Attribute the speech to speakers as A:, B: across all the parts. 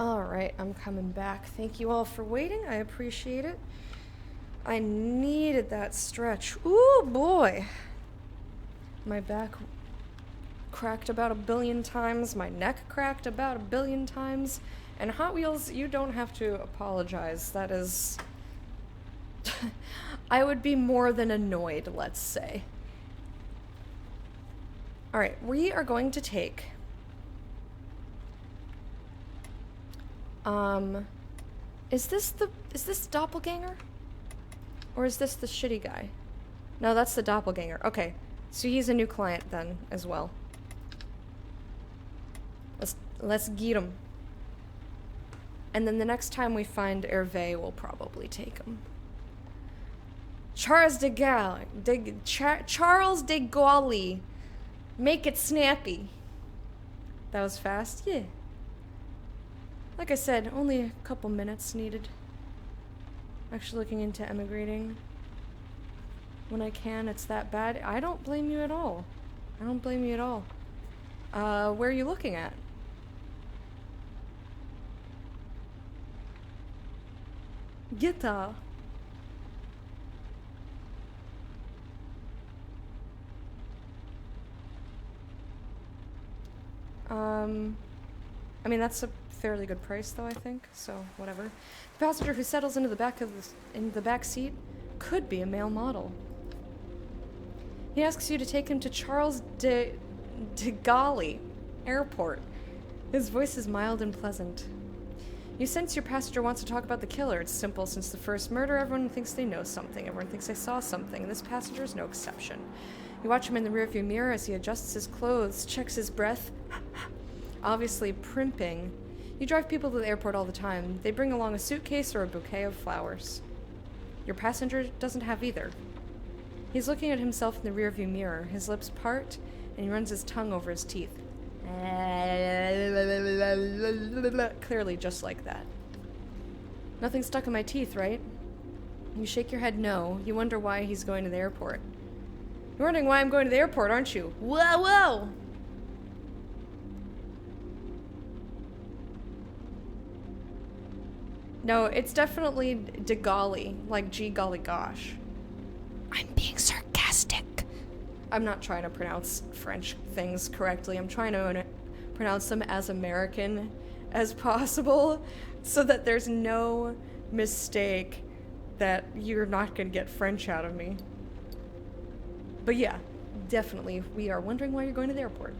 A: Alright, I'm coming back. Thank you all for waiting. I appreciate it. I needed that stretch. Ooh, boy. My back cracked about 1,000,000,000 times. My neck cracked about 1,000,000,000 times. And Hot Wheels, you don't have to apologize. That is... I would be more than annoyed, let's say. Alright, we are going to take... Is this doppelganger? Or is this the shitty guy? No, that's the doppelganger. Okay, so he's a new client then, as well. Let's get him. And then the next time we find Hervé, we'll probably take him. Charles de Gaulle. Make it snappy. That was fast? Yeah. Like I said, only a couple minutes needed. Actually looking into emigrating. When I can, it's that bad. I don't blame you at all. I don't blame you at all. Where are you looking at? Guitar. I mean, that's a fairly good price, though, I think, so whatever. The passenger who settles into the back seat could be a male model. He asks you to take him to Charles de Gaulle Airport. His voice is mild and pleasant. You sense your passenger wants to talk about the killer. It's simple. Since the first murder, everyone thinks they know something. Everyone thinks they saw something, and this passenger is no exception. You watch him in the rearview mirror as he adjusts his clothes, checks his breath, obviously primping. You drive people to the airport all the time. They bring along a suitcase or a bouquet of flowers. Your passenger doesn't have either. He's looking at himself in the rearview mirror. His lips part, and he runs his tongue over his teeth. Clearly just like that. Nothing stuck in my teeth, right? You shake your head no. You wonder why he's going to the airport. You're wondering why I'm going to the airport, aren't you? Whoa, whoa! No, it's definitely de golly, like gee golly gosh. I'm being sarcastic. I'm not trying to pronounce French things correctly. I'm trying to pronounce them as American as possible so that there's no mistake that you're not going to get French out of me. But yeah, definitely, we are wondering why you're going to the airport.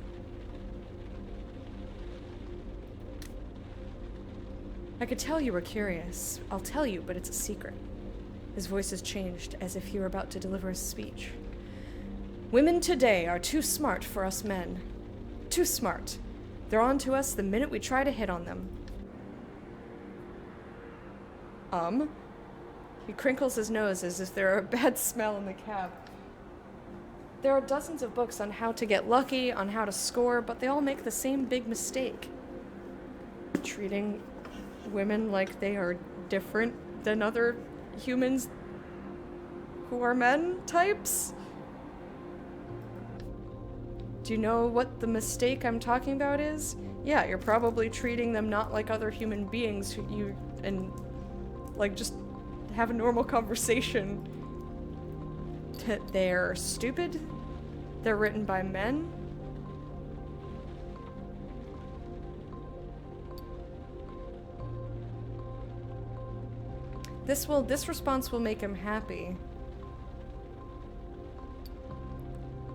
A: I could tell you were curious. I'll tell you, but it's a secret. His voice has changed, as if he were about to deliver a speech. Women today are too smart for us men. Too smart. They're on to us the minute we try to hit on them. He crinkles his nose as if there are a bad smell in the cab. There are dozens of books on how to get lucky, on how to score, but they all make the same big mistake. Treating women like they are different than other humans who are men types? Do you know what the mistake I'm talking about is? Yeah, you're probably treating them not like other human beings who you and like just have a normal conversation. They're stupid. They're written by men. This response will make him happy.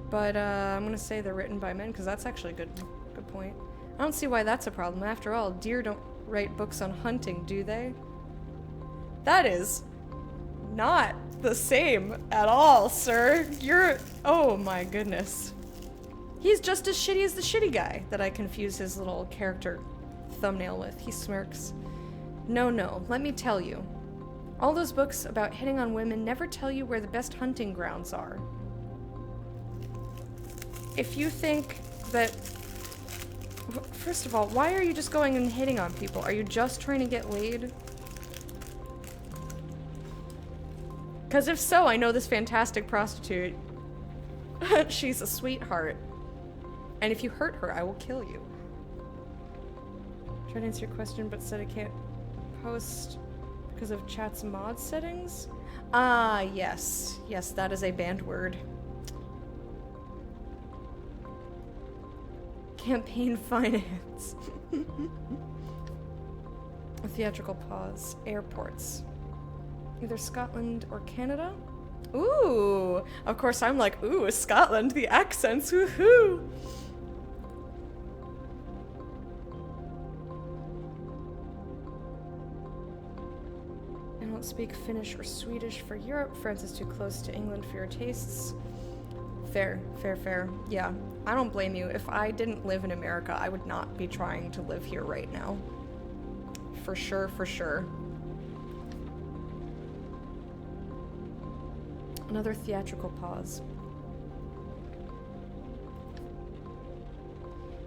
A: But I'm gonna say they're written by men because that's actually a good point. I don't see why that's a problem. After all, deer don't write books on hunting, do they? That is not the same at all, sir. Oh my goodness. He's just as shitty as the shitty guy that I confuse his little character thumbnail with. He smirks. No, let me tell you. All those books about hitting on women never tell you where the best hunting grounds are. If you think that... First of all, why are you just going and hitting on people? Are you just trying to get laid? Because if so, I know this fantastic prostitute. She's a sweetheart. And if you hurt her, I will kill you. Tried to answer your question, but said I can't post because of chat's mod settings. Ah, yes. Yes, that is a banned word. Campaign finance. A theatrical pause. Airports. Either Scotland or Canada? Ooh! Of course I'm like, ooh, Scotland, the accents, woohoo! I don't speak Finnish or Swedish for Europe. France is too close to England for your tastes. Fair, fair, fair. Yeah, I don't blame you. If I didn't live in America, I would not be trying to live here right now. For sure, for sure. Another theatrical pause.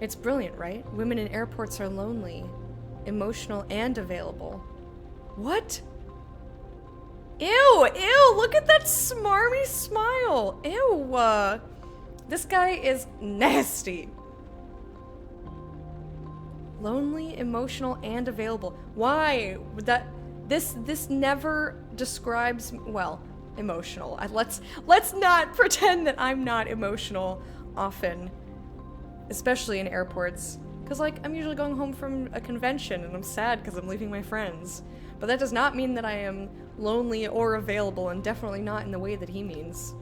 A: It's brilliant, right? Women in airports are lonely, emotional, and available. What? Ew, ew, look at that smarmy smile. Ew, this guy is nasty. Lonely, emotional, and available. Why? This never describes, well, emotional. Let's not pretend that I'm not emotional often, especially in airports. Cause like, I'm usually going home from a convention and I'm sad because I'm leaving my friends. But that does not mean that I am lonely or available, and definitely not in the way that he means.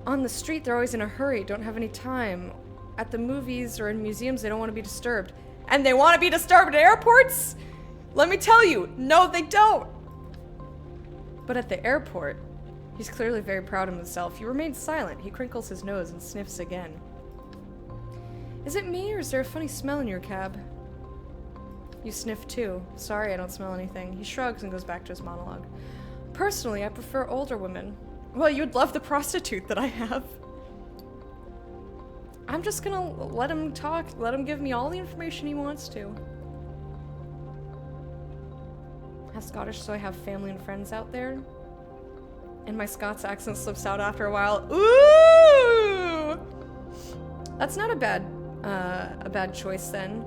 A: On the street, they're always in a hurry, don't have any time. At the movies or in museums, they don't want to be disturbed. And they want to be disturbed at airports? Let me tell you, no they don't! But at the airport, he's clearly very proud of himself. He remains silent. He crinkles his nose and sniffs again. Is it me, or is there a funny smell in your cab? You sniff too. Sorry, I don't smell anything. He shrugs and goes back to his monologue. Personally, I prefer older women. Well, you'd love the prostitute that I have. I'm just gonna let him talk, let him give me all the information he wants to. Half Scottish, so I have family and friends out there. And my Scots accent slips out after a while. Ooh! That's not a bad choice then.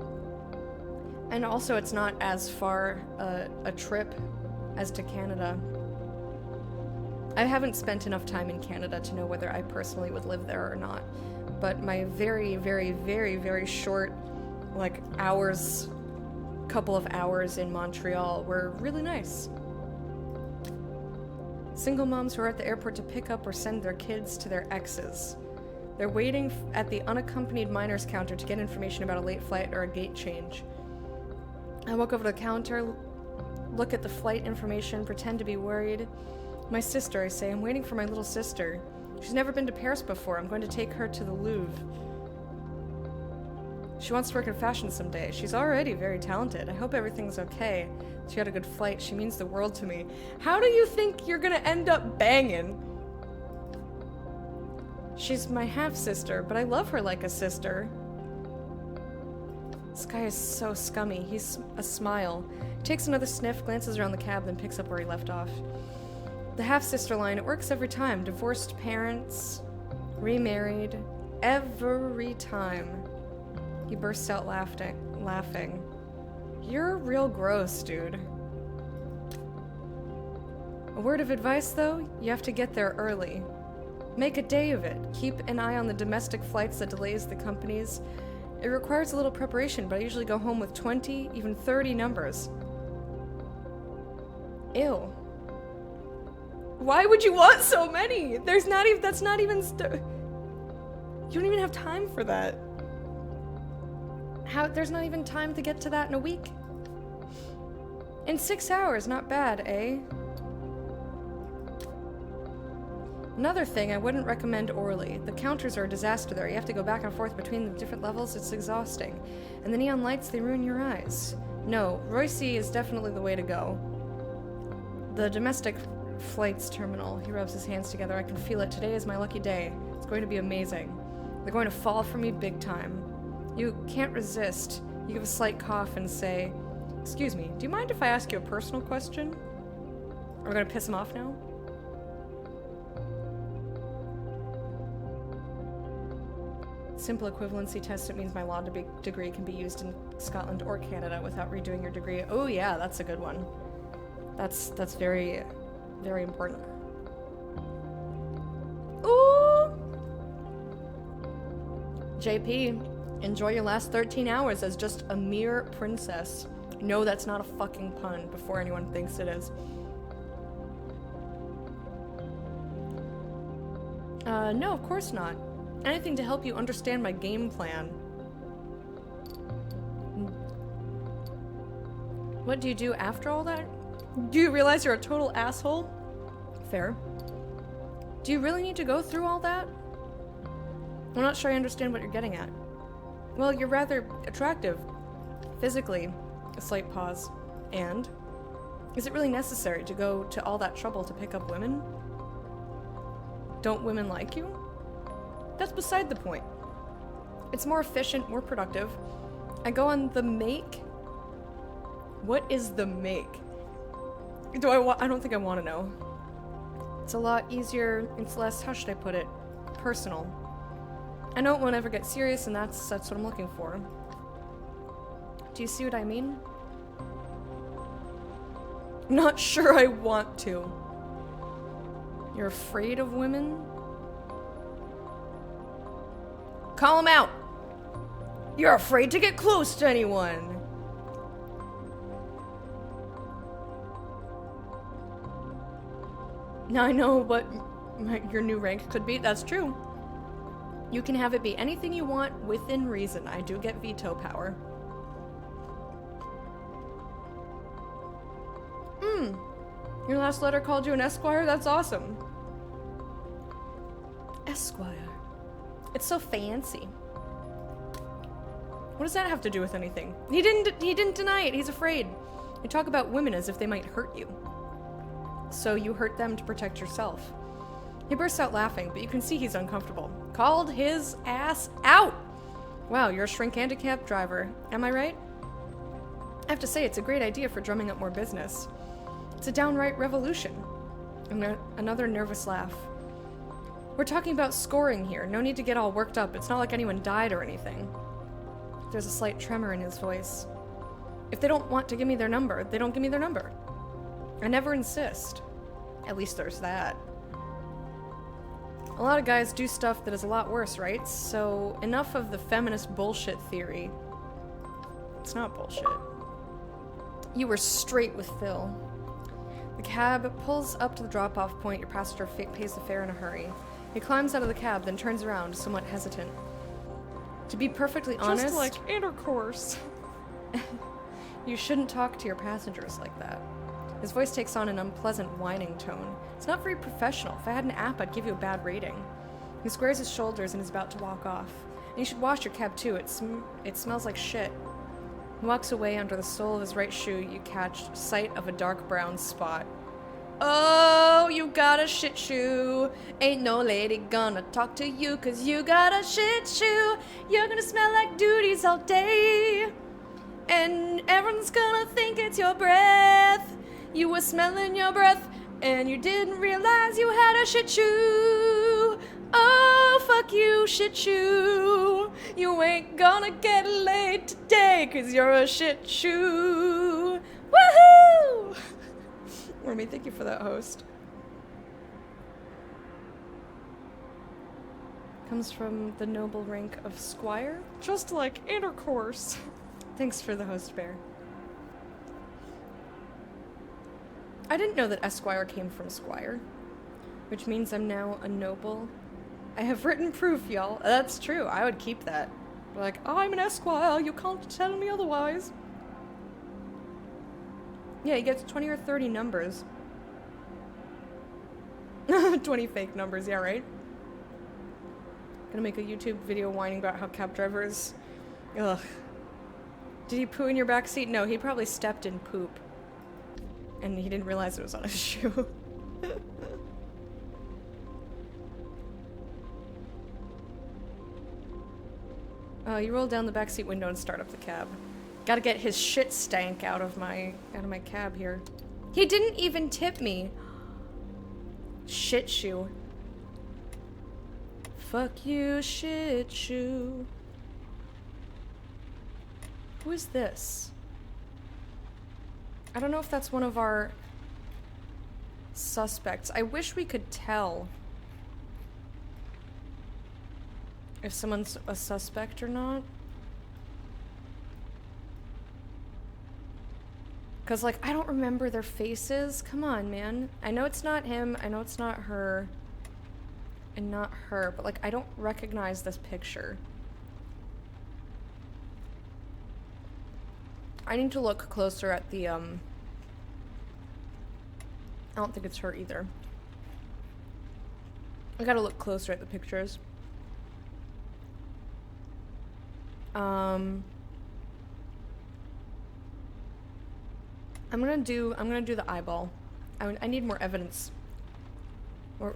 A: And also, it's not as far a trip as to Canada. I haven't spent enough time in Canada to know whether I personally would live there or not. But my very, very, very, very short, like, couple of hours in Montreal were really nice. Single moms who are at the airport to pick up or send their kids to their exes. They're waiting at the unaccompanied minors counter to get information about a late flight or a gate change. I walk over to the counter, look at the flight information, pretend to be worried. My sister, I say. I'm waiting for my little sister. She's never been to Paris before. I'm going to take her to the Louvre. She wants to work in fashion someday. She's already very talented. I hope everything's okay. She had a good flight. She means the world to me. How do you think you're gonna end up banging? She's my half-sister, but I love her like a sister. This guy is so scummy. He's a smile. Takes another sniff, glances around the cab, then picks up where he left off. The half-sister line, it works every time. Divorced parents, remarried, every time. He bursts out laughing. You're real gross, dude. A word of advice, though? You have to get there early. Make a day of it. Keep an eye on the domestic flights that delays the companies. It requires a little preparation, but I usually go home with 20, even 30 numbers. Ew. Why would you want so many? That's not even you don't even have time for that. There's not even time to get to that in a week. In 6 hours, not bad, eh? Another thing, I wouldn't recommend Orly. The counters are a disaster there. You have to go back and forth between the different levels. It's exhausting. And the neon lights, they ruin your eyes. No, Roissy is definitely the way to go. The domestic flights terminal. He rubs his hands together. I can feel it. Today is my lucky day. It's going to be amazing. They're going to fall for me big time. You can't resist. You give a slight cough and say, "Excuse me, do you mind if I ask you a personal question?" Are we gonna piss him off now? Simple equivalency test, it means my law degree can be used in Scotland or Canada without redoing your degree. Oh yeah, that's a good one. That's very, very important. Ooh! JP, enjoy your last 13 hours as just a mere princess. No, that's not a fucking pun before anyone thinks it is. No, of course not. Anything to help you understand my game plan. What do you do after all that? Do you realize you're a total asshole? Fair. Do you really need to go through all that? I'm not sure I understand what you're getting at. Well, you're rather attractive. Physically. A slight pause. And? Is it really necessary to go to all that trouble to pick up women? Don't women like you? That's beside the point. It's more efficient, more productive. I go on the make. What is the make? I don't think I want to know. It's a lot easier, it's less, how should I put it, personal. I know it won't ever get serious, and that's what I'm looking for. Do you see what I mean? Not sure I want to. You're afraid of women? Call him out! You're afraid to get close to anyone! Now I know what your new rank could be. That's true. You can have it be anything you want within reason. I do get veto power. Your last letter called you an Esquire? That's awesome. Esquire. It's so fancy. What does that have to do with anything? He didn't deny it. He's afraid. You talk about women as if they might hurt you. So you hurt them to protect yourself. He bursts out laughing, but you can see he's uncomfortable. Called his ass out! Wow, you're a shrink and a cab driver. Am I right? I have to say, it's a great idea for drumming up more business. It's a downright revolution. Another nervous laugh. We're talking about scoring here. No need to get all worked up. It's not like anyone died or anything. There's a slight tremor in his voice. If they don't want to give me their number, they don't give me their number. I never insist. At least there's that. A lot of guys do stuff that is a lot worse, right? So enough of the feminist bullshit theory. It's not bullshit. You were straight with Phil. The cab pulls up to the drop-off point. Your passenger pays the fare in a hurry. He climbs out of the cab, then turns around, somewhat hesitant. To be perfectly honest...
B: Just like intercourse.
A: You shouldn't talk to your passengers like that. His voice takes on an unpleasant whining tone. It's not very professional. If I had an app, I'd give you a bad rating. He squares his shoulders and is about to walk off. And you should wash your cab too. It smells like shit. He walks away. Under the sole of his right shoe, you catch sight of a dark brown spot. Oh, you got a shit shoe. Ain't no lady gonna talk to you 'cause you got a shit shoe. You're gonna smell like duties all day. And everyone's gonna think it's your breath. You were smelling your breath and you didn't realize you had a shit shoe. Oh, fuck you, shit shoe. You ain't gonna get laid today 'cause you're a shit shoe. Woohoo! Remy, thank you for that, host. Comes from the noble rank of Squire.
B: Just like intercourse.
A: Thanks for the host, Bear. I didn't know that Esquire came from Squire, which means I'm now a noble. I have written proof, y'all. That's true. I would keep that. Like, I'm an Esquire. You can't tell me otherwise. Yeah, he gets 20 or 30 numbers. 20 fake numbers, yeah, right? Gonna make a YouTube video whining about how cab drivers... Ugh. Did he poo in your backseat? No, he probably stepped in poop. And he didn't realize it was on his shoe. You roll down the backseat window and start up the cab. Gotta get his shit stank out of my cab here. He didn't even tip me. Shit shoe. Fuck you, shit shoe. Who is this? I don't know if that's one of our suspects. I wish we could tell if someone's a suspect or not. Because, like, I don't remember their faces. Come on, man. I know it's not him. I know it's not her. And not her. But, like, I don't recognize this picture. I need to look closer at the, I don't think it's her either. I gotta look closer at the pictures. I'm gonna do the eyeball. I need more evidence.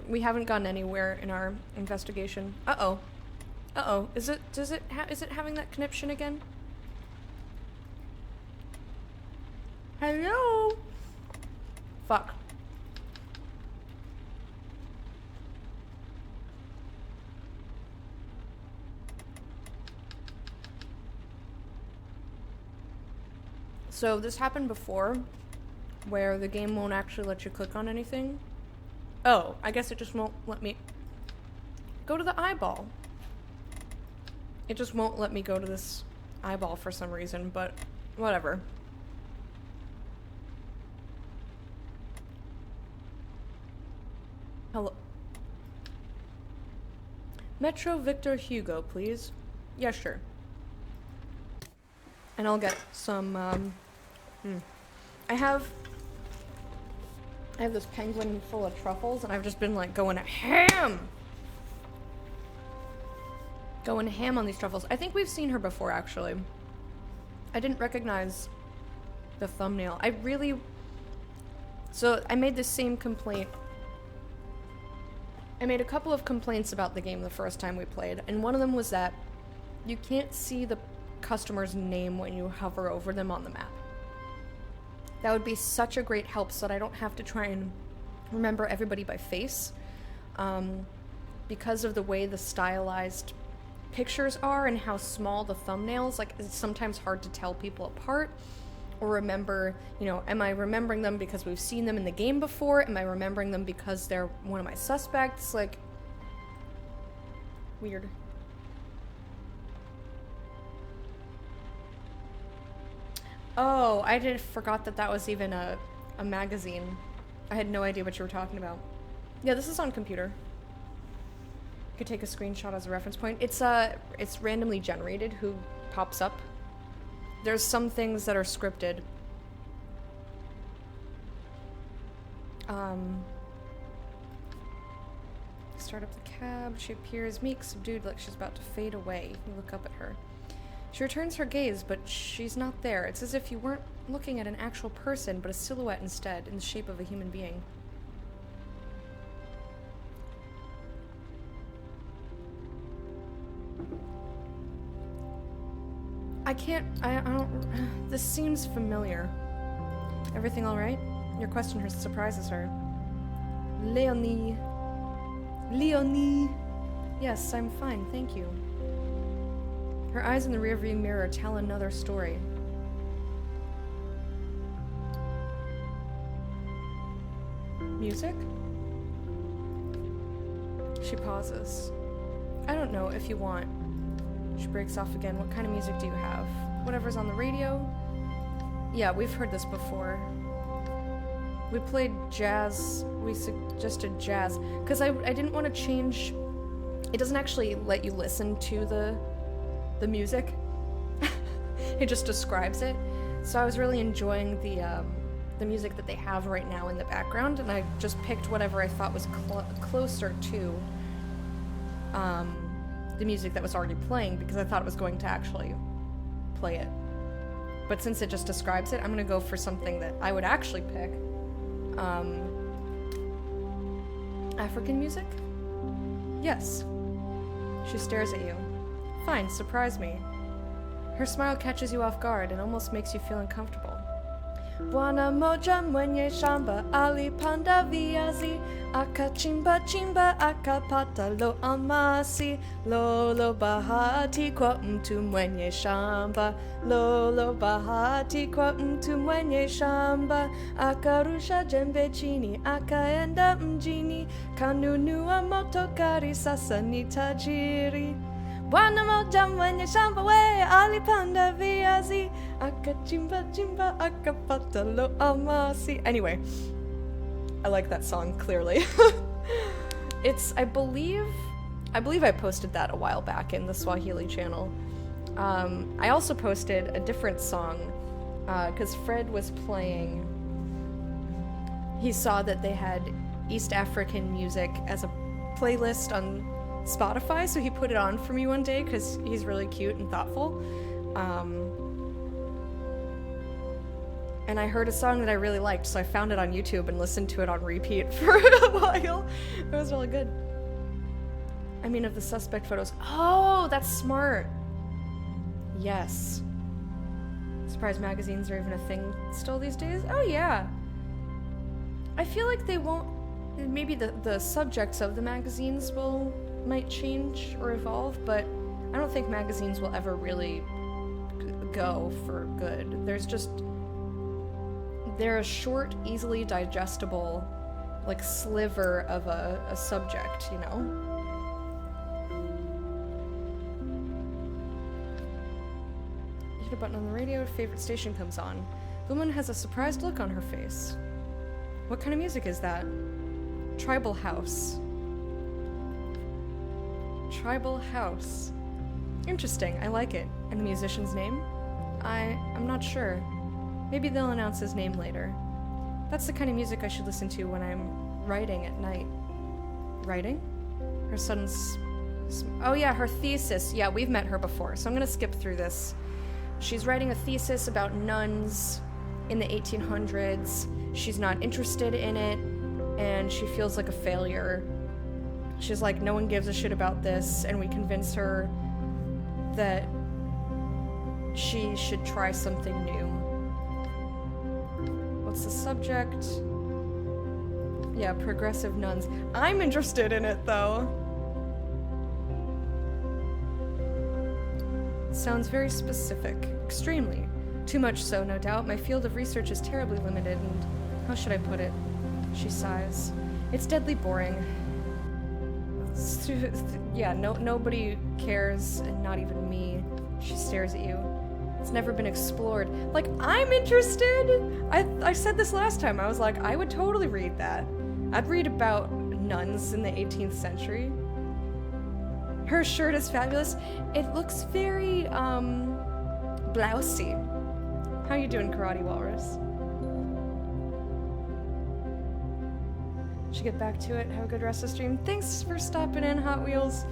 A: We haven't gotten anywhere in our investigation. Uh-oh. Uh-oh. Is it having that conniption again? Hello? Fuck. So this happened before, where the game won't actually let you click on anything. Oh, I guess it just won't let me go to the eyeball. It just won't let me go to this eyeball for some reason, but whatever. Hello. Metro Victor Hugo, please. Yeah, sure. And I'll get some, I have this penguin full of truffles, and I've just been, like, going ham! Going ham on these truffles. I think we've seen her before, actually. I didn't recognize the thumbnail. So, I made the same complaint. I made a couple of complaints about the game the first time we played, and one of them was that you can't see the customer's name when you hover over them on the map. That would be such a great help so that I don't have to try and remember everybody by face. Because of the way the stylized pictures are and how small the thumbnails, like, it's sometimes hard to tell people apart or remember, you know, am I remembering them because we've seen them in the game before? Am I remembering them because they're one of my suspects? Like, weird. Oh, I forgot that was even a magazine. I had no idea what you were talking about. Yeah, this is on computer. You could take a screenshot as a reference point. It's randomly generated who pops up. There's some things that are scripted. Start up the cab. She appears meek, subdued, like she's about to fade away. You look up at her. She returns her gaze, but she's not there. It's as if you weren't looking at an actual person, but a silhouette instead, in the shape of a human being. I don't, this seems familiar. Everything alright? Your question surprises her. Leonie. Yes, I'm fine, thank you. Her eyes in the rearview mirror tell another story. Music? She pauses. I don't know if you want. She breaks off again. What kind of music do you have? Whatever's on the radio? Yeah, we've heard this before. We played jazz. We suggested jazz. Because I didn't want to change... It doesn't actually let you listen to the music. It just describes it. So I was really enjoying the music that they have right now in the background, and I just picked whatever I thought was closer to the music that was already playing, because I thought it was going to actually play it. But since it just describes it, I'm gonna go for something that I would actually pick. African music? Yes. She stares at you. Fine, surprise me. Her smile catches you off guard and almost makes you feel uncomfortable. Bwana moja mwenye shamba alipanda viazi, akachimba chimba akapata lo almasi. Lolo bahati kwa mtu mwenye shamba, lolo bahati kwa mtu mwenye shamba. Akarusha jembe chini, akaenda mjini, kanunua motokari, sasa ni tajiri. Bwana moja mwenye shamba we alipanda viazi, akachimba chimba akapata lo almasi. Anyway, I like that song clearly. I believe I posted that a while back in the Swahili channel. I also posted a different song because Fred was playing. He saw that they had East African music as a playlist on Spotify, so he put it on for me one day because he's really cute and thoughtful. And I heard a song that I really liked, so I found it on YouTube and listened to it on repeat for a while. It was really good. I mean, of the suspect photos. Oh, that's smart. Yes. Surprise magazines are even a thing still these days? Oh, yeah. I feel like they won't. Maybe the subjects of the magazines might change or evolve, but I don't think magazines will ever really go for good. They're a short, easily digestible, like, sliver of a subject, you know? You hit a button on the radio, favorite station comes on. The woman has a surprised look on her face. What kind of music is that? Tribal House. Tribal House. Interesting, I like it. And the musician's name? I'm not sure. Maybe they'll announce his name later. That's the kind of music I should listen to when I'm writing at night. Writing? Her son's... Oh yeah, her thesis. Yeah, we've met her before, so I'm gonna skip through this. She's writing a thesis about nuns in the 1800s. She's not interested in it, and she feels like a failure. She's like, no one gives a shit about this, and we convince her that she should try something new. What's the subject? Yeah, progressive nuns. I'm interested in it, though. Sounds very specific. Extremely. Too much so, no doubt. My field of research is terribly limited, and how should I put it? She sighs. It's deadly boring. Yeah, nobody cares, and not even me. She stares at you. It's never been explored. Like, I'm interested! I said this last time. I was like, I would totally read that. I'd read about nuns in the 18th century. Her shirt is fabulous. It looks very, blousy. How you doing, Karate Walrus? Should get back to it. Have a good rest of the stream. Thanks for stopping in, Hot Wheels.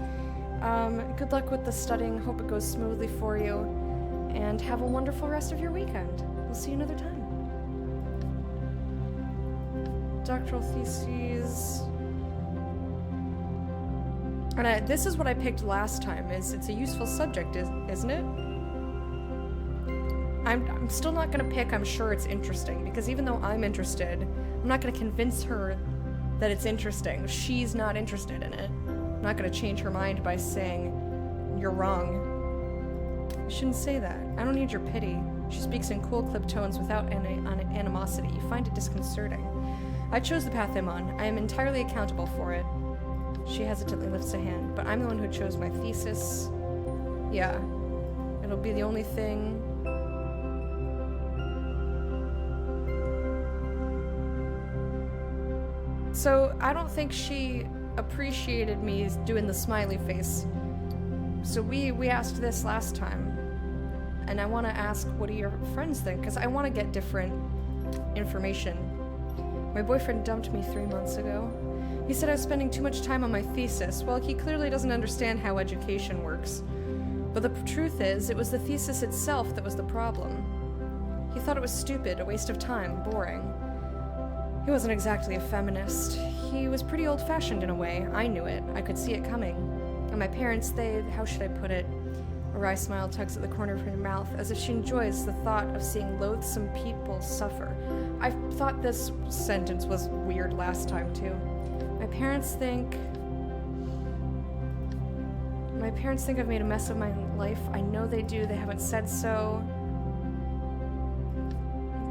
A: Good luck with the studying. Hope it goes smoothly for you. And have a wonderful rest of your weekend. We'll see you another time. Doctoral theses. And this is what I picked last time. It's a useful subject, isn't it? I'm still not gonna pick I'm sure it's interesting, because even though I'm interested, I'm not gonna convince her that it's interesting. She's not interested in it. I'm not gonna change her mind by saying, you're wrong. You shouldn't say that. I don't need your pity. She speaks in cool, clipped tones without animosity. You find it disconcerting. I chose the path I'm on. I am entirely accountable for it. She hesitantly lifts a hand. But I'm the one who chose my thesis. Yeah. It'll be the only thing... So, I don't think she appreciated me doing the smiley face. So we asked this last time. And I want to ask, what do your friends think? Because I want to get different information. My boyfriend dumped me 3 months ago. He said I was spending too much time on my thesis. Well, he clearly doesn't understand how education works. But the truth is, it was the thesis itself that was the problem. He thought it was stupid, a waste of time, boring. He wasn't exactly a feminist. He was pretty old-fashioned in a way. I knew it. I could see it coming. And my parents, how should I put it? A wry smile tugs at the corner of her mouth, as if she enjoys the thought of seeing loathsome people suffer. I thought this sentence was weird last time, too. My parents think I've made a mess of my life. I know they do. They haven't said so.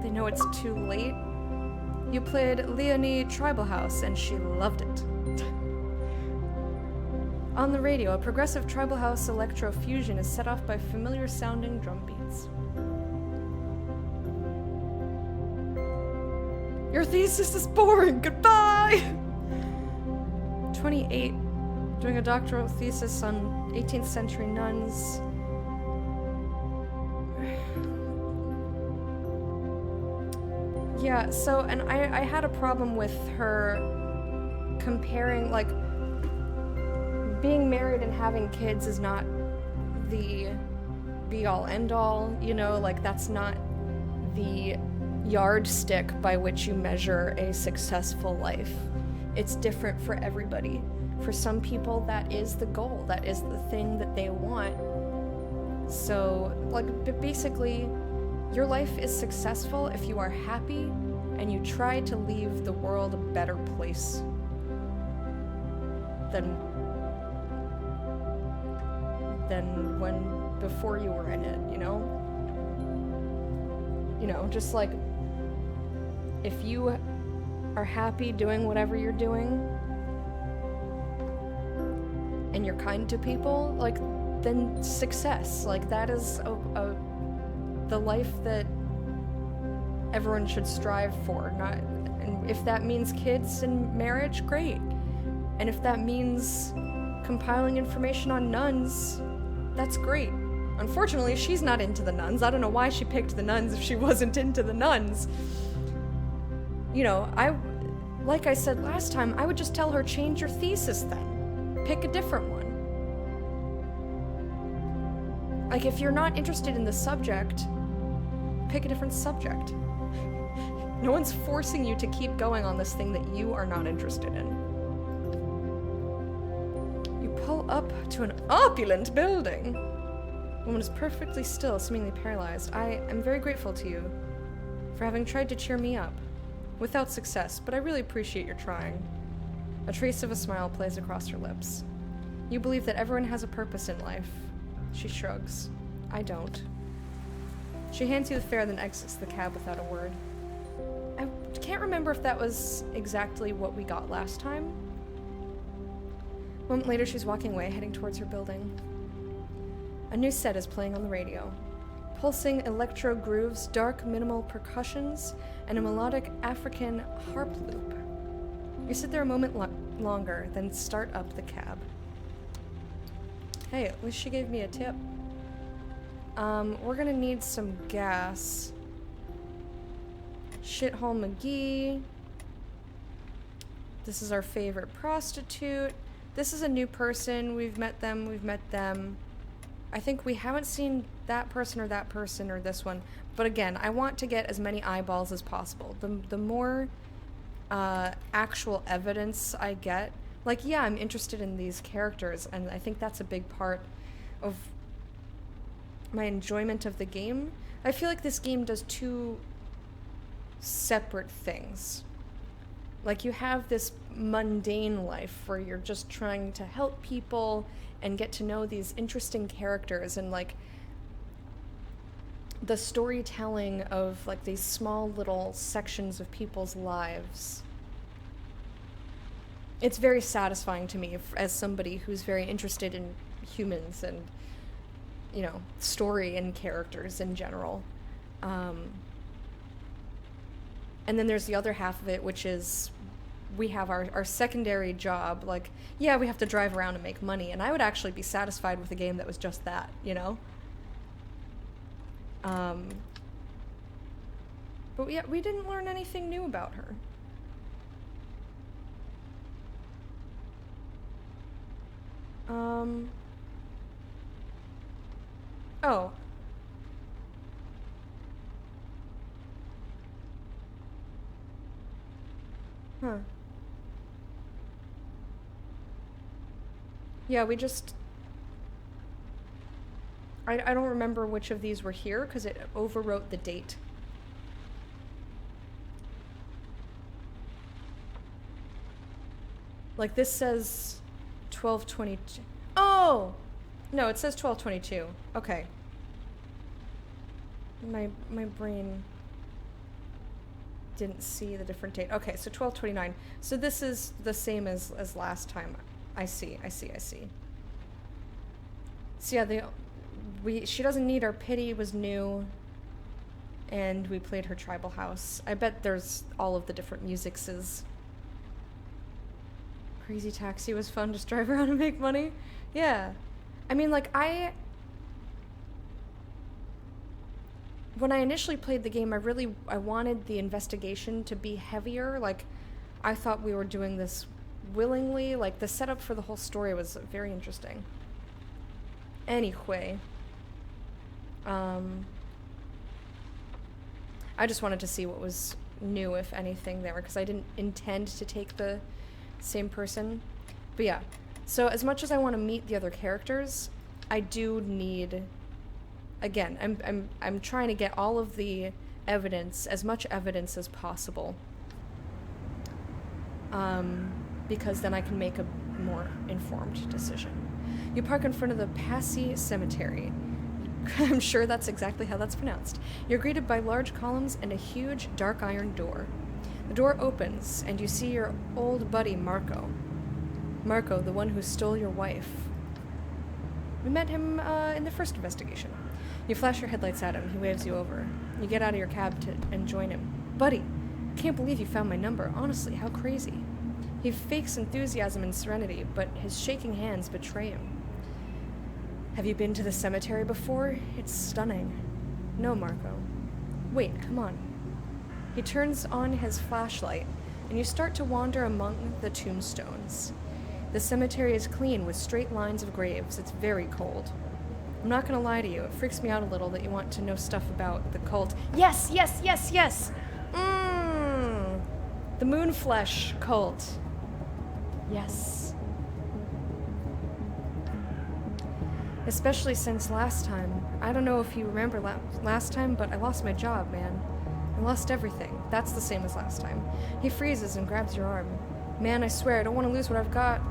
A: They know it's too late. You played Leonie Tribal House, and she loved it. On the radio, a progressive tribal house electro fusion is set off by familiar-sounding drum beats. Your thesis is boring. Goodbye! 28. Doing a doctoral thesis on 18th century nuns. Yeah, so, and I had a problem with her comparing, like, being married and having kids is not the be-all, end-all, you know, like, that's not the yardstick by which you measure a successful life. It's different for everybody. For some people, that is the goal, that is the thing that they want. So, like, basically, your life is successful if you are happy and you try to leave the world a better place than when before you were in it, you know? You know, just like, if you are happy doing whatever you're doing and you're kind to people, like, then success, like, that is the life that everyone should strive for. And if that means kids and marriage, great. And if that means compiling information on nuns, that's great. Unfortunately, she's not into the nuns. I don't know why she picked the nuns if she wasn't into the nuns. You know, like I said last time, I would just tell her, change your thesis then. Pick a different one. Like, if you're not interested in the subject, pick a different subject. No one's forcing you to keep going on this thing that you are not interested in. You pull up to an opulent building. The woman is perfectly still, seemingly paralyzed. I am very grateful to you for having tried to cheer me up. Without success, but I really appreciate your trying. A trace of a smile plays across her lips. You believe that everyone has a purpose in life. She shrugs. I don't. She hands you the fare, then exits the cab without a word. I can't remember if that was exactly what we got last time. A moment later, she's walking away, heading towards her building. A new set is playing on the radio. Pulsing electro grooves, dark minimal percussions, and a melodic African harp loop. You sit there a moment longer, then start up the cab. Hey, at least she gave me a tip. We're gonna need some gas. Shithole McGee. This is our favorite prostitute. This is a new person. We've met them. I think we haven't seen that person or this one. But again, I want to get as many eyeballs as possible. The more actual evidence I get, like, yeah, I'm interested in these characters, and I think that's a big part of my enjoyment of the game. I feel like this game does two separate things. Like, you have this mundane life where you're just trying to help people and get to know these interesting characters, and like the storytelling of like these small little sections of people's lives. It's very satisfying to me as somebody who's very interested in humans and, you know, story and characters in general. And then there's the other half of it, which is we have our secondary job. Like, yeah, we have to drive around and make money, and I would actually be satisfied with a game that was just that, you know? But yeah, we didn't learn anything new about her. Oh. Huh. Yeah, we just... I don't remember which of these were here because it overwrote the date. Like this says 12/22. Oh! No, it says 12/22. Okay. My brain didn't see the different date. Okay, so 12/29. So this is the same as last time. I see. So yeah, she doesn't need our pity was new, and we played her tribal house. I bet there's all of the different musicses. Crazy Taxi was fun, just drive around and make money. Yeah. I mean, like, when I initially played the game, I wanted the investigation to be heavier. Like, I thought we were doing this willingly. Like, the setup for the whole story was very interesting. Anyway. I just wanted to see what was new, if anything, there, because I didn't intend to take the same person. But yeah. So as much as I want to meet the other characters, I do need... Again, I'm trying to get all of the evidence, as much evidence as possible, because then I can make a more informed decision. You park in front of the Passy Cemetery. I'm sure that's exactly how that's pronounced. You're greeted by large columns and a huge dark iron door. The door opens, and you see your old buddy Marco. Marco, the one who stole your wife. We met him in the first investigation. You flash your headlights at him. He waves you over. You get out of your cab and join him. Buddy, I can't believe you found my number. Honestly, how crazy. He fakes enthusiasm and serenity, but his shaking hands betray him. Have you been to the cemetery before? It's stunning. No, Marco. Wait, come on. He turns on his flashlight, and you start to wander among the tombstones. The cemetery is clean with straight lines of graves. It's very cold. I'm not gonna lie to you, it freaks me out a little that you want to know stuff about the cult. Yes! The Moonflesh cult. Yes. Especially since last time. I don't know if you remember last time, but I lost my job, man. I lost everything. That's the same as last time. He freezes and grabs your arm. Man, I swear, I don't want to lose what I've got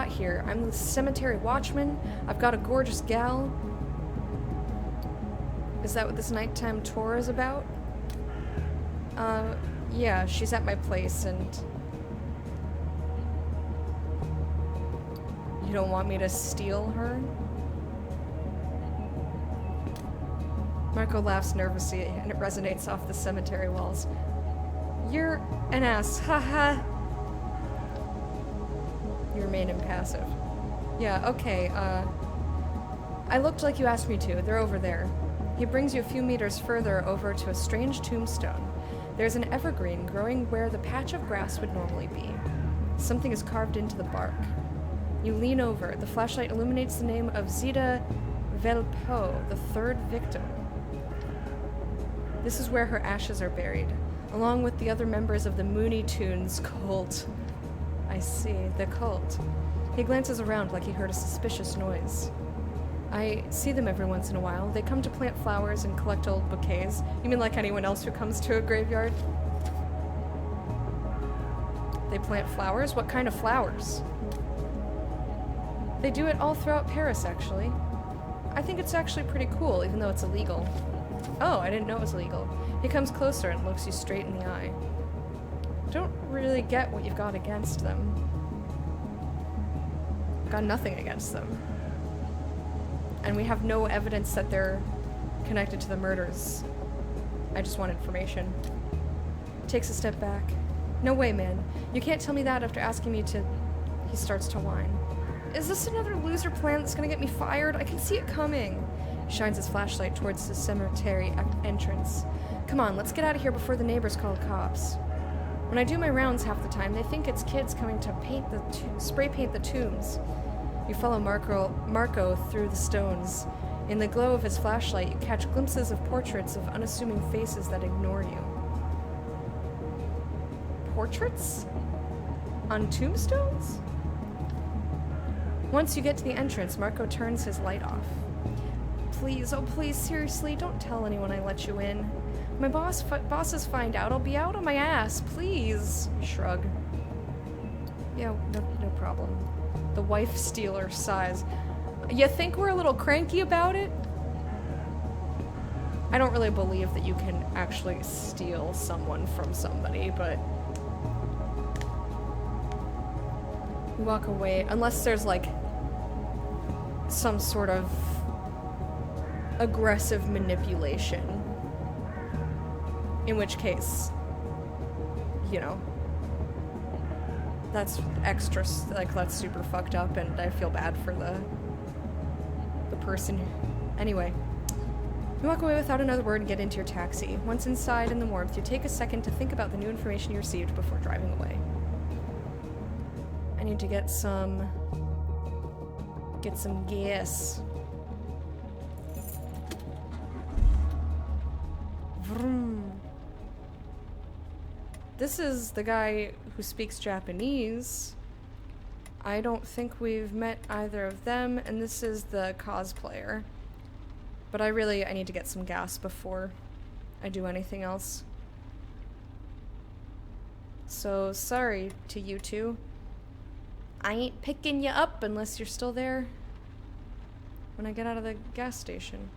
A: here. I'm the cemetery watchman. I've got a gorgeous gal. Is that what this nighttime tour is about? Yeah, she's at my place, and you don't want me to steal her? Marco laughs nervously, and it resonates off the cemetery walls. You're an ass, haha. You remain impassive. Yeah, okay, I looked like you asked me to. They're over there. He brings you a few meters further over to a strange tombstone. There's an evergreen growing where the patch of grass would normally be. Something is carved into the bark. You lean over. The flashlight illuminates the name of Zita Velpo, the third victim. This is where her ashes are buried, along with the other members of the Mooney Tunes cult. I see, the cult. He glances around like he heard a suspicious noise. I see them every once in a while. They come to plant flowers and collect old bouquets. You mean like anyone else who comes to a graveyard? They plant flowers? What kind of flowers? They do it all throughout Paris, actually. I think it's actually pretty cool, even though it's illegal. Oh, I didn't know it was illegal. He comes closer and looks you straight in the eye. Don't really get what you've got against them. Got nothing against them. And we have no evidence that they're connected to the murders. I just want information. Takes a step back. No way, man. You can't tell me that after asking me to... He starts to whine. Is this another loser plan that's gonna get me fired? I can see it coming. He shines his flashlight towards the cemetery entrance. Come on, let's get out of here before the neighbors call the cops. When I do my rounds half the time, they think it's kids coming to spray paint the tombs. You follow Marco through the stones. In the glow of his flashlight, you catch glimpses of portraits of unassuming faces that ignore you. Portraits? On tombstones? Once you get to the entrance, Marco turns his light off. Please, oh please, seriously, don't tell anyone I let you in. My bosses find out, I'll be out on my ass, please. Shrug. Yeah, no problem. The wife stealer sighs. You think we're a little cranky about it? I don't really believe that you can actually steal someone from somebody, but... We walk away, unless there's like some sort of aggressive manipulation. In which case, you know, that's extra, like, that's super fucked up, and I feel bad for the person. Anyway, you walk away without another word and get into your taxi. Once inside in the warmth, you take a second to think about the new information you received before driving away. I need to get some gas. Vroom. This is the guy who speaks Japanese. I don't think we've met either of them, and this is the cosplayer. But I need to get some gas before I do anything else. So, sorry to you two. I ain't picking you up unless you're still there when I get out of the gas station.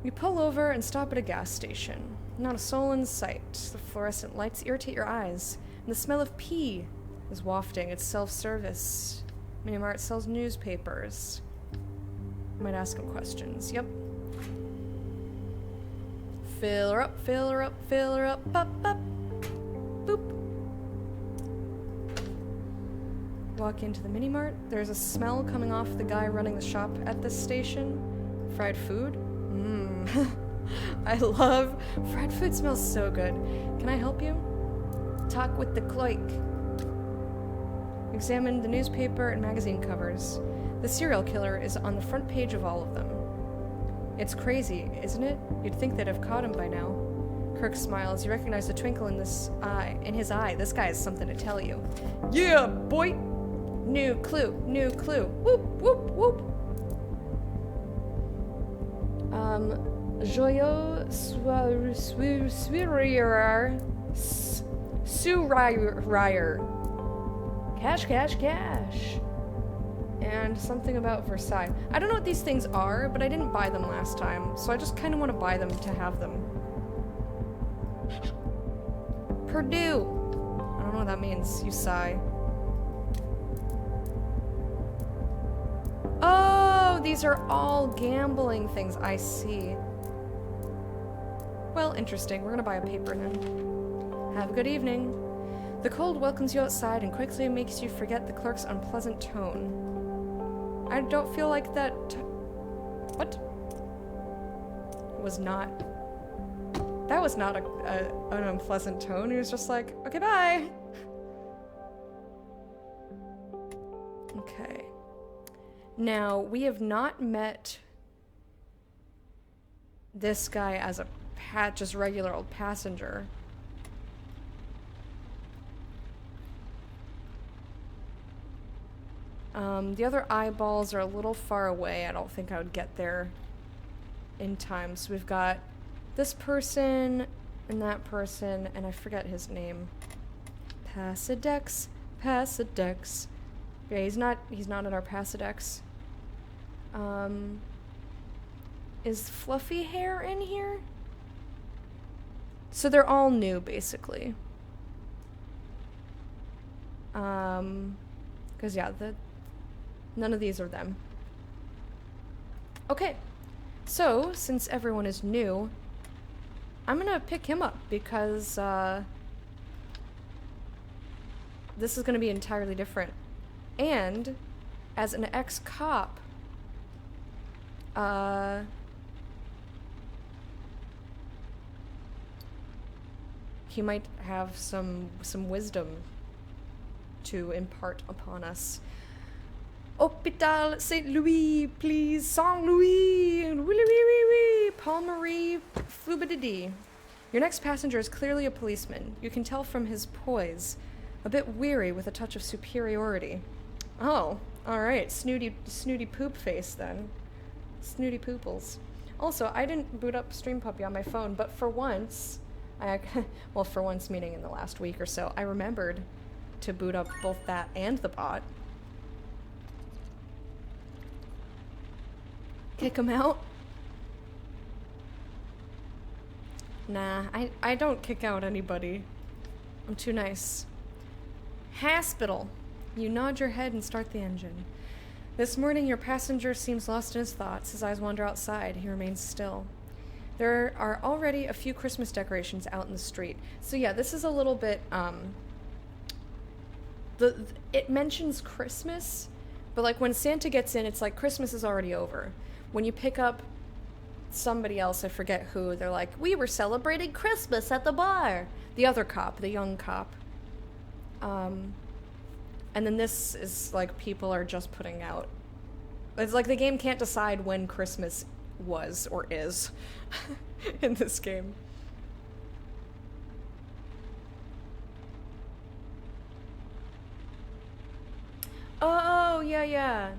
A: You pull over and stop at a gas station. Not a soul in sight. The fluorescent lights irritate your eyes, and the smell of pee is wafting. It's self-service. Minimart sells newspapers. Might ask him questions. Yep. Fill her up, fill her up, fill her up, up, up. Boop. Walk into the Minimart. There's a smell coming off the guy running the shop at this station. Fried food? I love fried food. Smells so good. Can I help you? Talk with the clerk. Examine the newspaper and magazine covers. The serial killer is on the front page of all of them. It's crazy, isn't it? You'd think they'd have caught him by now. Kirk smiles. You recognize the twinkle in his eye. This guy has something to tell you. Yeah, boy! New clue, new clue. Whoop, whoop, whoop. Joyeux Surire. Cash, cash, cash. And something about Versailles. I don't know what these things are, but I didn't buy them last time, so I just kind of want to buy them to have them. Purdue. I don't know what that means. You sigh. Oh, these are all gambling things. I see. Well, interesting. We're gonna buy a paper then. Have a good evening. The cold welcomes you outside and quickly makes you forget the clerk's unpleasant tone. I don't feel like that... What? Was not... That was not an unpleasant tone. He was just like, okay, bye! Okay. Now, we have not met this guy as a just regular old passenger. The other eyeballs are a little far away. I don't think I would get there in time. So we've got this person and that person, and I forget his name. Pasidex. Pasidex. Yeah, he's not in our Pasidex. Is Fluffy Hair in here? So they're all new, basically. Because, yeah, none of these are them. Okay. So, since everyone is new, I'm gonna pick him up, because, this is gonna be entirely different. And, as an ex-cop, he might have some wisdom to impart upon us. Hôpital Saint Louis, please. Saint Louis. Oui. Paul Marie Flubididi. Your next passenger is clearly a policeman. You can tell from his poise. A bit weary with a touch of superiority. Oh, alright. Snooty poop face then. Snooty pooples. Also, I didn't boot up Stream Puppy on my phone, but for once, well, for once meaning in the last week or so, I remembered to boot up both that and the bot. Kick him out? Nah, I don't kick out anybody. I'm too nice. Hospital. You nod your head and start the engine. This morning, your passenger seems lost in his thoughts. His eyes wander outside. He remains still. There are already a few Christmas decorations out in the street. So yeah, this is a little bit, it mentions Christmas, but like when Santa gets in, it's like Christmas is already over. When you pick up somebody else, I forget who, they're like, we were celebrating Christmas at the bar. The other cop, the young cop. And then this is like people are just putting out. It's like the game can't decide when Christmas was or is in this game. Oh, yeah.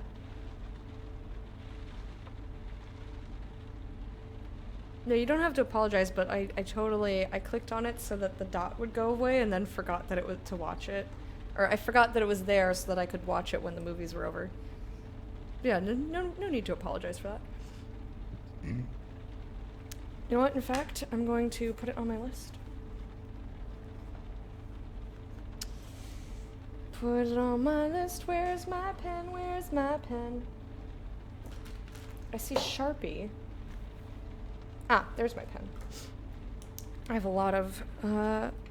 A: No, you don't have to apologize, but I clicked on it so that the dot would go away and then forgot that it was to watch it. Or I forgot that it was there so that I could watch it when the movies were over. Yeah, no need to apologize for that. You know what, in fact, I'm going to put it on my list. Put it on my list, where's my pen, where's my pen? I see Sharpie. Ah, there's my pen. I have a lot of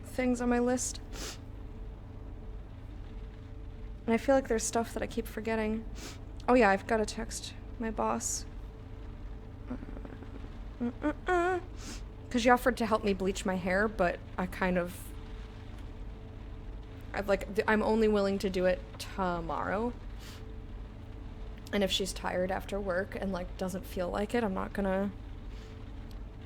A: things on my list. And I feel like there's stuff that I keep forgetting. Oh yeah, I've got to text my boss. Because she offered to help me bleach my hair, but I'm only willing to do it tomorrow. And if she's tired after work and like doesn't feel like it, I'm not gonna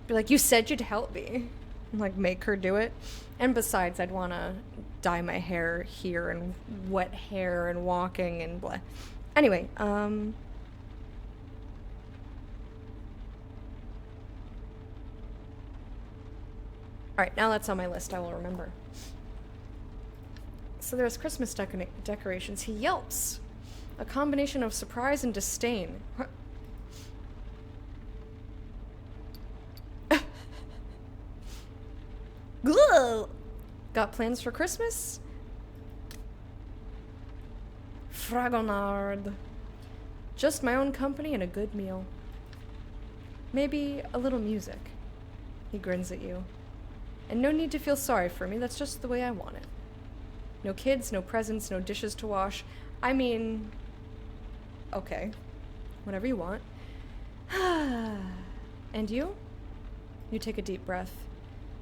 A: be like, you said you'd help me. And like make her do it. And besides, I'd want to dye my hair here and wet hair and walking and blah. Anyway, alright, now that's on my list, I will remember. So there's Christmas decorations. He yelps. A combination of surprise and disdain. Got plans for Christmas? Fragonard. Just my own company and a good meal. Maybe a little music. He grins at you. And no need to feel sorry for me, that's just the way I want it. No kids, no presents, no dishes to wash. I mean... okay. Whatever you want. And you? You take a deep breath.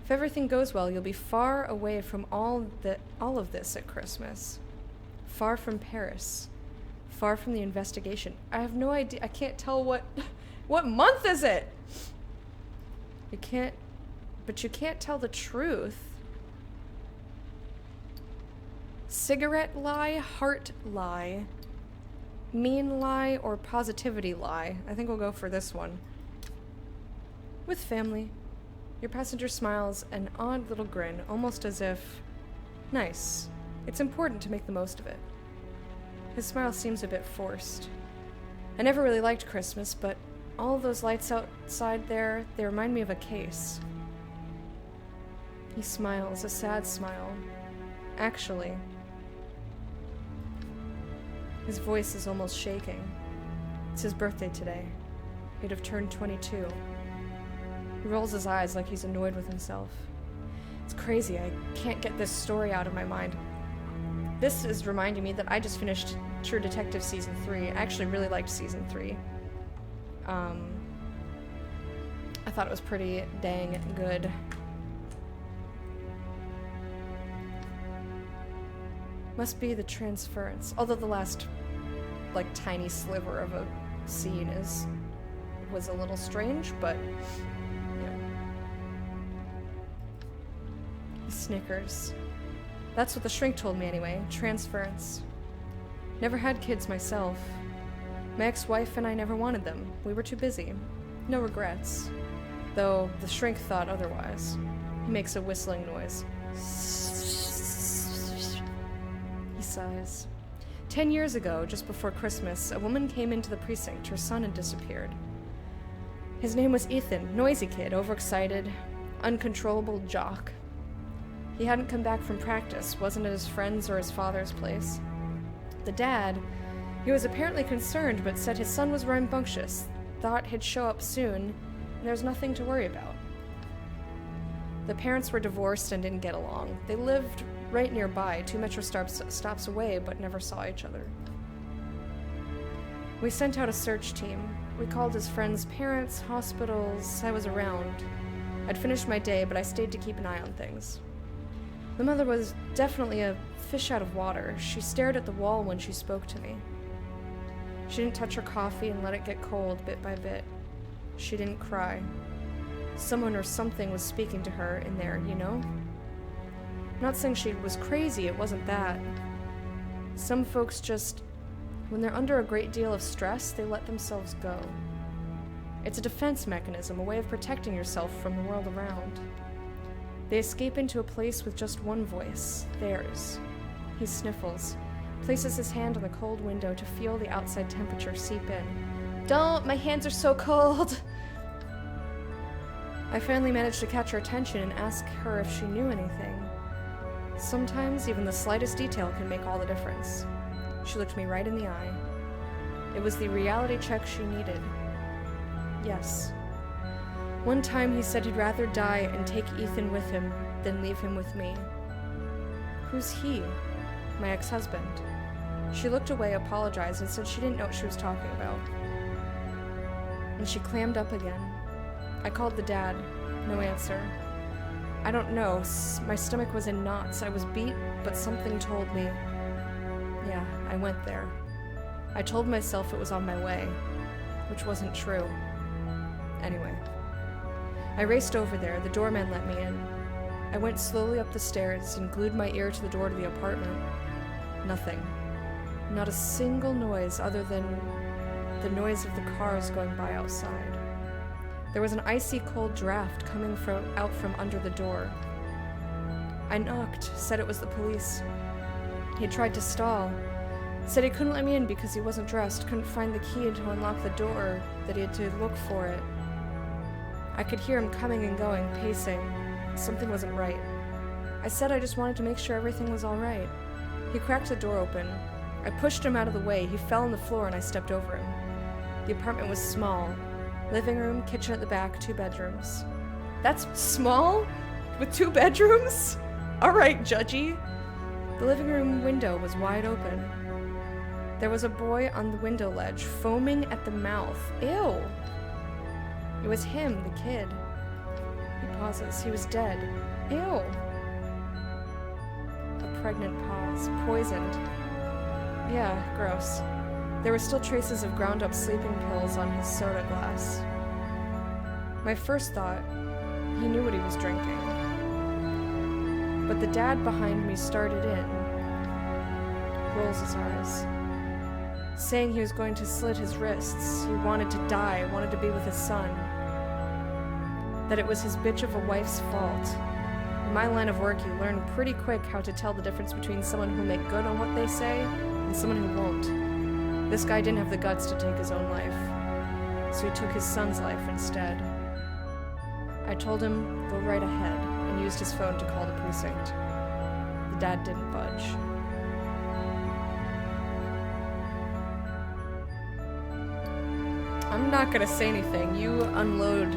A: If everything goes well, you'll be far away from all of this at Christmas. Far from Paris. Far from the investigation. I have no idea. I can't tell what month is it? You can't tell the truth. Cigarette lie, heart lie, mean lie, or positivity lie. I think we'll go for this one. With family. Your passenger smiles an odd little grin, almost as if, nice. It's important to make the most of it. His smile seems a bit forced. I never really liked Christmas, but all of those lights outside there, they remind me of a case. He smiles, a sad smile. Actually, his voice is almost shaking. It's his birthday today. He'd have turned 22. He rolls his eyes like he's annoyed with himself. It's crazy, I can't get this story out of my mind. This is reminding me that I just finished True Detective Season 3. I actually really liked Season 3. I thought it was pretty dang good. Must be the transference. Although the last, like, tiny sliver of a scene was a little strange, but... He snickers. That's what the shrink told me anyway. Transference. Never had kids myself. My ex-wife and I never wanted them. We were too busy. No regrets. Though the shrink thought otherwise. He makes a whistling noise. He sighs. 10 years ago, just before Christmas, a woman came into the precinct. Her son had disappeared. His name was Ethan. Noisy kid, overexcited, uncontrollable jock. He hadn't come back from practice, wasn't at his friend's or his father's place. The dad, he was apparently concerned, but said his son was rambunctious, thought he'd show up soon, and there was nothing to worry about. The parents were divorced and didn't get along. They lived right nearby, 2 metro stops away, but never saw each other. We sent out a search team. We called his friends' parents, hospitals. I was around. I'd finished my day, but I stayed to keep an eye on things. The mother was definitely a fish out of water. She stared at the wall when she spoke to me. She didn't touch her coffee and let it get cold bit by bit. She didn't cry. Someone or something was speaking to her in there, you know? I'm not saying she was crazy, it wasn't that. Some folks just, when they're under a great deal of stress, they let themselves go. It's a defense mechanism, a way of protecting yourself from the world around. They escape into a place with just one voice, theirs. He sniffles, places his hand on the cold window to feel the outside temperature seep in. Don't, my hands are so cold! I finally managed to catch her attention and ask her if she knew anything. Sometimes even the slightest detail can make all the difference. She looked me right in the eye. It was the reality check she needed. Yes. One time he said he'd rather die and take Ethan with him than leave him with me. Who's he? My ex-husband. She looked away, apologized, and said she didn't know what she was talking about. And she clammed up again. I called the dad. No answer. I don't know. My stomach was in knots. I was beat, but something told me. Yeah, I went there. I told myself it was on my way, which wasn't true. Anyway. I raced over there. The doorman let me in. I went slowly up the stairs and glued my ear to the door to the apartment. Nothing. Not a single noise other than the noise of the cars going by outside. There was an icy cold draft coming out from under the door. I knocked, said it was the police. He tried to stall. Said he couldn't let me in because he wasn't dressed, couldn't find the key to unlock the door, that he had to look for it. I could hear him coming and going, pacing. Something wasn't right. I said I just wanted to make sure everything was all right. He cracked the door open. I pushed him out of the way. He fell on the floor and I stepped over him. The apartment was small. Living room, kitchen at the back, 2 bedrooms. That's small? With 2 bedrooms? All right, judgy. The living room window was wide open. There was a boy on the window ledge, foaming at the mouth. Ew! It was him, the kid. He pauses. He was dead. Ew! A pregnant pause. Poisoned. Yeah, gross. There were still traces of ground-up sleeping pills on his soda glass. My first thought, he knew what he was drinking. But the dad behind me started in. Rolls his eyes. Saying he was going to slit his wrists. He wanted to die, wanted to be with his son. That it was his bitch of a wife's fault. In my line of work, you learn pretty quick how to tell the difference between someone who'll make good on what they say and someone who won't. This guy didn't have the guts to take his own life, so he took his son's life instead. I told him, go right ahead, and used his phone to call the precinct. The dad didn't budge. I'm not gonna say anything. You unload.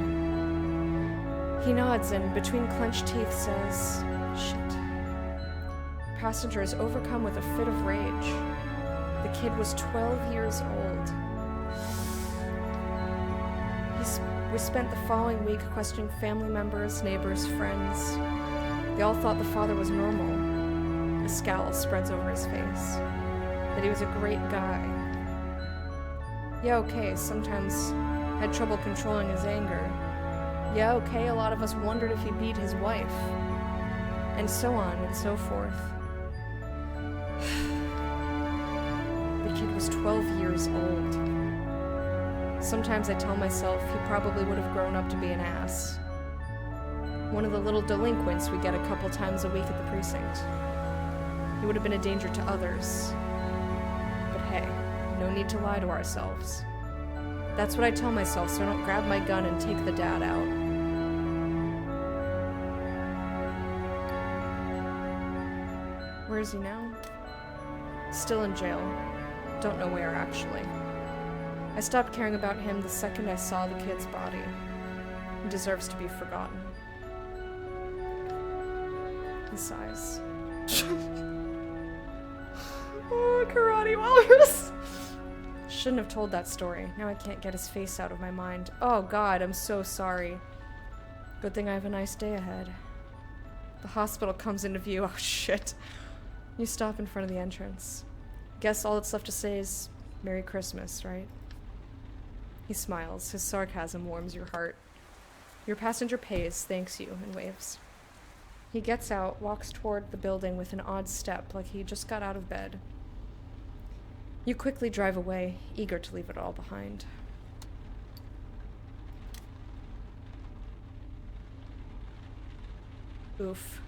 A: He nods and, between clenched teeth, says, shit. The passenger is overcome with a fit of rage. The kid was 12 years old. We spent the following week questioning family members, neighbors, friends. They all thought the father was normal. A scowl spreads over his face. That he was a great guy. Yeah, okay, sometimes had trouble controlling his anger. Yeah, okay, a lot of us wondered if he beat his wife. And so on and so forth. kid was 12 years old. Sometimes I tell myself he probably would have grown up to be an ass. One of the little delinquents we get a couple times a week at the precinct. He would have been a danger to others. But hey, no need to lie to ourselves. That's what I tell myself so I don't grab my gun and take the dad out. Where is he now? Still in jail. Don't know where, actually. I stopped caring about him the second I saw the kid's body. He deserves to be forgotten. He sighs.
B: Oh, Karate Walrus!
A: Shouldn't have told that story. Now I can't get his face out of my mind. Oh god, I'm so sorry. Good thing I have a nice day ahead. The hospital comes into view. Oh shit. You stop in front of the entrance. Guess all that's left to say is Merry Christmas, right? He smiles. His sarcasm warms your heart. Your passenger pays, thanks you, and waves. He gets out, walks toward the building with an odd step, like he just got out of bed. You quickly drive away, eager to leave it all behind. Oof.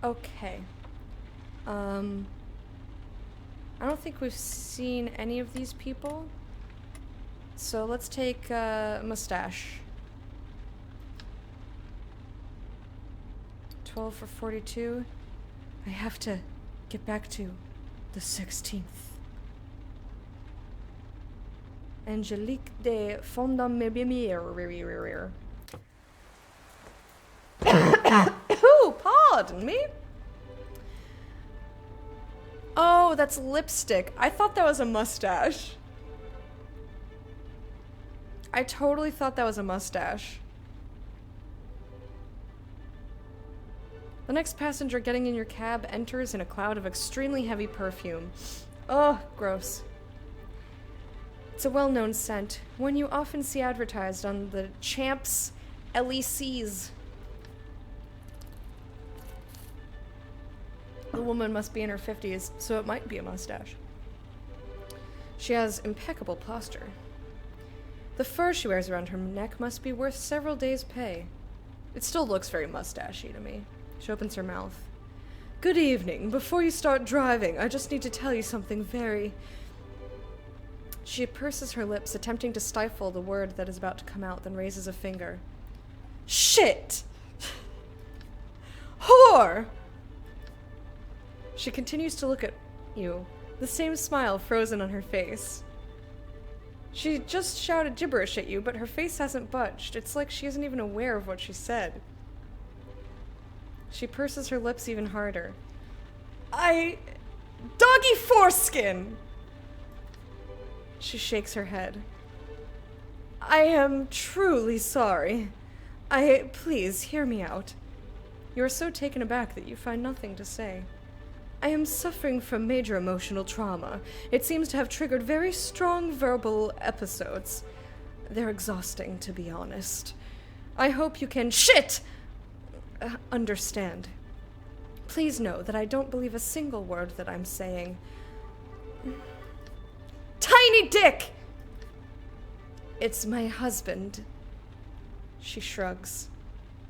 A: Okay. I don't think we've seen any of these people. So let's take Mustache. 12 for 42. I have to get back to the 16th. Angelique de Fondamemier. Ooh, pardon me. Oh, that's lipstick. I thought that was a mustache. I totally thought that was a mustache. The next passenger getting in your cab enters in a cloud of extremely heavy perfume. Oh, gross. It's a well-known scent, one you often see advertised on the Champs LECs. The woman must be in her 50s, so it might be a mustache. She has impeccable posture. The fur she wears around her neck must be worth several days' pay. It still looks very mustachy to me. She opens her mouth. Good evening. Before you start driving, I just need to tell you something very... She purses her lips, attempting to stifle the word that is about to come out, then raises a finger. Shit! Whore! She continues to look at you, the same smile frozen on her face. She just shouted gibberish at you, but her face hasn't budged. It's like she isn't even aware of what she said. She purses her lips even harder. Doggy foreskin! She shakes her head. I am truly sorry. Please, hear me out. You are so taken aback that you find nothing to say. I am suffering from major emotional trauma. It seems to have triggered very strong verbal episodes. They're exhausting, to be honest. I hope you can understand. Please know that I don't believe a single word that I'm saying. Tiny dick! It's my husband. She shrugs.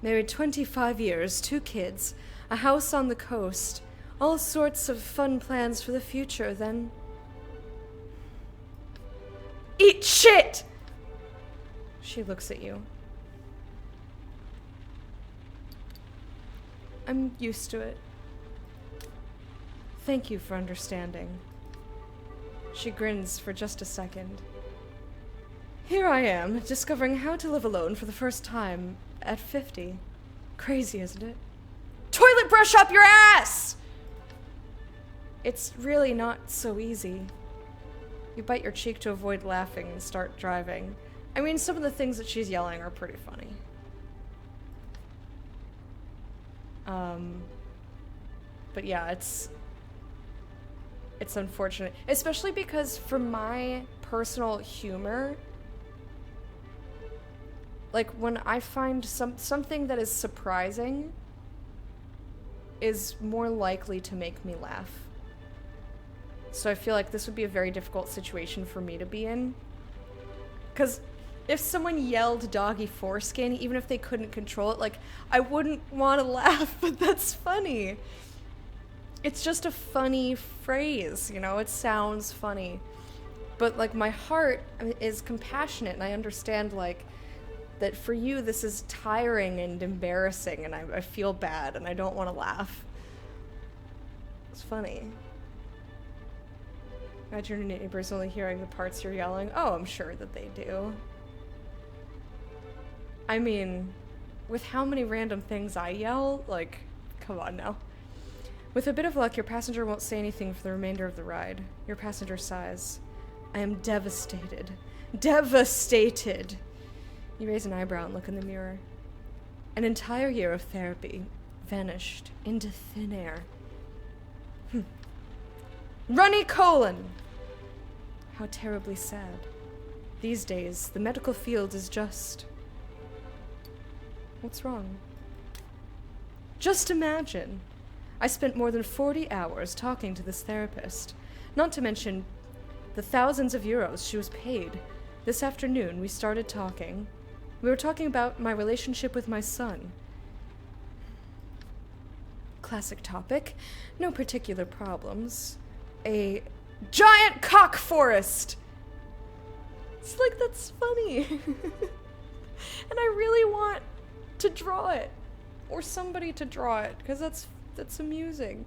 A: Married 25 years, 2 kids, a house on the coast, all sorts of fun plans for the future, then... Eat shit! She looks at you. I'm used to it. Thank you for understanding. She grins for just a second. Here I am, discovering how to live alone for the first time at 50. Crazy, isn't it? Toilet brush up your ass! It's really not so easy. You bite your cheek to avoid laughing and start driving. I mean, some of the things that she's yelling are pretty funny. But yeah, it's unfortunate. Especially because for my personal humor, like when I find something that is surprising is more likely to make me laugh. So I feel like this would be a very difficult situation for me to be in. Because if someone yelled doggy foreskin, even if they couldn't control it, like, I wouldn't want to laugh, but that's funny. It's just a funny phrase, you know? It sounds funny. But, like, my heart is compassionate, and I understand, like, that for you this is tiring and embarrassing, and I feel bad, and I don't want to laugh. It's funny. Imagine your neighbors only hearing the parts you're yelling. Oh, I'm sure that they do. I mean, with how many random things I yell, like, come on now. With a bit of luck, your passenger won't say anything for the remainder of the ride. Your passenger sighs. I am devastated. Devastated! You raise an eyebrow and look in the mirror. An entire year of therapy vanished into thin air. Runny colon! How terribly sad. These days, the medical field is just... What's wrong? Just imagine. I spent more than 40 hours talking to this therapist, not to mention the thousands of euros she was paid. This afternoon, we started talking. We were talking about my relationship with my son. Classic topic. No particular problems. A giant cock forest! It's like, that's funny. And I really want to draw it. Or somebody to draw it, because that's amusing.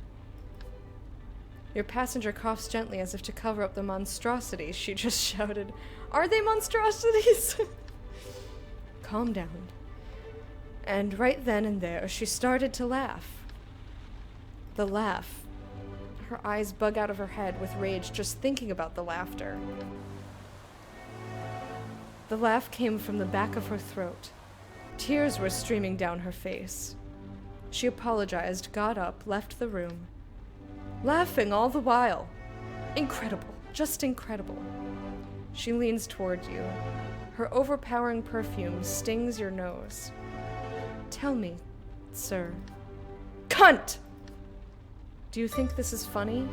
A: Your passenger coughs gently as if to cover up the monstrosities she just shouted. Are they monstrosities? Calm down. And right then and there, she started to laugh. The laugh. Her eyes bug out of her head with rage just thinking about the laughter. The laugh came from the back of her throat. Tears were streaming down her face. She apologized, got up, left the room. Laughing all the while. Incredible. Just incredible. She leans toward you. Her overpowering perfume stings your nose. Tell me, sir. Cunt! Do you think this is funny?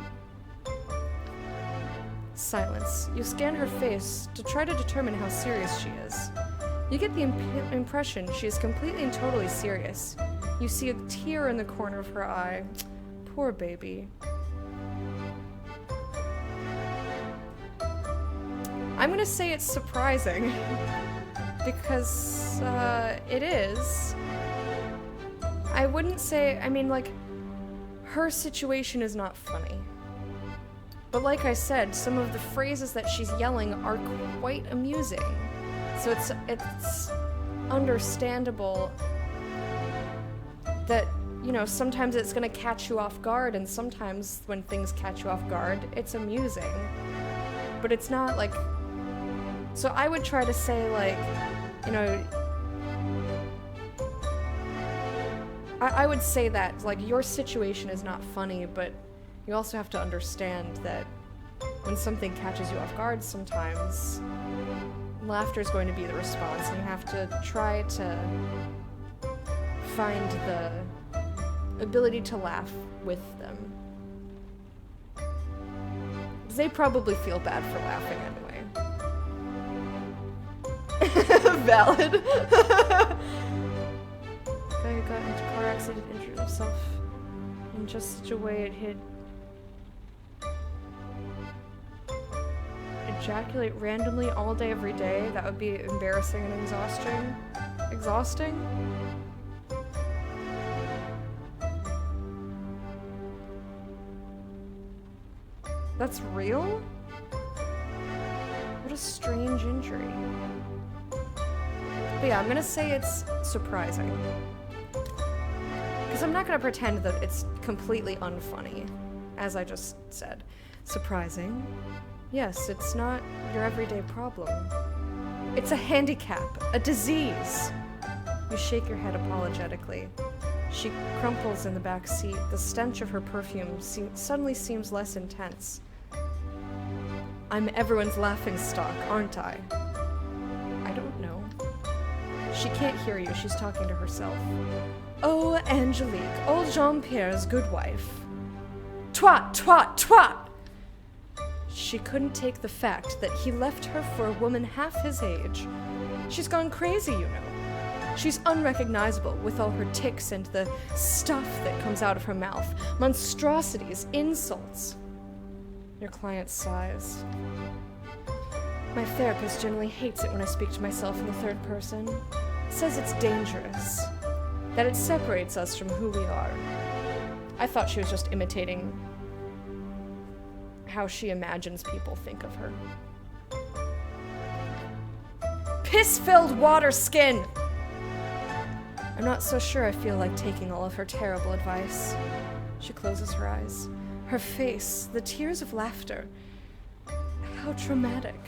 A: Silence. You scan her face to try to determine how serious she is. You get the impression she is completely and totally serious. You see a tear in the corner of her eye. Poor baby. I'm gonna say it's surprising. Because, it is. I wouldn't say, I mean, like, her situation is not funny. But like I said, some of the phrases that she's yelling are quite amusing. So it's understandable that, you know, sometimes it's gonna catch you off guard, and sometimes when things catch you off guard, it's amusing. But it's not like... So I would try to say, like, you know... I would say that, like, your situation is not funny, but you also have to understand that when something catches you off guard sometimes, laughter is going to be the response, and you have to try to find the ability to laugh with them. 'Cause they probably feel bad for laughing anyway. Valid. Guy who got into a car accident injured himself in just such a way it hid. Ejaculate randomly all day every day? That would be embarrassing and exhausting. Exhausting? That's real? What a strange injury. But yeah, I'm gonna say it's surprising. Because I'm not gonna pretend that it's completely unfunny, as I just said. Surprising? Yes, it's not your everyday problem. It's a handicap, a disease. You shake your head apologetically. She crumples in the back seat. The stench of her perfume suddenly seems less intense. I'm everyone's laughingstock, aren't I? I don't know. She can't hear you. She's talking to herself. Oh, Angelique, old Jean-Pierre's good wife. Twat, twat, twat! She couldn't take the fact that he left her for a woman half his age. She's gone crazy, you know. She's unrecognizable with all her tics and the stuff that comes out of her mouth. Monstrosities, insults. Your client sighs. My therapist generally hates it when I speak to myself in the third person. Says it's dangerous. That it separates us from who we are. I thought she was just imitating how she imagines people think of her. Piss-filled water skin! I'm not so sure I feel like taking all of her terrible advice. She closes her eyes. Her face, the tears of laughter. How traumatic.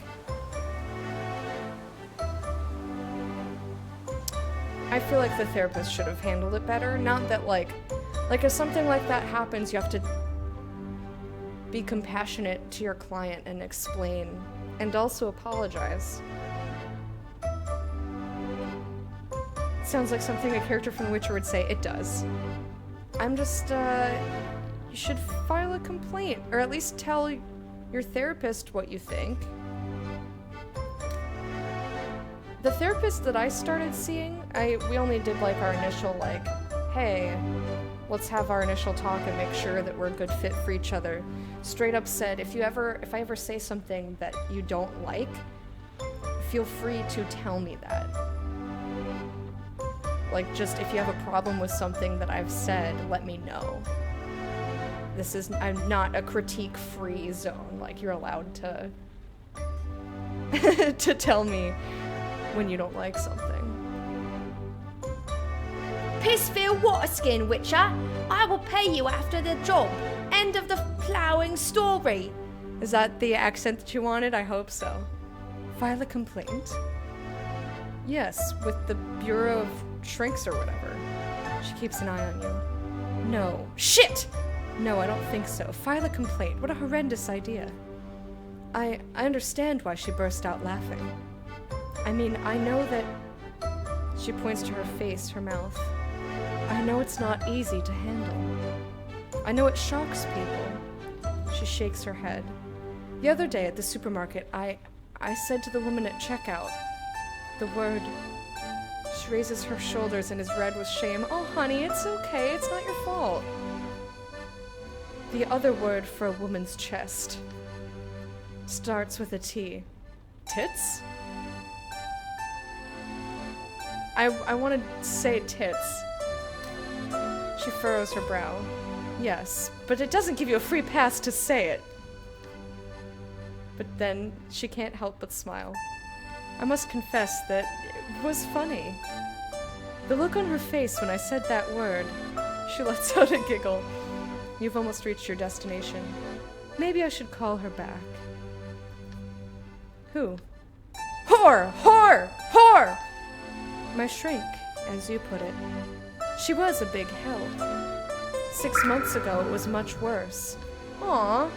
A: I feel like the therapist should have handled it better. Not that, like if something like that happens, you have to be compassionate to your client and explain, and also apologize. Sounds like something a character from The Witcher would say. It does. I'm just, you should file a complaint, or at least tell your therapist what you think. The therapist that I started seeing, we only did like our initial like, hey, let's have our initial talk and make sure that we're a good fit for each other. Straight up said, if I ever say something that you don't like, feel free to tell me that. Like, just if you have a problem with something that I've said, let me know. I'm not a critique-free zone. Like, you're allowed to to tell me when you don't like something.
C: Pissfield Waterskin, Witcher. I will pay you after the job. End of the ploughing story.
A: Is that the accent that you wanted? I hope so. File a complaint? Yes, with the Bureau of Shrinks or whatever. She keeps an eye on you. No. Shit! No, I don't think so. File a complaint. What a horrendous idea. I understand why she burst out laughing. I mean, I know that... She points to her face, her mouth. I know it's not easy to handle. I know it shocks people. She shakes her head. The other day at the supermarket, I said to the woman at checkout, the word... She raises her shoulders and is red with shame. Oh, honey, it's okay. It's not your fault. The other word for a woman's chest starts with a T. Tits? I want to say tits. She furrows her brow. Yes, but it doesn't give you a free pass to say it. But then she can't help but smile. I must confess that it was funny. The look on her face when I said that word. She lets out a giggle. You've almost reached your destination. Maybe I should call her back. Who? Whore! Whore! Whore! My shrink, as you put it. She was a big help. 6 months ago, it was much worse. Aww.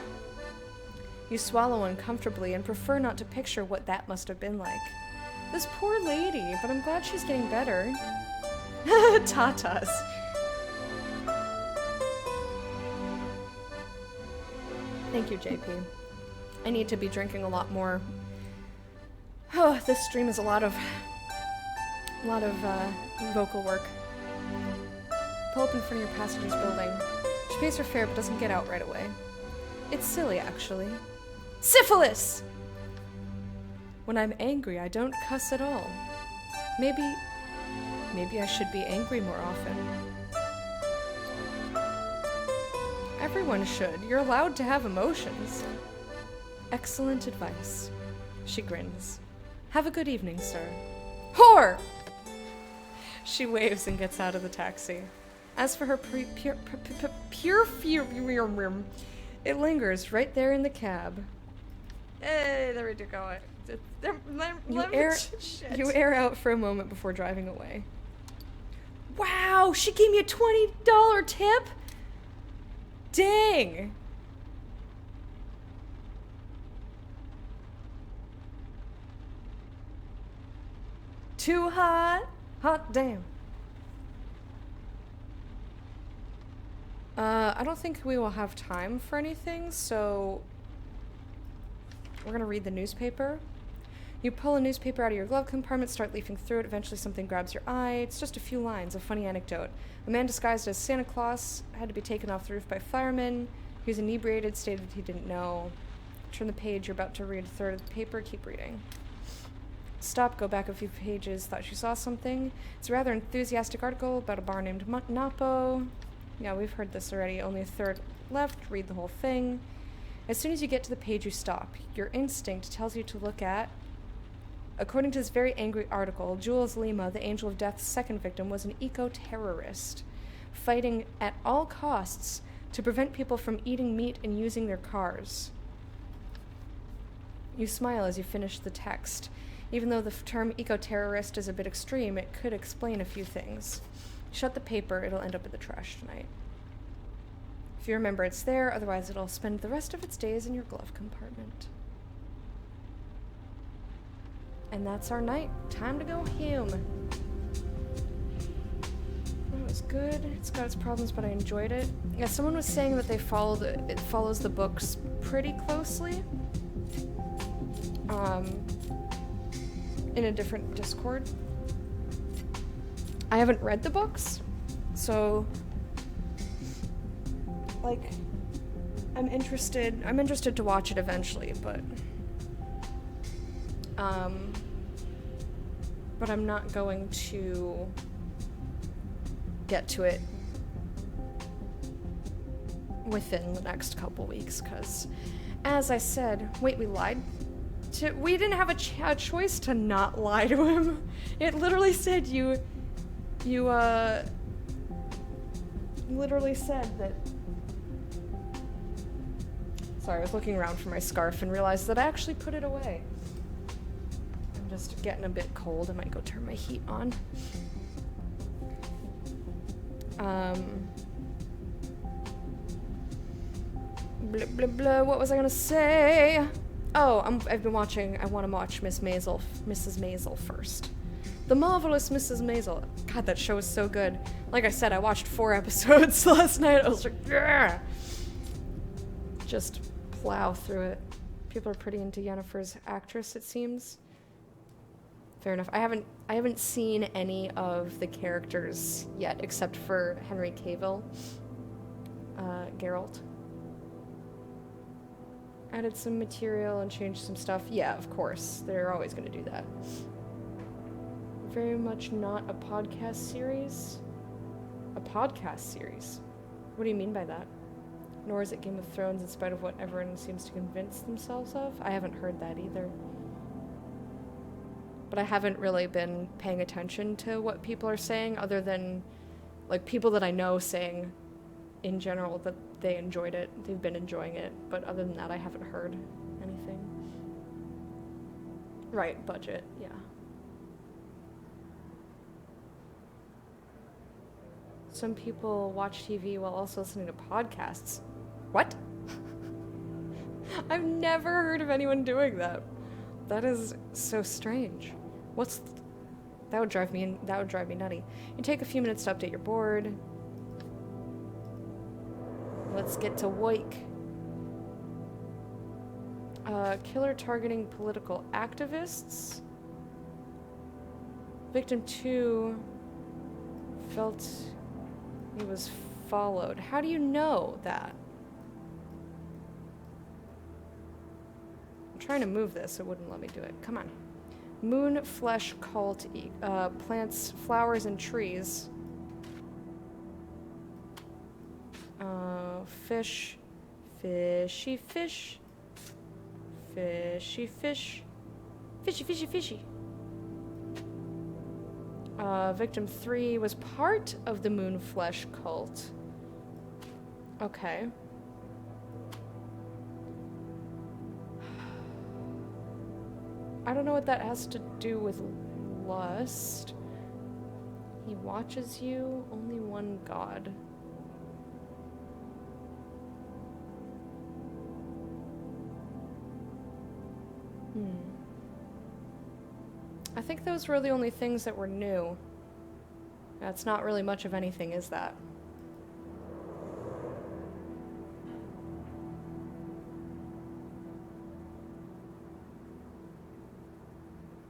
A: You swallow uncomfortably and prefer not to picture what that must have been like. This poor lady, but I'm glad she's getting better. Tatas. Thank you, JP. I need to be drinking a lot more. Oh, this stream is a lot of vocal work. Pull up in front of your passenger's building. She pays her fare but doesn't get out right away. It's silly, actually. Syphilis! When I'm angry, I don't cuss at all. Maybe I should be angry more often. Everyone should. You're allowed to have emotions. Excellent advice. She grins. Have a good evening, sir. Whore! She waves and gets out of the taxi. As for her perfume, it lingers right there in the cab.
B: Hey, there we go.
A: You air out for a moment before driving away. Wow, she gave me a $20 tip? Dang! Too hot? Hot damn. I don't think we will have time for anything, so We're gonna read the newspaper. You pull a newspaper out of your glove compartment, start leafing through it. Eventually something grabs your eye. It's just a few lines, a funny anecdote. A man disguised as Santa Claus had to be taken off the roof by firemen. He was inebriated, stated he didn't know. Turn the page, you're about to read a third of the paper, keep reading. Stop, go back a few pages, thought you saw something. It's a rather enthusiastic article about a bar named Napo. Yeah, we've heard this already, only a third left, read the whole thing. As soon as you get to the page, you stop. Your instinct tells you to look at. According to this very angry article, Jules Lima, the Angel of Death's second victim, was an eco-terrorist, fighting at all costs to prevent people from eating meat and using their cars. You smile as you finish the text. Even though the term eco-terrorist is a bit extreme, it could explain a few things. Shut the paper, it'll end up in the trash tonight. If you remember, it's there, otherwise it'll spend the rest of its days in your glove compartment. And that's our night. Time to go home. That was good. It's got its problems, but I enjoyed it. Yeah, someone was saying that it follows the books pretty closely. In a different Discord. I haven't read the books, so like I'm interested to watch it eventually, but I'm not going to get to it within the next couple weeks, because as I said, wait, we lied? We didn't have a choice to not lie to him. It literally said you literally said that. Sorry, I was looking around for my scarf and realized that I actually put it away. I'm just getting a bit cold. I might go turn my heat on. Blah, blah, blah. What was I gonna say? Oh, I want to watch Mrs. Maisel first. The Marvelous Mrs. Maisel. God, that show is so good. Like I said, I watched 4 episodes last night. I was like, yeah. Just plow through it. People are pretty into Yennefer's actress, it seems. Fair enough. I haven't seen any of the characters yet, except for Henry Cavill, Geralt. Added some material and changed some stuff. Yeah, of course. They're always going to do that. Very much not a podcast series. A podcast series? What do you mean by that? Nor is it Game of Thrones in spite of what everyone seems to convince themselves of? I haven't heard that either. But I haven't really been paying attention to what people are saying, other than like people that I know saying in general that they enjoyed it. They've been enjoying it. But other than that, I haven't heard anything. Right, budget, yeah. Some people watch TV while also listening to podcasts. What? I've never heard of anyone doing that. That is so strange. That would drive me nutty. You take a few minutes to update your board. Let's get to work. Killer targeting political activists. Victim 2 felt he was followed. How do you know that? I'm trying to move this, it wouldn't let me do it. Come on. Moon flesh cult plants flowers and trees. Fish. Fishy fish. Fishy fish. Fishy, fishy, fishy. Victim 3 was part of the moon flesh cult. Okay. I don't know what that has to do with lust. He watches you, only one god. I think those were the only things that were new. That's not really much of anything, is that?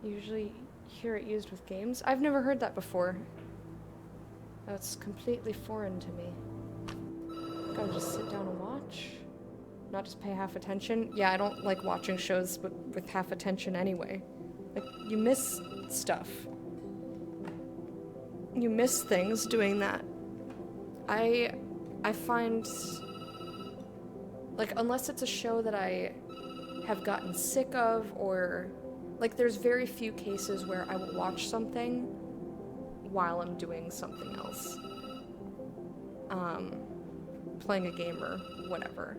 A: usually hear it used with games. I've never heard that before. That's completely foreign to me. Gotta just sit down and watch? Not just pay half attention? Yeah, I don't like watching shows with half attention anyway. Like, you miss stuff. You miss things doing that. I find, like, unless it's a show that I have gotten sick of, or, like, there's very few cases where I will watch something while I'm doing something else. Playing a game or whatever.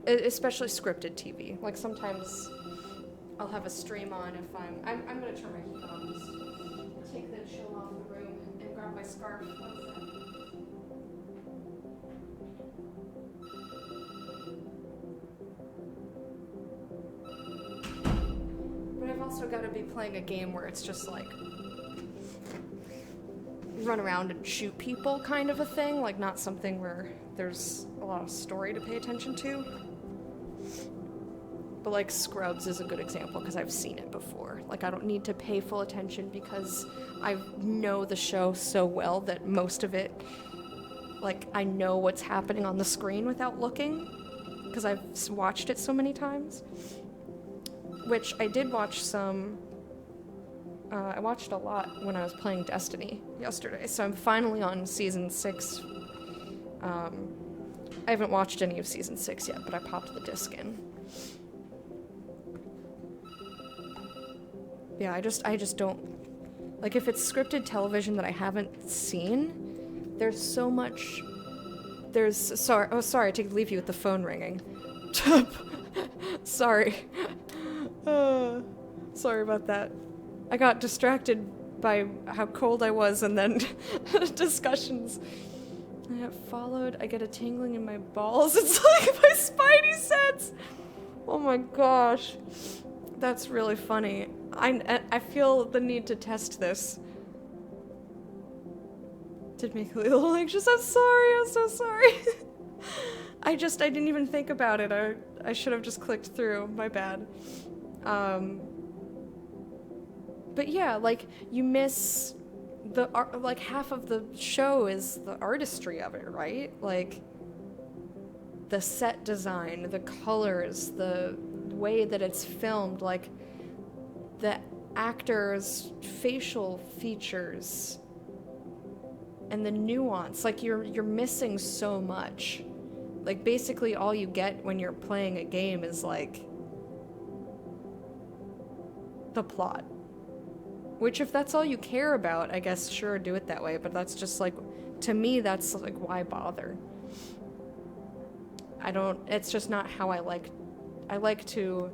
A: Especially scripted TV. Like, sometimes I'll have a stream on if I'm gonna turn my heat on. Just take the chill off the room and grab my scarf. One sec. But I've also got to be playing a game where it's just like run around and shoot people kind of a thing, like not something where there's a lot of story to pay attention to. But like Scrubs is a good example because I've seen it before. Like, I don't need to pay full attention because I know the show so well that most of it, like, I know what's happening on the screen without looking because I've watched it so many times. Which I did watch some. I watched a lot when I was playing Destiny yesterday, so I'm finally on season 6. I haven't watched any of season 6 yet, but I popped the disc in. Yeah, I just don't, like, if it's scripted television that I haven't seen, there's so much, sorry, I take leave you with the phone ringing. Sorry. Sorry about that. I got distracted by how cold I was and then discussions. I get followed, I get a tingling in my balls. It's like my spidey sense. Oh my gosh. That's really funny. I feel the need to test this. Did make me a little anxious. I'm so sorry. I didn't even think about it. I should have just clicked through. My bad. But yeah, like, you miss the art, like, half of the show is the artistry of it, right? Like, the set design, the colors, the way that it's filmed, like, the actors' facial features, and the nuance. Like, you're missing so much. Like, basically all you get when you're playing a game is, like, the plot. Which, if that's all you care about, I guess, sure, do it that way. But that's just, like, to me, that's, like, why bother? It's just not how I like to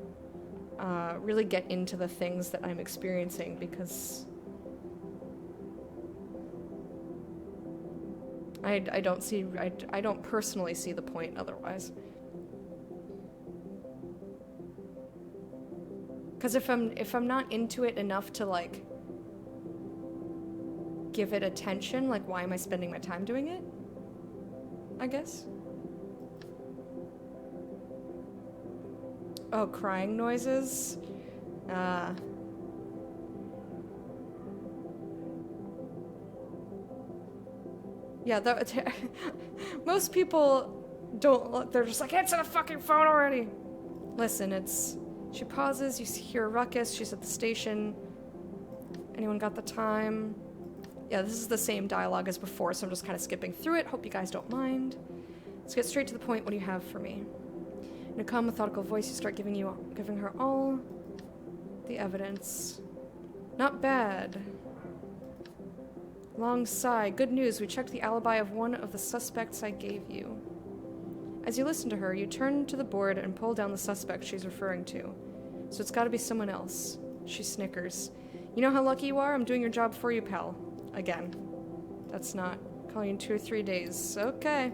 A: really get into the things that I'm experiencing, because I don't personally see the point otherwise. Because if I'm not into it enough to, like, give it attention, like, why am I spending my time doing it? I guess. Oh, crying noises? Yeah, most people don't look, they're just like, answer the fucking phone already! Listen, she pauses, you hear a ruckus, she's at the station. Anyone got the time? Yeah, this is the same dialogue as before, so I'm just kind of skipping through it. Hope you guys don't mind. Let's get straight to the point. What do you have for me? In a calm, methodical voice, you start giving her all the evidence. Not bad. Long sigh. Good news, we checked the alibi of one of the suspects I gave you. As you listen to her, you turn to the board and pull down the suspect she's referring to. So it's gotta be someone else. She snickers. You know how lucky you are? I'm doing your job for you, pal. Again. That's not. Calling in 2 or 3 days. Okay.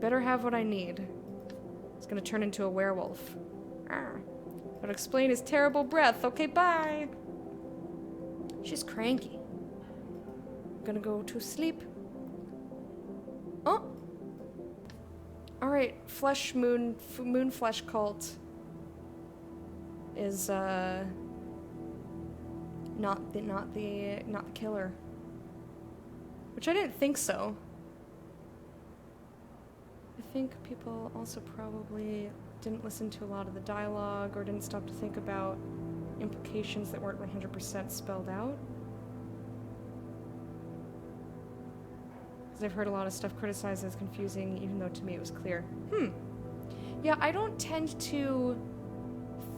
A: Better have what I need. He's gonna turn into a werewolf. That'll explain his terrible breath. Okay, bye! She's cranky. Gonna go to sleep. Oh! Alright, moon flesh cult. is not the killer. Which I didn't think so. I think people also probably didn't listen to a lot of the dialogue or didn't stop to think about implications that weren't 100% spelled out. Because I've heard a lot of stuff criticized as confusing, even though to me it was clear. Yeah, I don't tend to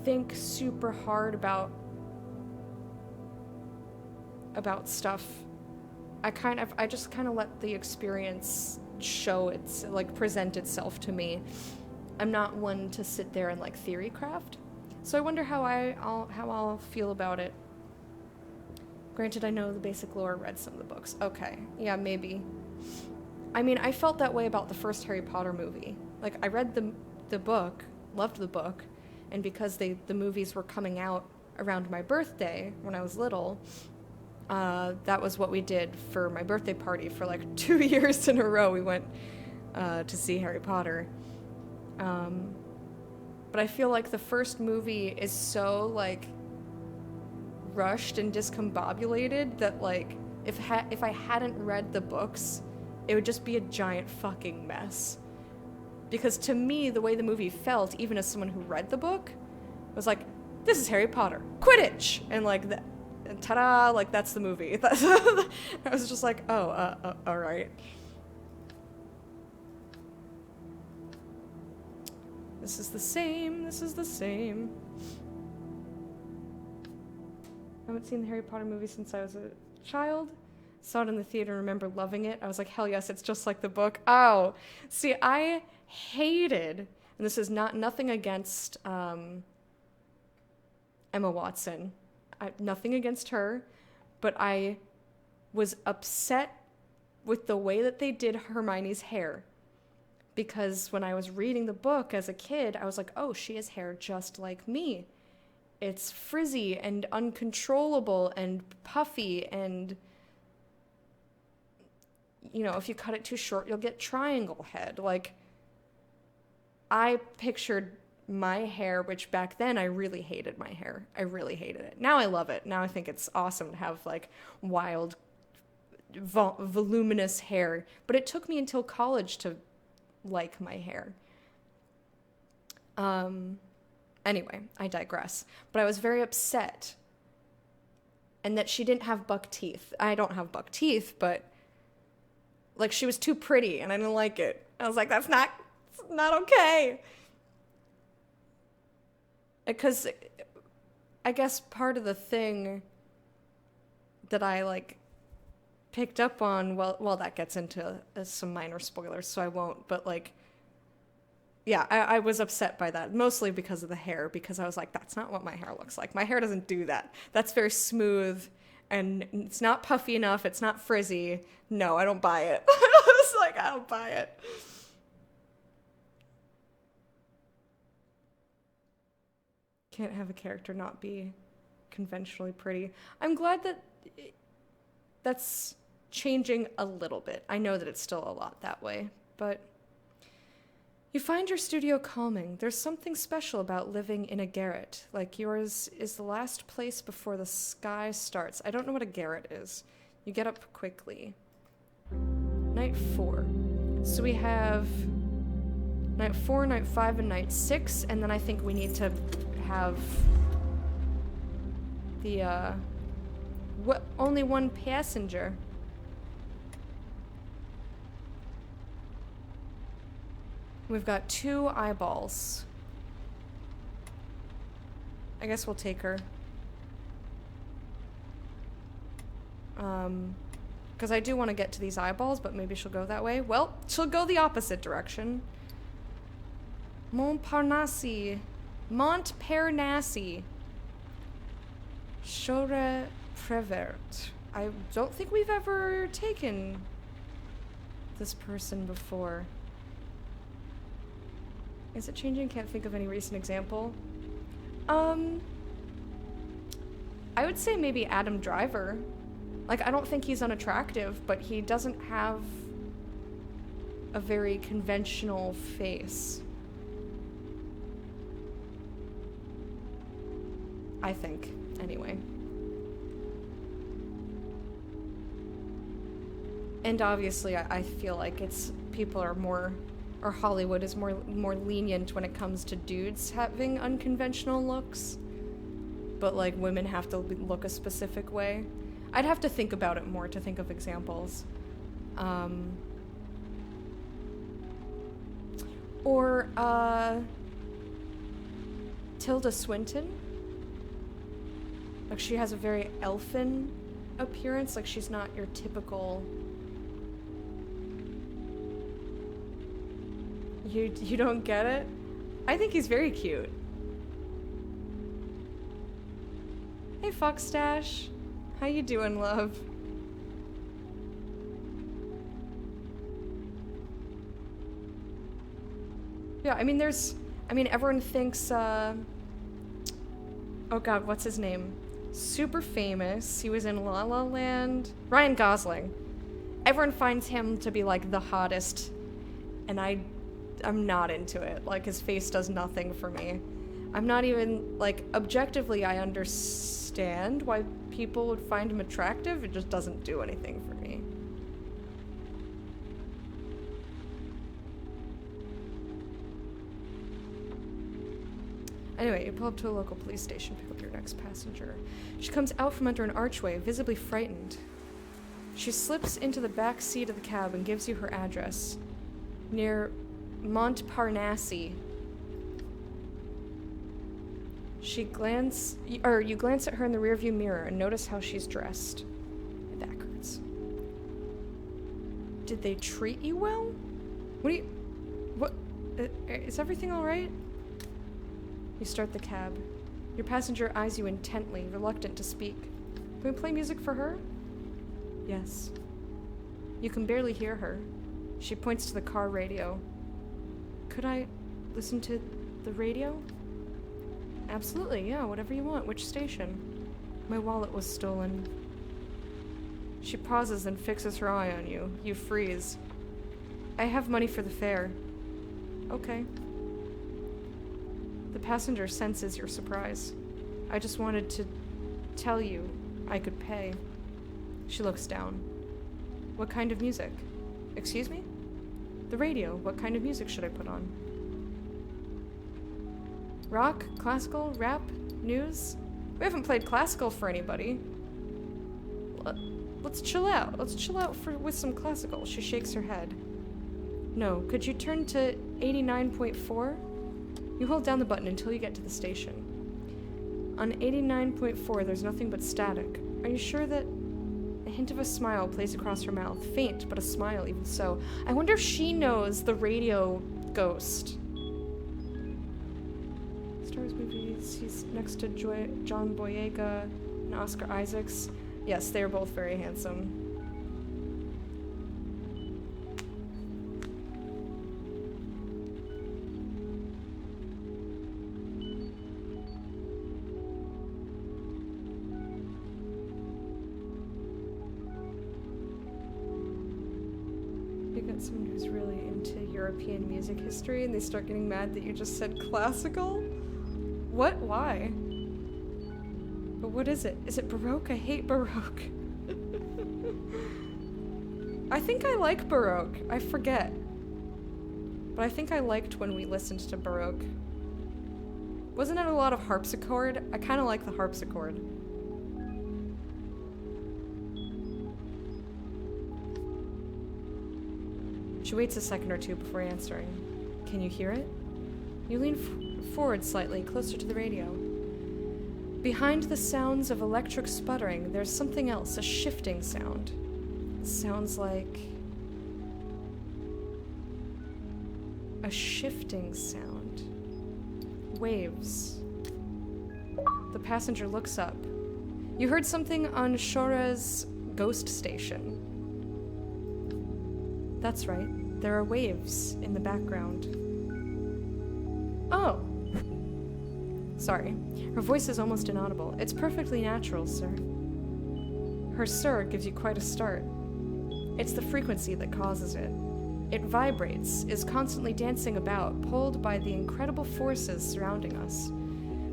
A: think super hard about stuff. I just kind of let the experience show present itself to me. I'm not one to sit there and like theory craft. So I wonder how I'll feel about it. Granted, I know the basic lore, read some of the books. Okay, yeah, maybe. I mean, I felt that way about the first Harry Potter movie. Like, I read the book, loved the book, and because the movies were coming out around my birthday when I was little, that was what we did for my birthday party for like 2 years in a row. We went to see Harry Potter. But I feel like the first movie is so like rushed and discombobulated that like if I hadn't read the books, it would just be a giant fucking mess. Because to me, the way the movie felt, even as someone who read the book, was like, this is Harry Potter, Quidditch, and like and ta-da, like that's the movie. I was just like, oh, all right. This is the same. I haven't seen the Harry Potter movie since I was a child. Saw it in the theater and remember loving it. I was like, hell yes, it's just like the book. Oh, see, I hated, and this is nothing against Emma Watson. Nothing against her, but I was upset with the way that they did Hermione's hair. Because when I was reading the book as a kid, I was like, oh, she has hair just like me. It's frizzy and uncontrollable and puffy and, you know, if you cut it too short, you'll get triangle head. Like, I pictured my hair, which back then I really hated my hair. I really hated it. Now I love it. Now I think it's awesome to have, like, wild, voluminous hair. But it took me until college to like my hair. Anyway, I digress. But I was very upset. And that she didn't have buck teeth. I don't have buck teeth, but like she was too pretty and I didn't like it. I was like, that's not okay. Because I guess part of the thing that I like picked up on, well, that gets into some minor spoilers, so I won't, but like, yeah, I was upset by that, mostly because of the hair, because I was like, that's not what my hair looks like. My hair doesn't do that. That's very smooth, and it's not puffy enough, it's not frizzy. No, I don't buy it. I was like, I don't buy it. Can't have a character not be conventionally pretty. I'm glad that that's changing a little bit. I know that it's still a lot that way, but you find your studio calming. There's something special about living in a garret. Like yours is the last place before the sky starts. I don't know what a garret is. You get up quickly. Night 4. So we have night 4, night 5, and night 6, and then I think we need to have the, only one passenger. We've got 2 eyeballs. I guess we'll take her. Because I do want to get to these eyeballs, but maybe she'll go that way. Well, she'll go the opposite direction. Montparnasse. Chore Prevert. I don't think we've ever taken this person before. Is it changing? Can't think of any recent example. I would say maybe Adam Driver. Like, I don't think he's unattractive, but he doesn't have a very conventional face. I think, anyway. And obviously, I feel like people are more, or Hollywood is more lenient when it comes to dudes having unconventional looks. But, like, women have to look a specific way. I'd have to think about it more to think of examples. Or, Tilda Swinton. Like, she has a very elfin appearance. Like, she's not your typical... You don't get it? I think he's very cute. Hey, Foxstash. How you doing, love? Yeah, I mean, everyone thinks, oh god, what's his name? Super famous. He was in La La Land. Ryan Gosling. Everyone finds him to be, like, the hottest, and I'm not into it. Like, his face does nothing for me. I'm not even, like, objectively, I understand why people would find him attractive. It just doesn't do anything for me. Anyway, you pull up to a local police station, pick up your next passenger. She comes out from under an archway, visibly frightened. She slips into the back seat of the cab and gives you her address. Near Montparnasse. You glance at her in the rearview mirror and notice how she's dressed. My back hurts. Did they treat you well? Is everything alright? You start the cab. Your passenger eyes you intently, reluctant to speak. Can we play music for her? Yes. You can barely hear her. She points to the car radio. Could I listen to the radio? Absolutely, yeah, whatever you want. Which station? My wallet was stolen. She pauses and fixes her eye on you. You freeze. I have money for the fare. Okay. The passenger senses your surprise. I just wanted to tell you I could pay. She looks down. What kind of music? Excuse me? The radio. What kind of music should I put on? Rock? Classical? Rap? News? We haven't played classical for anybody. Let's chill out. Let's chill out with some classical. She shakes her head. No. Could you turn to 89.4? You hold down the button until you get to the station. On 89.4, there's nothing but static. Are you sure that... A hint of a smile plays across her mouth. Faint, but a smile even so. I wonder if she knows the radio ghost. Stars movies. He's next to John Boyega and Oscar Isaacs. Yes, they are both very handsome. Someone who's really into European music history and they start getting mad that you just said classical? What? Why? But what is it? Is it Baroque? I hate Baroque. I think I like Baroque. I forget. But I think I liked when we listened to Baroque. Wasn't it a lot of harpsichord? I kind of like the harpsichord. She waits a second or two before answering. Can you hear it? You lean forward slightly, closer to the radio. Behind the sounds of electric sputtering, there's something else, a shifting sound. It sounds like... a shifting sound. Waves. The passenger looks up. You heard something on Shora's ghost station. That's right. There are waves in the background. Oh. Sorry. Her voice is almost inaudible. It's perfectly natural, sir. Her sir gives you quite a start. It's the frequency that causes it. It vibrates, is constantly dancing about, pulled by the incredible forces surrounding us.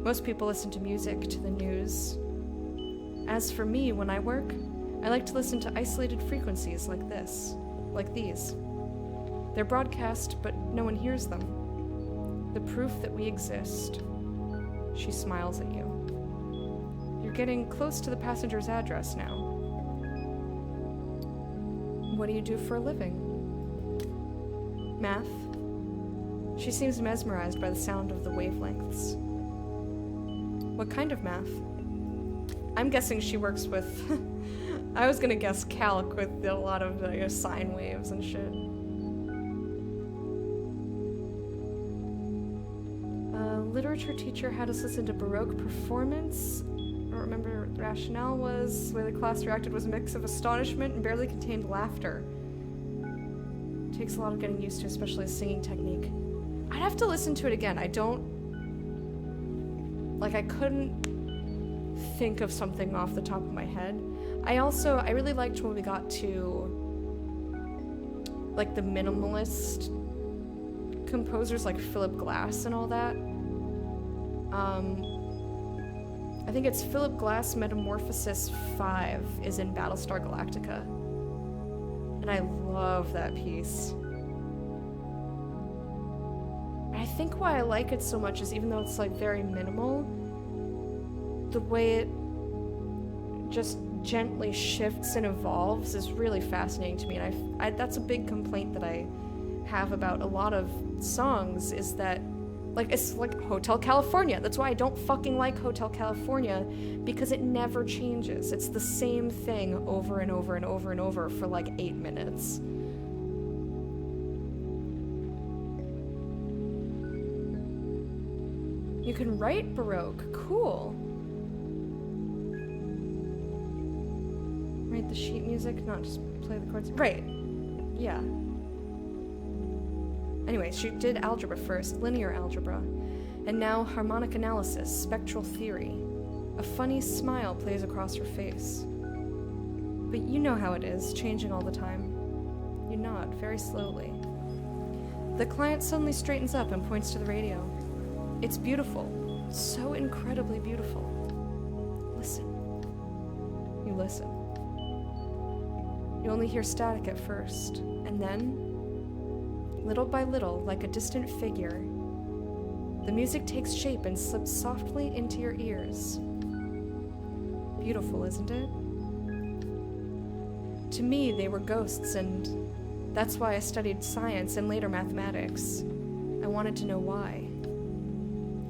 A: Most people listen to music, to the news. As for me, when I work, I like to listen to isolated frequencies like this, like these. They're broadcast, but no one hears them. The proof that we exist. She smiles at you. You're getting close to the passenger's address now. What do you do for a living? Math. She seems mesmerized by the sound of the wavelengths. What kind of math? I'm guessing she works with... I was gonna guess calc with a lot of sine waves and shit. Literature teacher had us listen to Baroque performance. I don't remember what the rationale was. The way the class reacted was a mix of astonishment and barely contained laughter. It takes a lot of getting used to, especially a singing technique. I'd have to listen to it again. I couldn't think of something off the top of my head. I really liked when we got to like the minimalist composers like Philip Glass and all that. I think it's Philip Glass Metamorphosis 5 is in Battlestar Galactica. And I love that piece. I think why I like it so much is even though it's like very minimal, the way it just gently shifts and evolves is really fascinating to me. And that's a big complaint that I have about a lot of songs is that it's like Hotel California. That's why I don't fucking like Hotel California, because it never changes. It's the same thing over and over and over and over for like 8 minutes. You can write Baroque. Cool. Write the sheet music, not just play the chords. Right. Yeah. Anyway, she did algebra first, linear algebra, and now harmonic analysis, spectral theory. A funny smile plays across her face. But you know how it is, changing all the time. You nod, very slowly. The client suddenly straightens up and points to the radio. It's beautiful. So incredibly beautiful. Listen. You listen. You only hear static at first, and then, little by little, like a distant figure, the music takes shape and slips softly into your ears. Beautiful, isn't it? To me, they were ghosts, and that's why I studied science and later mathematics. I wanted to know why.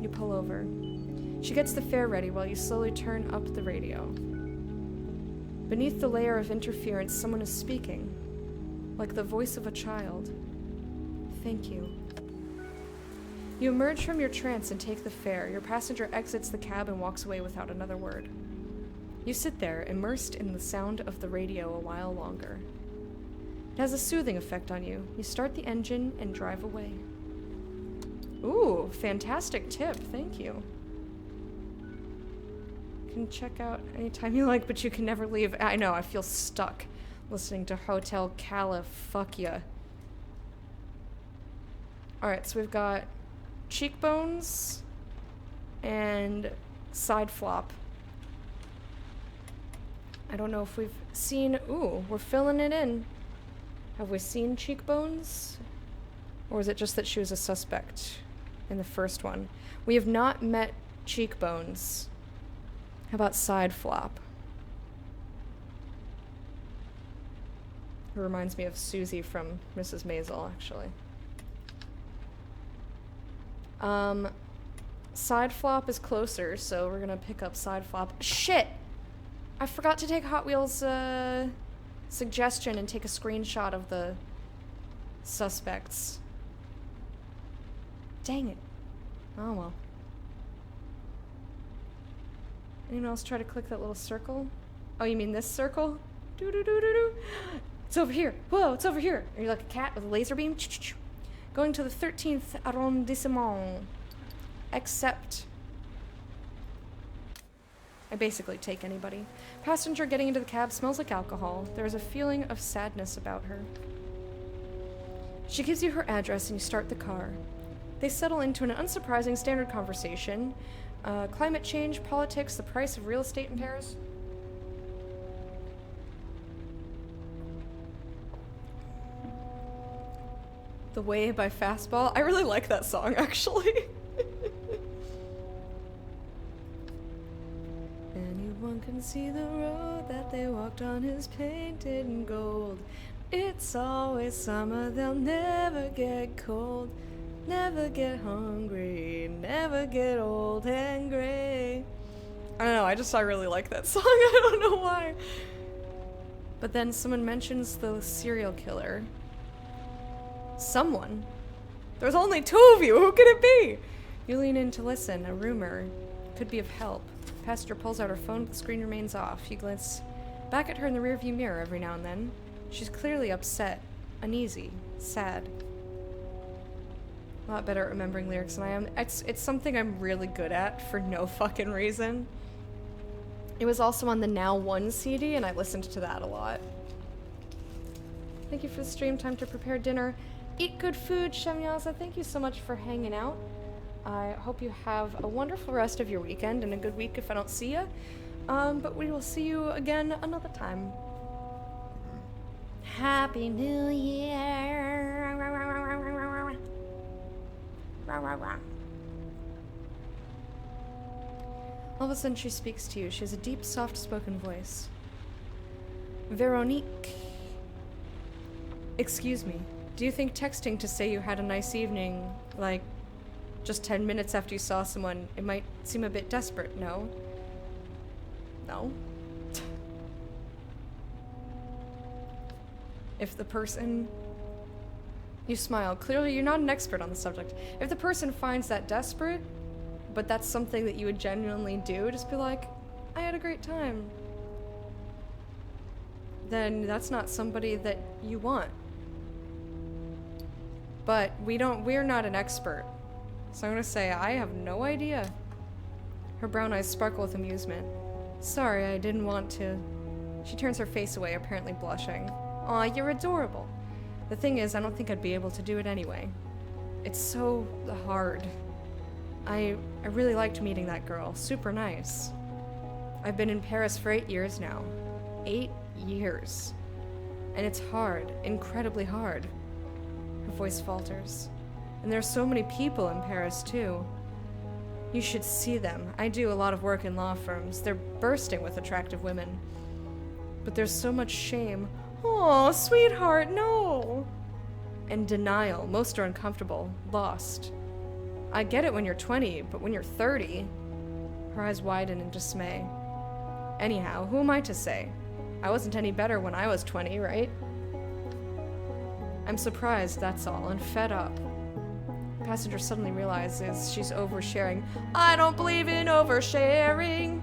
A: You pull over. She gets the fare ready while you slowly turn up the radio. Beneath the layer of interference, someone is speaking, like the voice of a child. Thank you. You emerge from your trance and take the fare. Your passenger exits the cab and walks away without another word. You sit there, immersed in the sound of the radio a while longer. It has a soothing effect on you. You start the engine and drive away. Ooh, fantastic tip. Thank you. You can check out anytime you like, but you can never leave. I know, I feel stuck listening to Hotel Cali. Fuck ya. Alright, so we've got cheekbones and side flop. I don't know if we've seen... Ooh, we're filling it in. Have we seen cheekbones? Or is it just that she was a suspect in the first one? We have not met cheekbones. How about side flop? It reminds me of Susie from Mrs. Maisel, actually. Side flop is closer, so we're gonna pick up side flop. Shit! I forgot to take Hot Wheels suggestion and take a screenshot of the suspects. Dang it. Oh well. Anyone else try to click that little circle? Oh, you mean this circle? Doo-doo-doo-doo-doo. It's over here. Whoa, it's over here. Are you like a cat with a laser beam? Going to the 13th arrondissement. Except... I basically take anybody. Passenger getting into the cab smells like alcohol. There is a feeling of sadness about her. She gives you her address and you start the car. They settle into an unsurprising standard conversation, Climate change, politics, the price of real estate in Paris. The Way by Fastball. I really like that song, actually. Anyone can see the road that they walked on is painted in gold. It's always summer, they'll never get cold. Never get hungry, never get old and gray. I don't know, I really like that song, I don't know why. But then someone mentions the serial killer. Someone? There's only 2 of you, who could it be? You lean in to listen, a rumor. Could be of help. Passenger pulls out her phone, but the screen remains off. You glance back at her in the rearview mirror every now and then. She's clearly upset, uneasy, sad. A lot better at remembering lyrics than I am. It's something I'm really good at for no fucking reason. It was also on the Now 1 CD, and I listened to that a lot. Thank you for the stream. Time to prepare dinner. Eat good food, Shemyaza. Thank you so much for hanging out. I hope you have a wonderful rest of your weekend and a good week if I don't see you. But we will see you again another time.
C: Happy New Year.
A: All of a sudden she speaks to you. She has a deep, soft-spoken voice. Veronique. Excuse me. Do you think texting to say you had a nice evening, like, just 10 minutes after you saw someone, it might seem a bit desperate, no? No? If the person... You smile. Clearly, you're not an expert on the subject. If the person finds that desperate, but that's something that you would genuinely do, just be like, I had a great time. Then that's not somebody that you want. But we're not an expert. So I'm gonna say, I have no idea. Her brown eyes sparkle with amusement. Sorry, I didn't want to. She turns her face away, apparently blushing. Aw, you're adorable. The thing is, I don't think I'd be able to do it anyway. It's so hard. I really liked meeting that girl. Super nice. I've been in Paris for 8 years now. 8 years. And it's hard. Incredibly hard. Her voice falters. And there's so many people in Paris, too. You should see them. I do a lot of work in law firms. They're bursting with attractive women. But there's so much shame. Oh, sweetheart, no! And denial. Most are uncomfortable. Lost. I get it when you're 20, but when you're 30... Her eyes widen in dismay. Anyhow, who am I to say? I wasn't any better when I was 20, right? I'm surprised, that's all, and fed up. The passenger suddenly realizes she's oversharing. I don't believe in oversharing!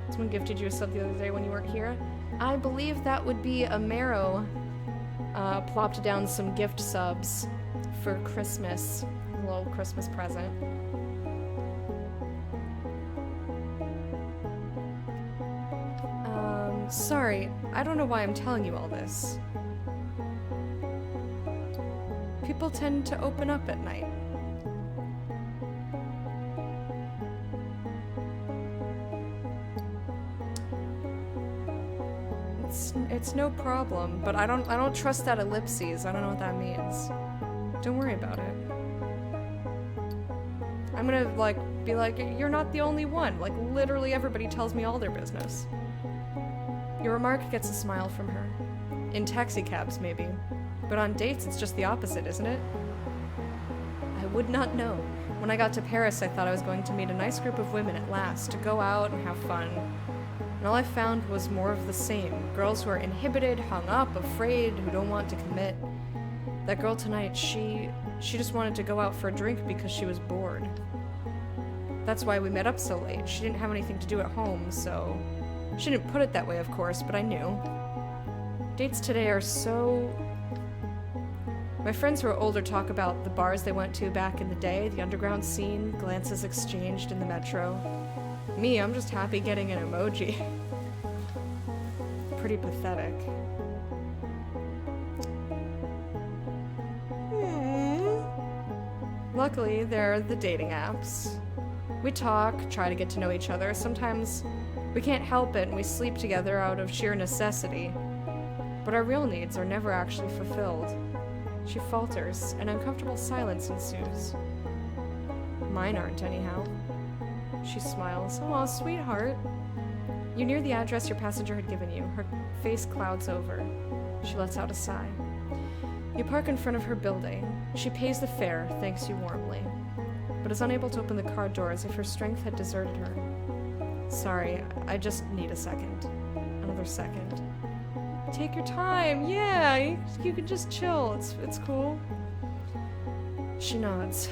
A: Someone gifted you a sub the other day when you weren't here. I believe that would be a Marrow. Plopped down some gift subs for Christmas. A little Christmas present. Sorry, I don't know why I'm telling you all this. People tend to open up at night. It's no problem, but I don't trust that ellipses. I don't know what that means. Don't worry about it. I'm gonna, be like, you're not the only one. Like, literally everybody tells me all their business. Your remark gets a smile from her. In taxicabs, maybe. But on dates, it's just the opposite, isn't it? I would not know. When I got to Paris, I thought I was going to meet a nice group of women at last, to go out and have fun. And all I found was more of the same. Girls who are inhibited, hung up, afraid, who don't want to commit. That girl tonight, she just wanted to go out for a drink because she was bored. That's why we met up so late. She didn't have anything to do at home, so... She didn't put it that way, of course, but I knew. Dates today are so... My friends who are older talk about the bars they went to back in the day, the underground scene, glances exchanged in the metro. Me, I'm just happy getting an emoji. pretty pathetic. Luckily, there are the dating apps. We talk, try to get to know each other. Sometimes we can't help it and we sleep together out of sheer necessity. But our real needs are never actually fulfilled. She falters, an uncomfortable silence ensues. Mine aren't, anyhow. She smiles. Aw, sweetheart. You near the address your passenger had given you. Her face clouds over. She lets out a sigh. You park in front of her building. She pays the fare, thanks you warmly, but is unable to open the car door as if her strength had deserted her. Sorry, I just need a second. Another second. Take your time, yeah, you can just chill, it's cool. She nods,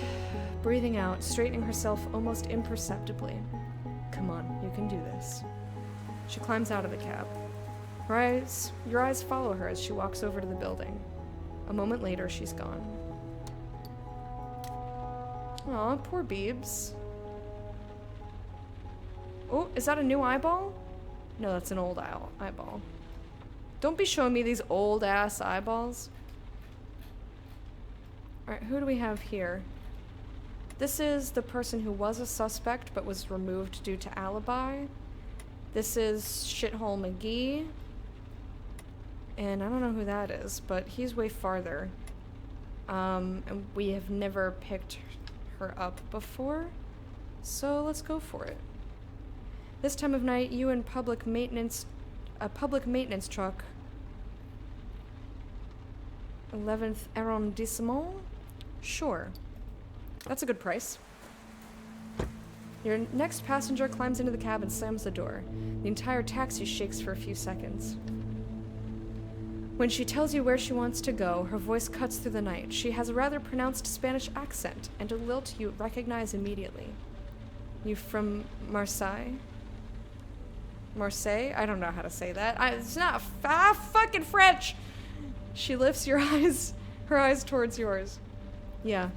A: breathing out, straightening herself almost imperceptibly. Come on, you can do this. She climbs out of the cab. Your eyes follow her as she walks over to the building. A moment later, she's gone. Aw, poor Beebs. Oh, is that a new eyeball? No, that's an old eyeball. Don't be showing me these old-ass eyeballs. Alright, who do we have here? This is the person who was a suspect but was removed due to alibi. This is Shithole McGee. And I don't know who that is, but he's way farther. And we have never picked her up before, so let's go for it. This time of night, you and a public maintenance truck, 11th arrondissement? Sure. That's a good price. Your next passenger climbs into the cab and slams the door. The entire taxi shakes for a few seconds. When she tells you where she wants to go, her voice cuts through the night. She has a rather pronounced Spanish accent and a lilt you recognize immediately. You from Marseille? Marseille? I don't know how to say that. It's not fucking French! She lifts her eyes towards yours. Yeah.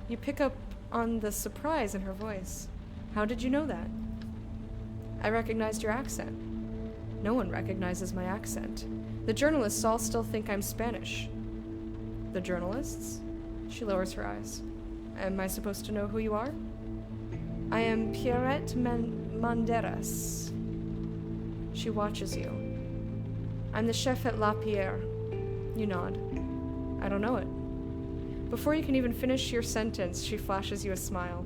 A: You pick up on the surprise in her voice. How did you know that? I recognized your accent. No one recognizes my accent. The journalists all still think I'm Spanish. The journalists? She lowers her eyes. Am I supposed to know who you are? I am Pierrette Manderas. She watches you. I'm the chef at La Pierre. You nod. I don't know it. Before you can even finish your sentence, she flashes you a smile.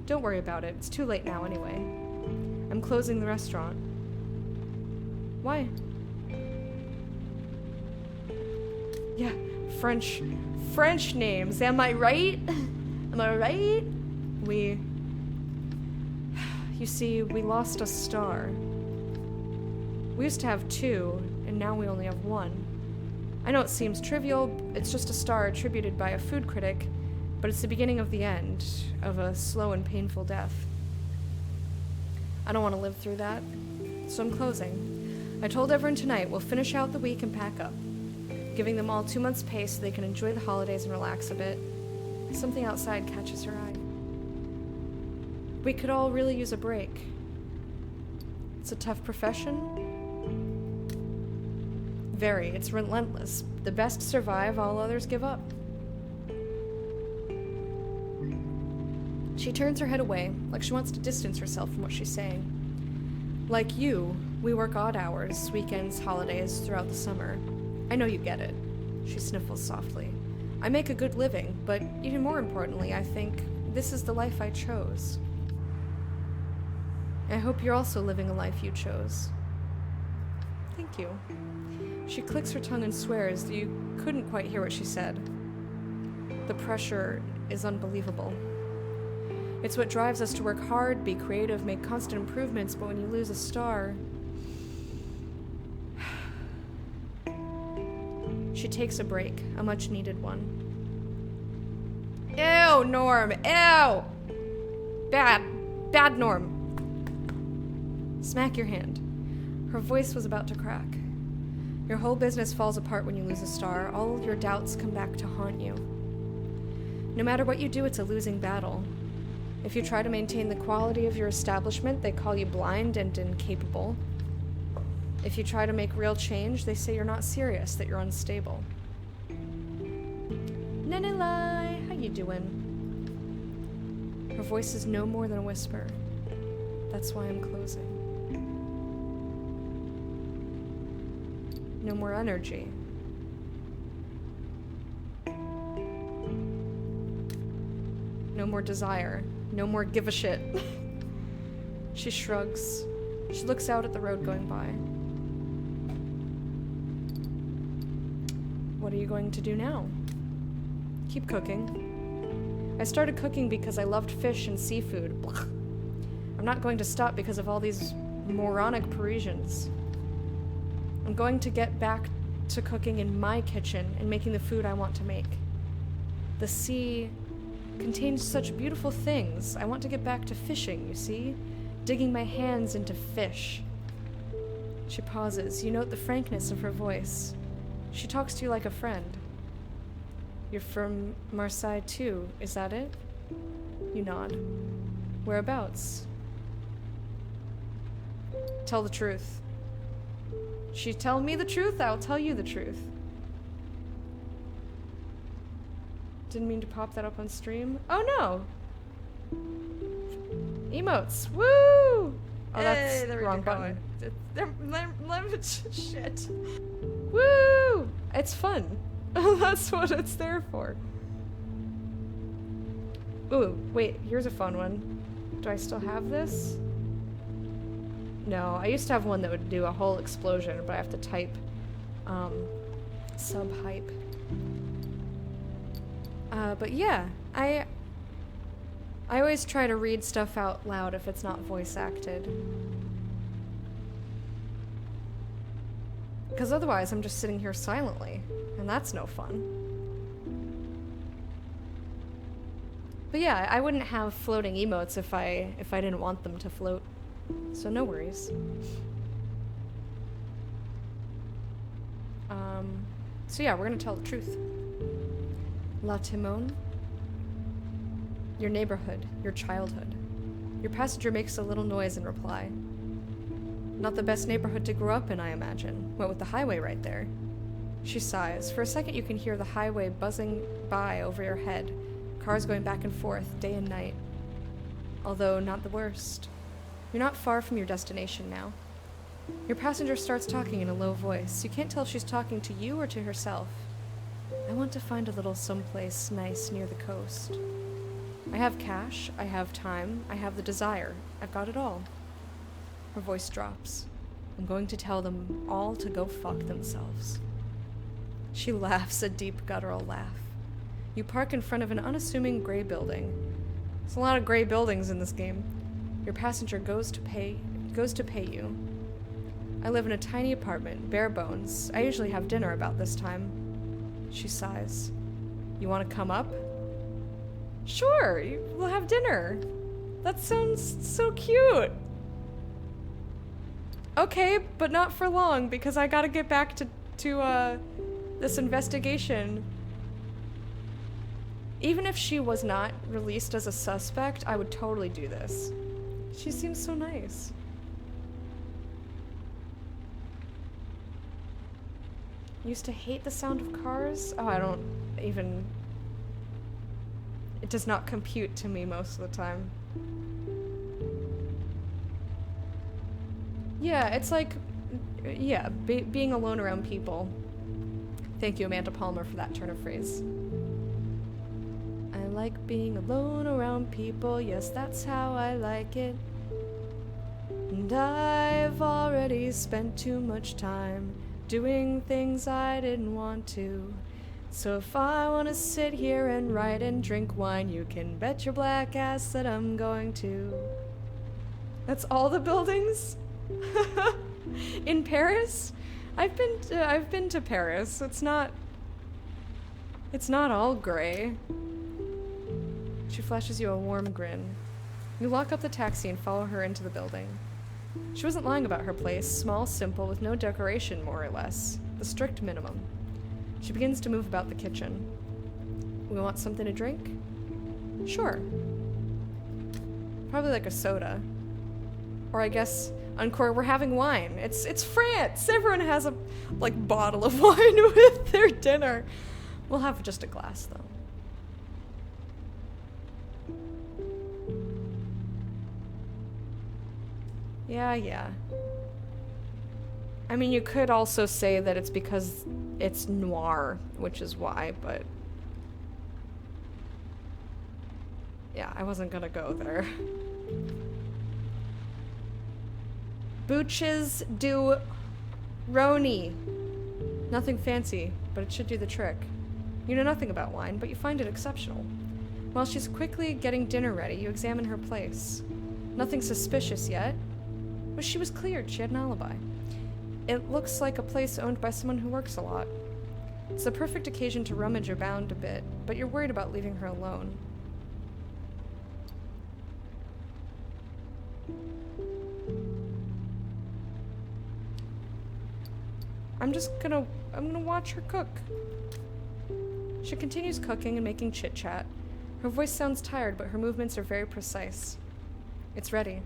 A: Don't worry about it. It's too late now anyway. I'm closing the restaurant. Why? Yeah, French names. Am I right? Am I right? You see, we lost a star. We used to have 2, and now we only have 1. I know it seems trivial, it's just a star attributed by a food critic, but it's the beginning of the end, of a slow and painful death. I don't want to live through that, so I'm closing. I told everyone tonight we'll finish out the week and pack up, giving them all 2 months' pay so they can enjoy the holidays and relax a bit. Something outside catches her eye. We could all really use a break. It's a tough profession. Very. It's relentless. The best survive, all others give up. She turns her head away, like she wants to distance herself from what she's saying. Like you, we work odd hours, weekends, holidays, throughout the summer. I know you get it. She sniffles softly. I make a good living, but even more importantly, I think this is the life I chose. I hope you're also living a life you chose. Thank you. She clicks her tongue and swears that you couldn't quite hear what she said. The pressure is unbelievable. It's what drives us to work hard, be creative, make constant improvements, but when you lose a star... She takes a break, a much-needed one. Ew, Norm! Ew! Bad Norm. Smack your hand. Her voice was about to crack. Your whole business falls apart when you lose a star. All your doubts come back to haunt you. No matter what you do, it's a losing battle. If you try to maintain the quality of your establishment, they call you blind and incapable. If you try to make real change, they say you're not serious, that you're unstable. Nenelai, how you doing? Her voice is no more than a whisper. That's why I'm closing. No more energy. No more desire. No more give a shit. She shrugs. She looks out at the road going by. What are you going to do now? Keep cooking. I started cooking because I loved fish and seafood. Blech. I'm not going to stop because of all these moronic Parisians. I'm going to get back to cooking in my kitchen and making the food I want to make. The sea contains such beautiful things. I want to get back to fishing, you see? Digging my hands into fish. She pauses. You note the frankness of her voice. She talks to you like a friend. You're from Marseille too, is that it? You nod. Whereabouts? Tell the truth. She tell me the truth, I'll tell you the truth. Didn't mean to pop that up on stream. Oh no! Emotes, woo! Oh, that's the wrong button.
B: Shit.
A: Woo! It's fun. That's what it's there for. Ooh, wait, here's a fun one. Do I still have this? No, I used to have one that would do a whole explosion, but I have to type sub-hype. But yeah, I always try to read stuff out loud if it's not voice acted. Because otherwise I'm just sitting here silently, and that's no fun. But yeah, I wouldn't have floating emotes if I didn't want them to float. So no worries. So yeah, we're gonna tell the truth. La Timone, your neighborhood, your childhood. Your passenger makes a little noise in reply. Not the best neighborhood to grow up in, I imagine. What with the highway right there. She sighs. For a second you can hear the highway buzzing by over your head. Cars going back and forth, day and night. Although not the worst. You're not far from your destination now. Your passenger starts talking in a low voice. You can't tell if she's talking to you or to herself. I want to find a little someplace nice near the coast. I have cash, I have time, I have the desire. I've got it all. Her voice drops. I'm going to tell them all to go fuck themselves. She laughs a deep guttural laugh. You park in front of an unassuming gray building. There's a lot of gray buildings in this game. Your passenger goes to pay you. I live in a tiny apartment, bare bones. I usually have dinner about this time. She sighs. You want to come up? Sure, we'll have dinner. That sounds so cute. Okay, but not for long, because I gotta get back to this investigation. Even if she was not released as a suspect, I would totally do this. She seems so nice. Used to hate the sound of cars. Oh, I don't even... It does not compute to me most of the time. Yeah, it's like... Yeah, being alone around people. Thank you, Amanda Palmer, for that turn of phrase. I like being alone around people. Yes, that's how I like it. And I've already spent too much time doing things I didn't want to. So if I want to sit here and write and drink wine, you can bet your black ass that I'm going to. That's all the buildings? In Paris? I've been to Paris. It's not all gray. She flashes you a warm grin. You lock up the taxi and follow her into the building. She wasn't lying about her place, small, simple, with no decoration, more or less. The strict minimum. She begins to move about the kitchen. We want something to drink? Sure. Probably like a soda. Or I guess, Encore, we're having wine. It's France! Everyone has a, like, bottle of wine with their dinner. We'll have just a glass, though. Yeah. I mean, you could also say that it's because it's noir, which is why, but... yeah, I wasn't gonna go there. Booches du Roni. Nothing fancy, but it should do the trick. You know nothing about wine, but you find it exceptional. While she's quickly getting dinner ready, you examine her place. Nothing suspicious yet, but she was cleared. She had an alibi. It looks like a place owned by someone who works a lot. It's the perfect occasion to rummage around a bit, but you're worried about leaving her alone. I'm gonna watch her cook. She continues cooking and making chit-chat. Her voice sounds tired, but her movements are very precise. It's ready.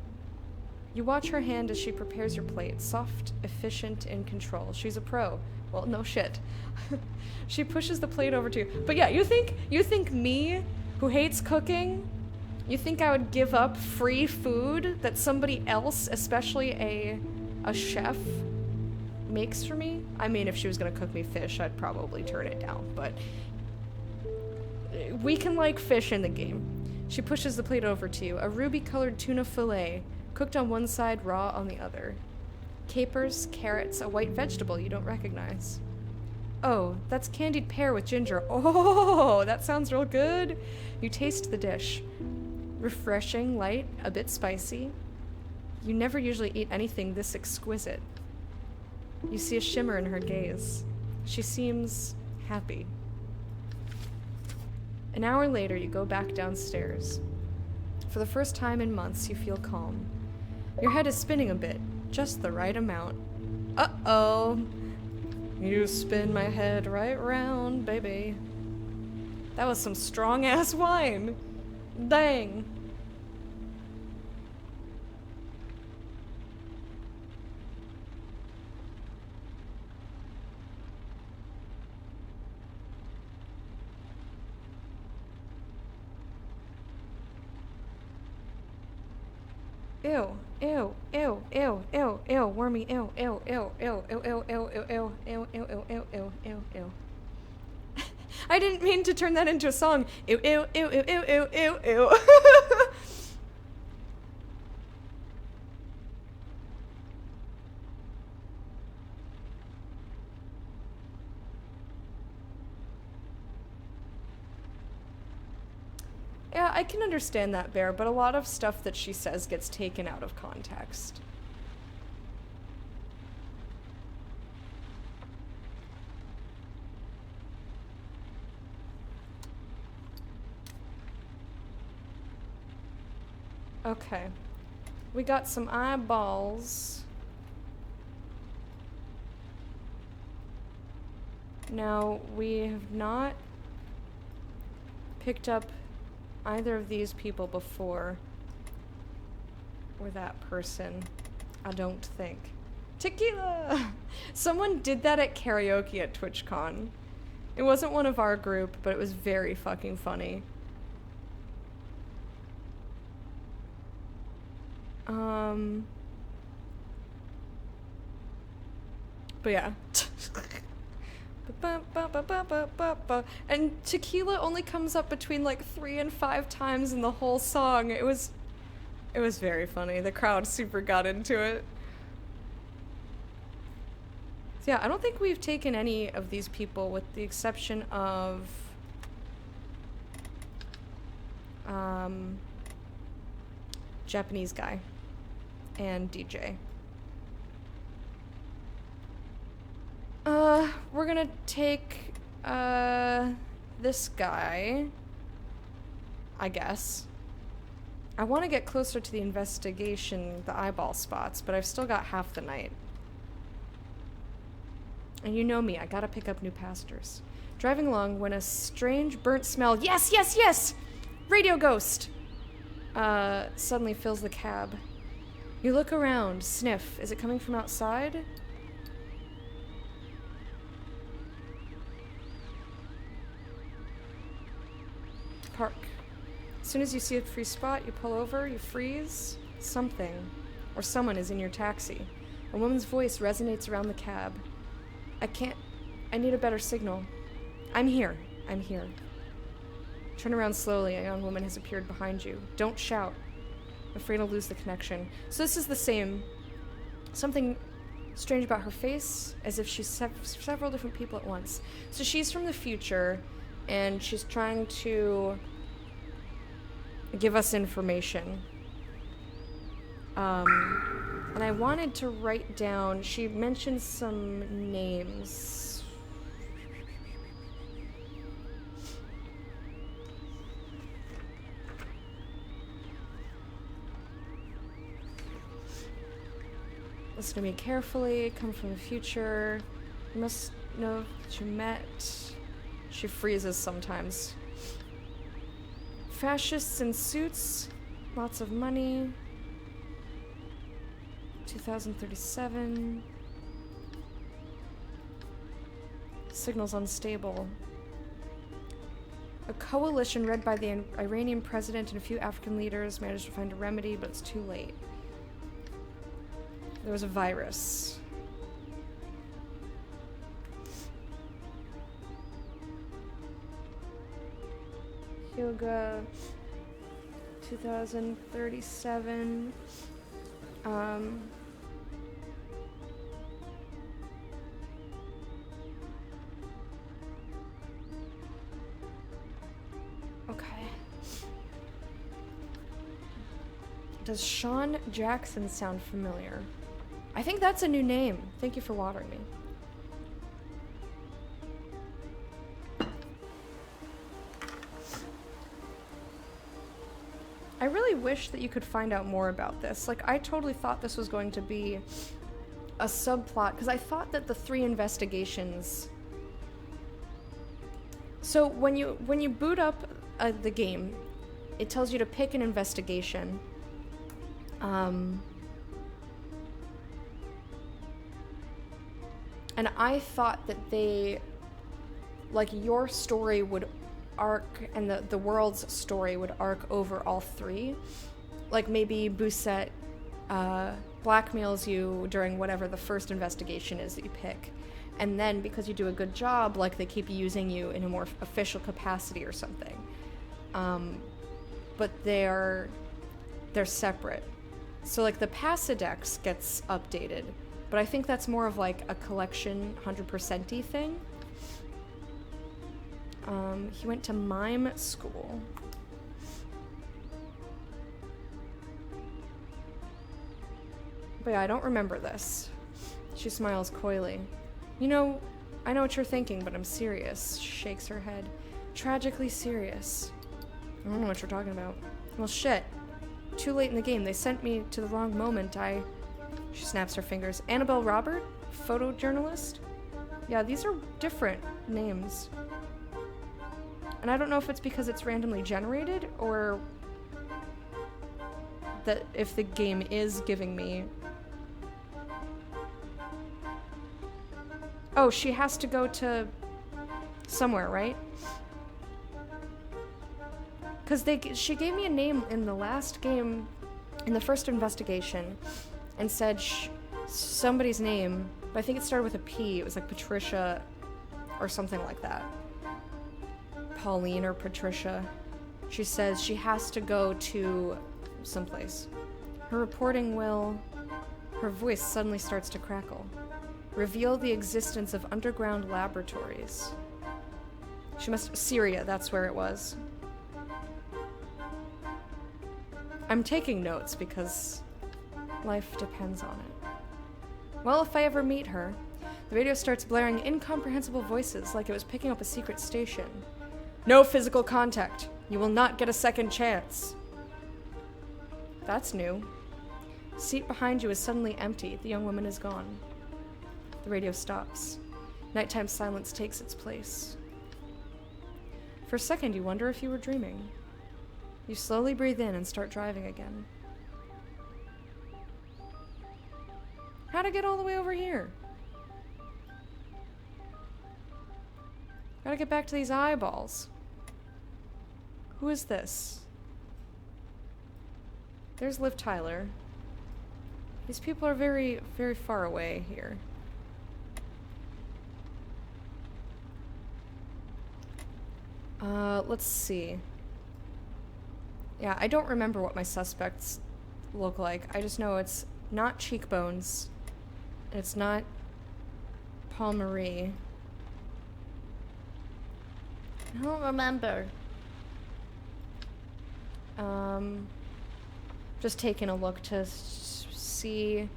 A: You watch her hand as she prepares your plate, soft, efficient, in control. She's a pro. Well, no shit. She pushes the plate over to you. But yeah, you think me, who hates cooking, you think I would give up free food that somebody else, especially a chef, makes for me? I mean, if she was gonna cook me fish, I'd probably turn it down, but we can like fish in the game. She pushes the plate over to you. A ruby-colored tuna fillet, cooked on one side, raw on the other. Capers, carrots, a white vegetable you don't recognize. Oh, that's candied pear with ginger. Oh, that sounds real good. You taste the dish. Refreshing, light, a bit spicy. You never usually eat anything this exquisite. You see a shimmer in her gaze. She seems happy. An hour later, you go back downstairs. For the first time in months, you feel calm. Your head is spinning a bit, just the right amount. Uh-oh. You spin my head right round, baby. That was some strong-ass wine. Dang. Ew, ew, ew, ew, ew, ew, wormy, ew, ew, ew, ew, ew, ew, ew, ew, ew, ew, ew, ew, ew, ew, ew, ew. I didn't mean to turn that into a song. Ew, ew, ew, ew, ew, ew, ew, ew. Yeah, I can understand that, Bear, but a lot of stuff that she says gets taken out of context. Okay. We got some eyeballs. Now, we have not picked up either of these people before, or that person, I don't think. Tequila! Someone did that at karaoke at TwitchCon. It wasn't one of our group, but it was very fucking funny. But yeah. And tequila only comes up between like 3 and 5 times in the whole song. It was very funny. The crowd super got into it. So yeah, I don't think we've taken any of these people with the exception of Japanese guy and DJ. We're gonna take, this guy, I guess. I want to get closer to the investigation, the eyeball spots, but I've still got half the night. And you know me, I gotta pick up new pastors. Driving along when a strange burnt smell, yes! Radio ghost! Suddenly fills the cab. You look around, sniff. Is it coming from outside? Park. As soon as you see a free spot, you pull over, you freeze. Something or someone is in your taxi. A woman's voice resonates around the cab. I need a better signal. I'm here. Turn around slowly. A young woman has appeared behind you. Don't shout. I'm afraid I'll lose the connection. So this is the same. Something strange about her face, as if she's several different people at once. So she's from the future, and she's trying to give us information. And I wanted to write down, she mentioned some names. Listen to me carefully, come from the future. You must know that you met. She freezes sometimes. Fascists in suits, lots of money. 2037. Signals unstable. A coalition led by the Iranian president and a few African leaders managed to find a remedy, but it's too late. There was a virus. Yoga 2037. Okay. Does Sean Jackson sound familiar? I think that's a new name. Thank you for watering me. I really wish that you could find out more about this. Like, I totally thought this was going to be a subplot, because I thought that the 3 investigations... So, when you boot up the game, it tells you to pick an investigation. And I thought that they, like, your story would arc, and the world's story would arc over all 3. Like, maybe Bousset blackmails you during whatever the first investigation is that you pick. And then, because you do a good job, like, they keep using you in a more official capacity or something. But they're separate. So, like, the Pasidex gets updated. But I think that's more of like a collection 100%-y thing. He went to mime school. But yeah, I don't remember this. She smiles coyly. You know, I know what you're thinking, but I'm serious. She shakes her head. Tragically serious. I don't know what you're talking about. Well, shit. Too late in the game. They sent me to the wrong moment. She snaps her fingers. Annabelle Robert? Photojournalist? Yeah, these are different names. And I don't know if it's because it's randomly generated, or that if the game is giving me... Oh, she has to go to somewhere, right? Because she gave me a name in the last game, in the first investigation, and said somebody's name, but I think it started with a P. It was like Patricia or something like that. Pauline or Patricia. She says she has to go to someplace. Her reporting will... Her voice suddenly starts to crackle. Reveal the existence of underground laboratories. She must... Syria, that's where it was. I'm taking notes because life depends on it. Well, if I ever meet her... The radio starts blaring incomprehensible voices like it was picking up a secret station. No physical contact. You will not get a second chance. That's new. The seat behind you is suddenly empty. The young woman is gone. The radio stops. Nighttime silence takes its place. For a second, you wonder if you were dreaming. You slowly breathe in and start driving again. how to get all the way over here? Gotta get back to these eyeballs. Who is this? There's Liv Tyler. These people are very, very far away here. Let's see. Yeah, I don't remember what my suspects look like. I just know it's not Cheekbones. And it's not Paul Marie.
C: I don't remember.
A: Just taking a look to see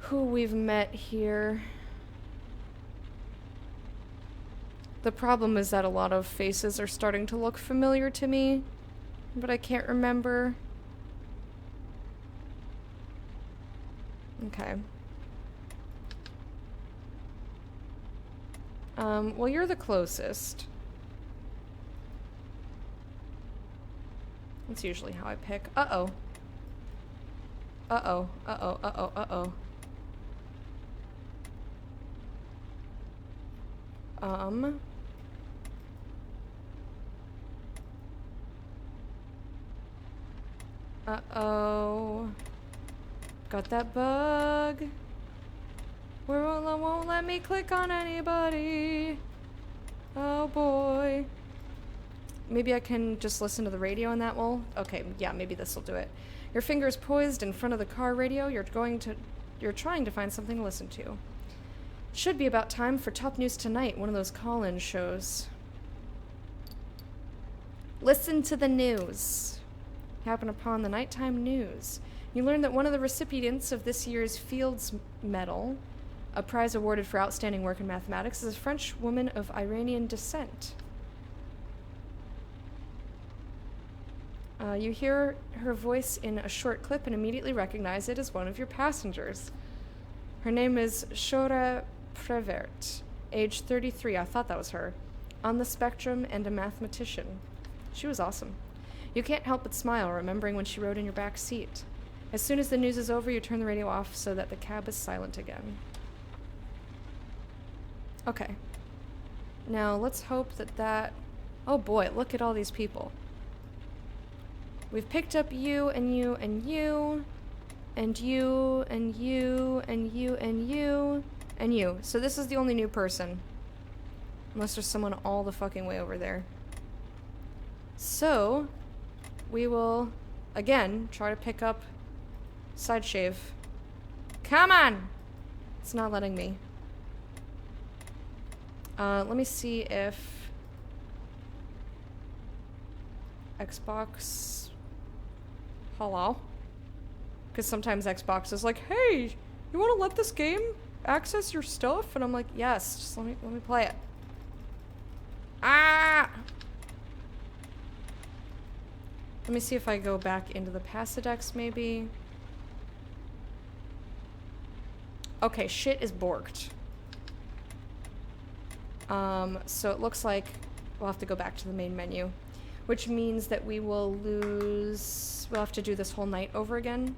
A: who we've met here. The problem is that a lot of faces are starting to look familiar to me, but I can't remember. Okay. Well, you're the closest. That's usually how I pick. Uh-oh. Uh-oh. Uh-oh. Uh-oh. Uh-oh. Uh-oh. Got that bug. Won't let me click on anybody. Oh boy. Maybe I can just listen to the radio and that will? Okay, yeah, maybe this will do it. Your finger's poised in front of the car radio. You're trying to find something to listen to. Should be about time for Top News Tonight, one of those call-in shows. Listen to the news. Happen upon the nighttime news. You learn that one of the recipients of this year's Fields Medal, a prize awarded for outstanding work in mathematics, is a French woman of Iranian descent. You hear her voice in a short clip and immediately recognize it as one of your passengers. Her name is Shora Prevert, age 33, I thought that was her, on the spectrum and a mathematician. She was awesome. You can't help but smile, remembering when she rode in your back seat. As soon as the news is over, you turn the radio off so that the cab is silent again. Okay. Now, let's hope that... Oh boy, look at all these people. We've picked up you, and you, and you, and you, and you, and you, and you, and you. So this is the only new person. Unless there's someone all the fucking way over there. So, we will, again, try to pick up Side Shave. Come on! It's not letting me. Let me see if Xbox... Hello? Because sometimes Xbox is like, hey, you want to let this game access your stuff? And I'm like, yes, just let me play it. Ah! Let me see if I go back into the Pasidex, maybe. Okay, shit is borked. So it looks like we'll have to go back to the main menu, which means that we will lose... We'll have to do this whole night over again.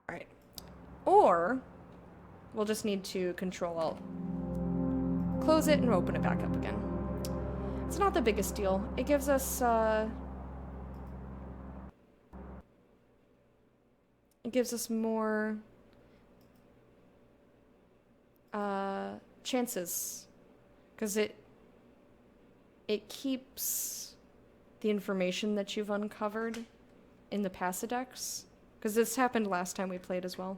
A: Alright. Or, we'll just need to Control-Alt. Close it and open it back up again. It's not the biggest deal. It gives us, more... chances, because it keeps the information that you've uncovered in the Pasidex, because this happened last time we played as well.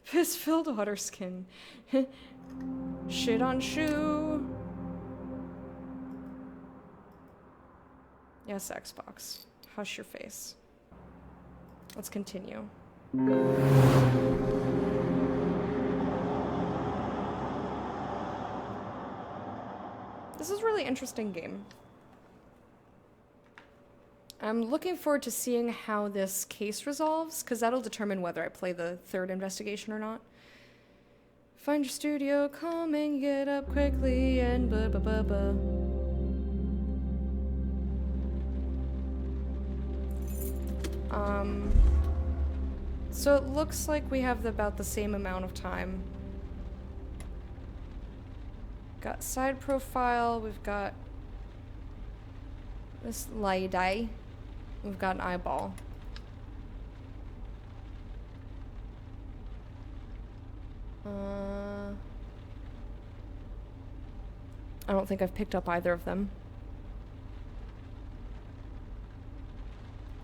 A: Piss-filled otter skin. Shit on shoe. Yes, Xbox. Hush your face. Let's continue. This is a really interesting game. I'm looking forward to seeing how this case resolves, because that'll determine whether I play the third investigation or not. Find your studio, come and get up quickly and blah blah blah blah. So it looks like we have about the same amount of time. Got side profile, we've got this lady, we've got an eyeball. I don't think I've picked up either of them.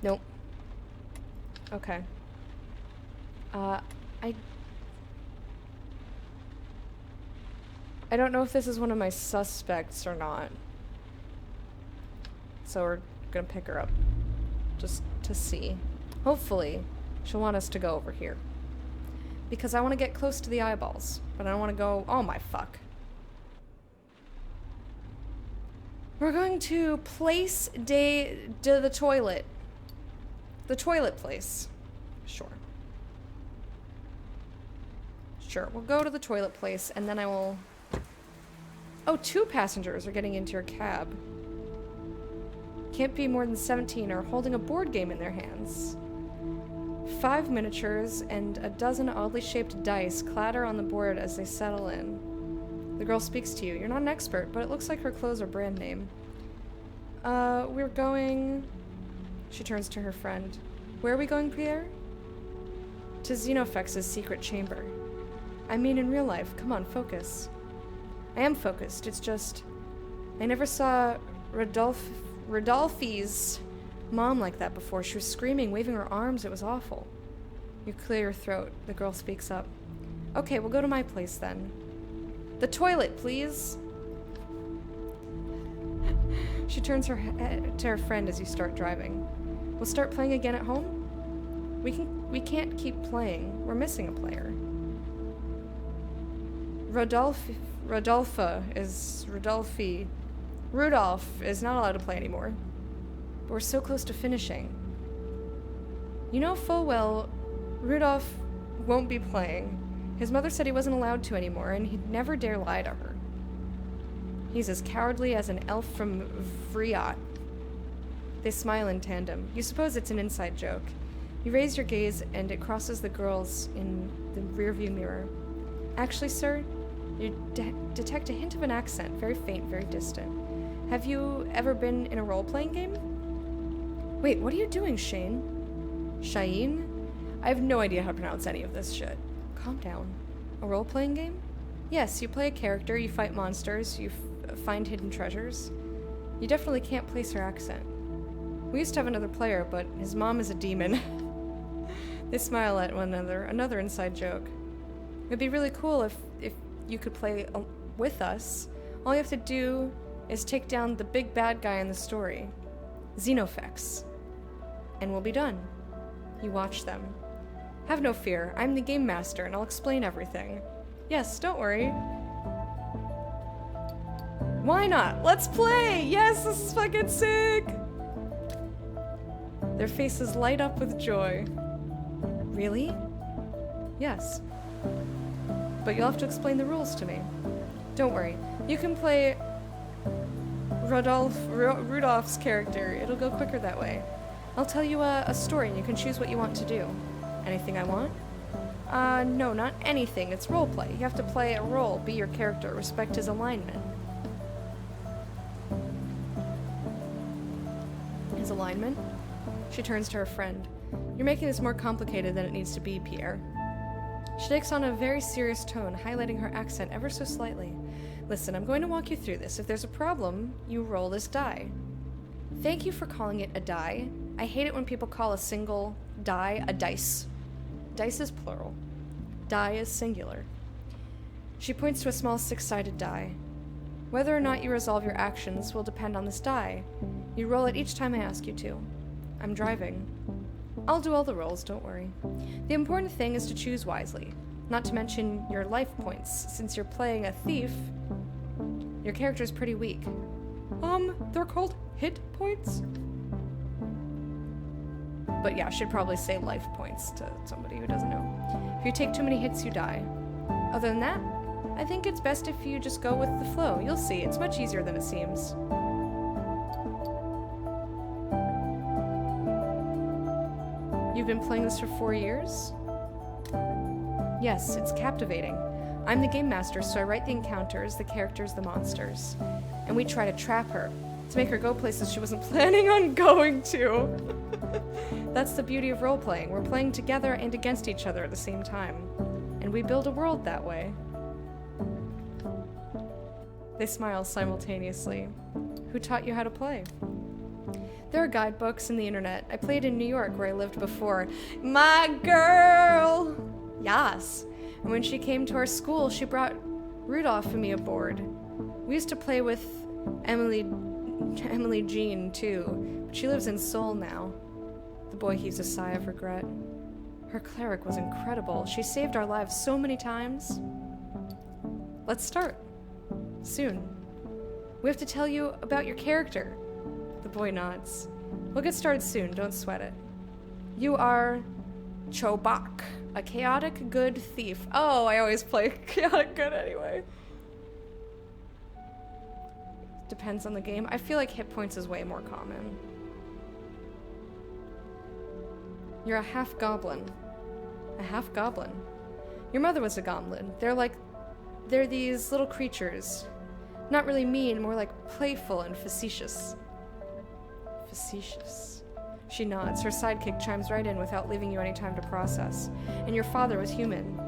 A: Nope. Okay. I don't know if this is one of my suspects or not. So we're gonna pick her up. Just to see. Hopefully, she'll want us to go over here. Because I want to get close to the eyeballs. But I don't want to go... Oh my fuck. We're going to place the toilet. The toilet place. Sure. Sure, we'll go to the toilet place and then I will... Oh, 2 passengers are getting into your cab. Can't be more than 17 or holding a board game in their hands. 5 miniatures and a dozen oddly shaped dice clatter on the board as they settle in. The girl speaks to you. You're not an expert, but it looks like her clothes are brand name. We're going... She turns to her friend. Where are we going, Pierre? To Xenofex's secret chamber. I mean in real life. Come on, focus. I am focused. It's just... I never saw Rodolphe's mom like that before. She was screaming, waving her arms. It was awful. You clear your throat. The girl speaks up. Okay, we'll go to my place then. The toilet, please. She turns her head to her friend as you start driving. We'll start playing again at home? We can't keep playing. We're missing a player. Rudolph is not allowed to play anymore. But we're so close to finishing. You know full well Rudolph won't be playing. His mother said he wasn't allowed to anymore, and he'd never dare lie to her. He's as cowardly as an elf from Vriat. They smile in tandem. You suppose it's an inside joke. You raise your gaze, and it crosses the girl's in the rearview mirror. Actually, sir, you detect a hint of an accent, very faint, very distant. Have you ever been in a role-playing game? Wait, what are you doing, Shane? Shaheen? I have no idea how to pronounce any of this shit. Calm down. A role-playing game? Yes, you play a character, you fight monsters, you find hidden treasures. You definitely can't place her accent. We used to have another player, but his mom is a demon. They smile at one another, another inside joke. It'd be really cool if you could play with us. All you have to do is take down the big bad guy in the story, Xenofex, and we'll be done. You watch them. Have no fear, I'm the game master and I'll explain everything. Yes, don't worry. Why not? Let's play! Yes, this is fucking sick! Their faces light up with joy. Really? Yes. But you'll have to explain the rules to me. Don't worry. You can play Rudolph's character. It'll go quicker that way. I'll tell you a story and you can choose what you want to do. Anything I want? No, not anything. It's roleplay. You have to play a role, be your character, respect his alignment. His alignment? She turns to her friend. You're making this more complicated than it needs to be, Pierre. She takes on a very serious tone, highlighting her accent ever so slightly. Listen, I'm going to walk you through this. If there's a problem, you roll this die. Thank you for calling it a die. I hate it when people call a single die a dice. Dice is plural. Die is singular. She points to a small 6-sided die. Whether or not you resolve your actions will depend on this die. You roll it each time I ask you to. I'm driving. I'll do all the rolls, don't worry. The important thing is to choose wisely, not to mention your life points. Since you're playing a thief, your character's pretty weak. They're called hit points? But yeah, I should probably say life points to somebody who doesn't know. If you take too many hits, you die. Other than that, I think it's best if you just go with the flow. You'll see, it's much easier than it seems. You've been playing this for 4 years? Yes, it's captivating. I'm the game master, so I write the encounters, the characters, the monsters. And we try to trap her, to make her go places she wasn't planning on going to. That's the beauty of role-playing. We're playing together and against each other at the same time. And we build a world that way. They smile simultaneously. Who taught you how to play? There are guidebooks and the internet. I played in New York where I lived before. My girl! Yas. And when she came to our school, she brought Rudolph and me aboard. We used to play with Emily Jean, too. But she lives in Seoul now. The boy heaves a sigh of regret. Her cleric was incredible. She saved our lives so many times. Let's start. Soon. We have to tell you about your character. The boy nods. We'll get started soon, don't sweat it. You are Chobak, a chaotic good thief. Oh, I always play chaotic good anyway. Depends on the game. I feel like hit points is way more common. You're a half-goblin. A half-goblin. Your mother was a goblin. They're these little creatures. Not really mean, more like playful and facetious. Facetious. She nods. Her sidekick chimes right in without leaving you any time to process. And your father was human.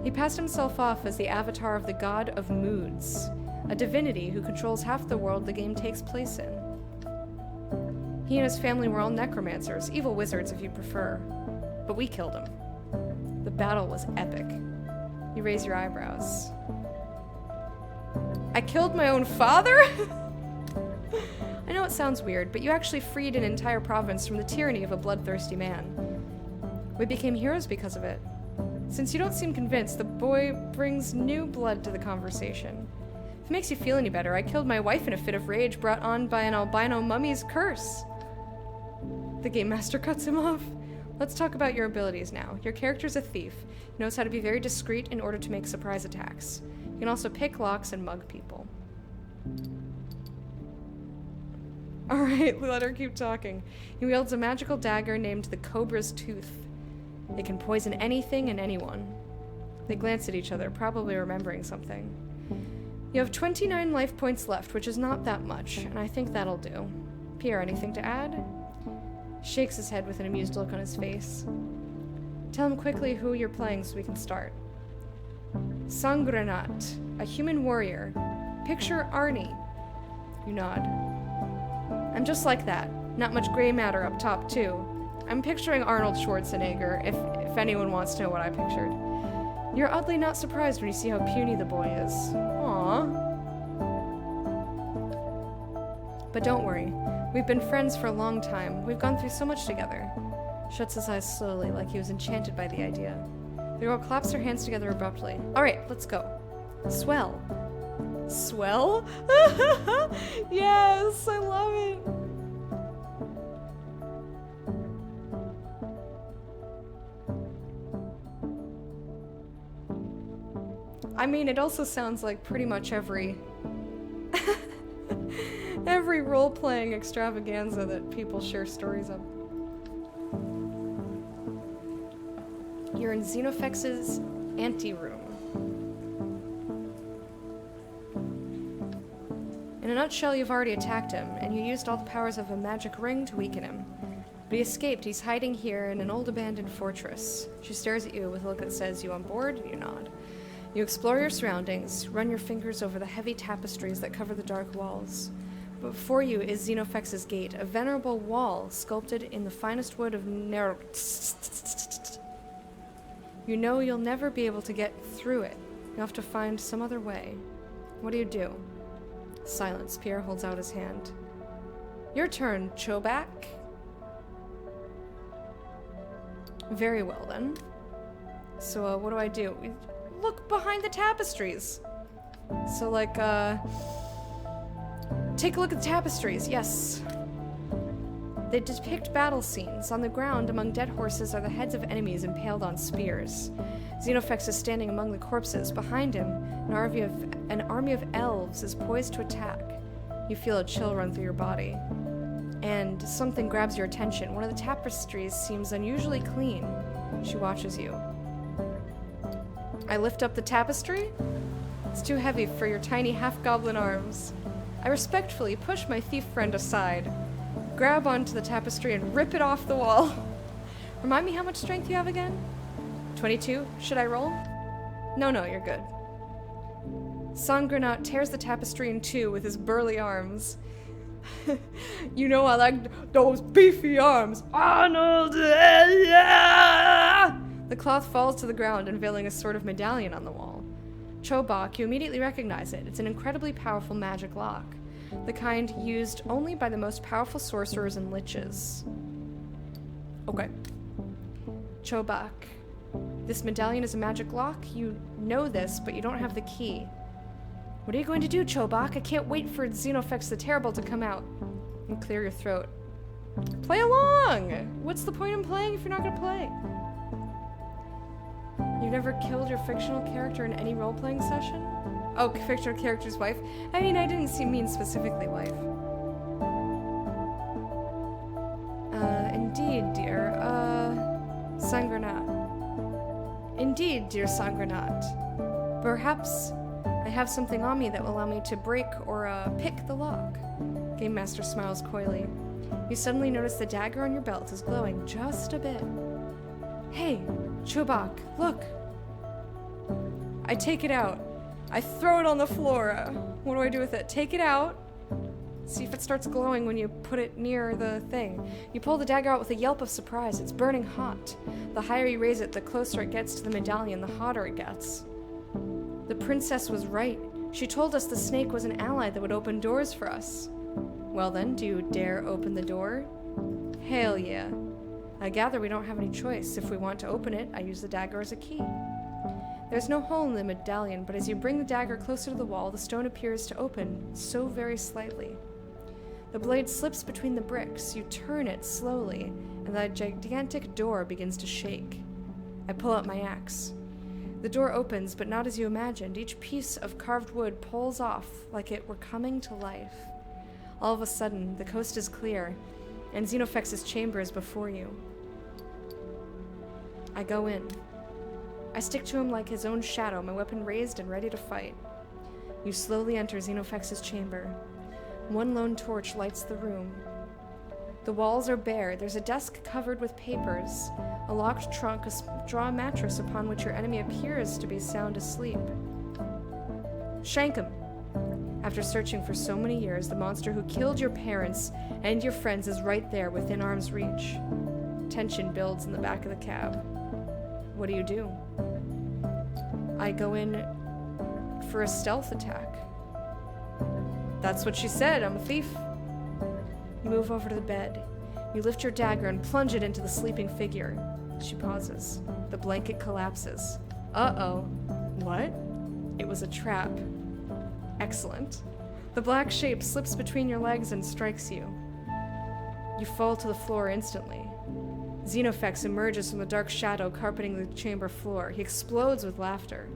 A: He passed himself off as the avatar of the god of moods, a divinity who controls half the world the game takes place in. He and his family were all necromancers, evil wizards if you prefer. But we killed him. The battle was epic. You raise your eyebrows. I killed my own father? I know it sounds weird, but you actually freed an entire province from the tyranny of a bloodthirsty man. We became heroes because of it. Since you don't seem convinced, the boy brings new blood to the conversation. If it makes you feel any better, I killed my wife in a fit of rage brought on by an albino mummy's curse. The game master cuts him off. Let's talk about your abilities now. Your character's a thief. He knows how to be very discreet in order to make surprise attacks. You can also pick locks and mug people. Alright, let her keep talking. He wields a magical dagger named the Cobra's Tooth. It can poison anything and anyone. They glance at each other, probably remembering something. You have 29 life points left, which is not that much, and I think that'll do. Pierre, anything to add? Shakes his head with an amused look on his face. Tell him quickly who you're playing so we can start. Sangrenat, a human warrior. Picture Arnie. You nod. I'm just like that. Not much gray matter up top, too. I'm picturing Arnold Schwarzenegger, if anyone wants to know what I pictured. You're oddly not surprised when you see how puny the boy is. Aww. But don't worry. We've been friends for a long time. We've gone through so much together. Shuts his eyes slowly, like he was enchanted by the idea. The girl claps her hands together abruptly. Alright, let's go. Swell. Swell? Yes, I love it. I mean, it also sounds like pretty much every role-playing extravaganza that people share stories of. You're in Xenofex's anteroom. In a nutshell, you've already attacked him, and you used all the powers of a magic ring to weaken him. But he escaped. He's hiding here in an old abandoned fortress. She stares at you with a look that says, "You on board?" You nod. You explore your surroundings, run your fingers over the heavy tapestries that cover the dark walls. But before you is Xenofex's gate, a venerable wall sculpted in the finest wood of Ner... You know you'll never be able to get through it. You'll have to find some other way. What do? Silence. Pierre holds out his hand. Your turn, Chobak. Very well, then. So, what do? Look behind the tapestries. So, like, take a look at the tapestries. Yes. They depict battle scenes. On the ground, among dead horses, are the heads of enemies impaled on spears. Xenofex is standing among the corpses. Behind him, an army of elves is poised to attack. You feel a chill run through your body. And something grabs your attention. One of the tapestries seems unusually clean. She watches you. I lift up the tapestry. It's too heavy for your tiny half-goblin arms. I respectfully push my thief friend aside, grab onto the tapestry, and rip it off the wall. Remind me how much strength you have again? 22? Should I roll? No, you're good. Sangrenat tears the tapestry in two with his burly arms. You know I like those beefy arms, Arnold! The cloth falls to the ground, unveiling a sort of medallion on the wall. Chobak, you immediately recognize it. It's an incredibly powerful magic lock, the kind used only by the most powerful sorcerers and liches. Okay. Chobak, this medallion is a magic lock. You know this, but you don't have the key. What are you going to do, Chobak? I can't wait for Xenofex the Terrible to come out and clear your throat. Play along! What's the point in playing if you're not going to play? You've never killed your fictional character in any role-playing session? Oh, fictional character's wife? I mean, I didn't mean specifically wife. Indeed, dear. Sangrenat. Indeed, dear Sangrenat. Perhaps I have something on me that will allow me to break or pick the lock. Game Master smiles coyly. You suddenly notice the dagger on your belt is glowing just a bit. Hey, Chobak, look! I take it out. I throw it on the floor. What do I do with it? Take it out. See if it starts glowing when you put it near the thing. You pull the dagger out with a yelp of surprise. It's burning hot. The higher you raise it, the closer it gets to the medallion, the hotter it gets. The princess was right. She told us the snake was an ally that would open doors for us. Well then, do you dare open the door? Hell yeah. I gather we don't have any choice. If we want to open it, I use the dagger as a key. There's no hole in the medallion, but as you bring the dagger closer to the wall, the stone appears to open, so very slightly. The blade slips between the bricks. You turn it slowly, and the gigantic door begins to shake. I pull out my axe. The door opens, but not as you imagined. Each piece of carved wood pulls off like it were coming to life. All of a sudden, the coast is clear, and Xenofex's chamber is before you. I go in. I stick to him like his own shadow, my weapon raised and ready to fight. You slowly enter Xenofex's chamber. One lone torch lights the room. The walls are bare. There's a desk covered with papers, a locked trunk, a straw mattress upon which your enemy appears to be sound asleep. Shank him. After searching for so many years, the monster who killed your parents and your friends is right there within arm's reach. Tension builds in the back of the cab. What do? I go in for a stealth attack. That's what she said, I'm a thief. You move over to the bed. You lift your dagger and plunge it into the sleeping figure. She pauses. The blanket collapses. Uh-oh. What? It was a trap. Excellent. The black shape slips between your legs and strikes you. You fall to the floor instantly. Xenofex emerges from the dark shadow carpeting the chamber floor. He explodes with laughter.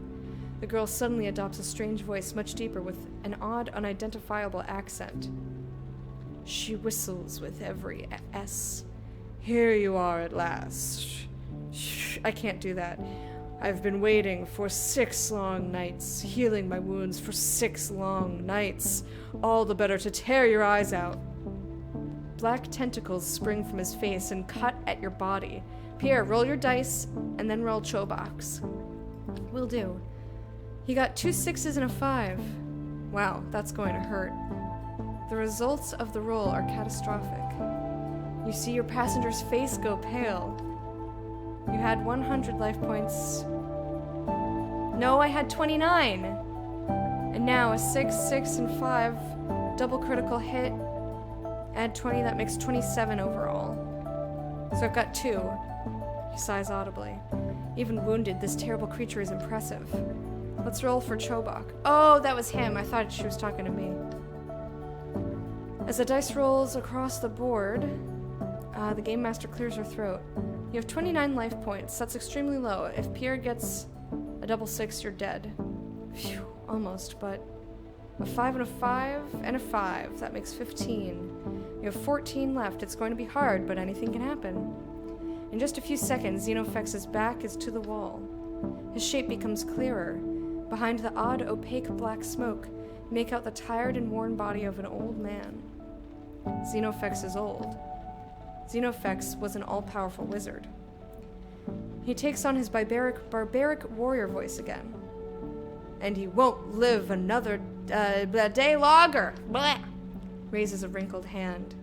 A: The girl suddenly adopts a strange voice, much deeper, with an odd, unidentifiable accent. She whistles with every S. Here you are at last. Shh, I can't do that. I've been waiting for 6 long nights, healing my wounds for 6 long nights, all the better to tear your eyes out. Black tentacles spring from his face and cut at your body. Pierre, roll your dice, and then roll Chobak's. Will do. He got 2 6s and a 5. Wow, that's going to hurt. The results of the roll are catastrophic. You see your passenger's face go pale. You had 100 life points. No, I had 29! And now a 6, 6, and 5, double critical hit. Add 20, that makes 27 overall. So I've got 2. He sighs audibly. Even wounded, this terrible creature is impressive. Let's roll for Chobak. Oh, that was him. I thought she was talking to me. As the dice rolls across the board, The Game Master clears her throat. You have 29 life points. That's extremely low. If Pierre gets a double 6, you're dead. Phew, almost, but a 5 and a 5 and a 5. That makes 15. You have 14 left. It's going to be hard, but anything can happen. In just a few seconds, Xenofex's back is to the wall. His shape becomes clearer. Behind the odd, opaque black smoke, you make out the tired and worn body of an old man. Xenofex is old. Xenofex was an all-powerful wizard. He takes on his barbaric warrior voice again. And he won't live another day longer. Blah! Raises a wrinkled hand.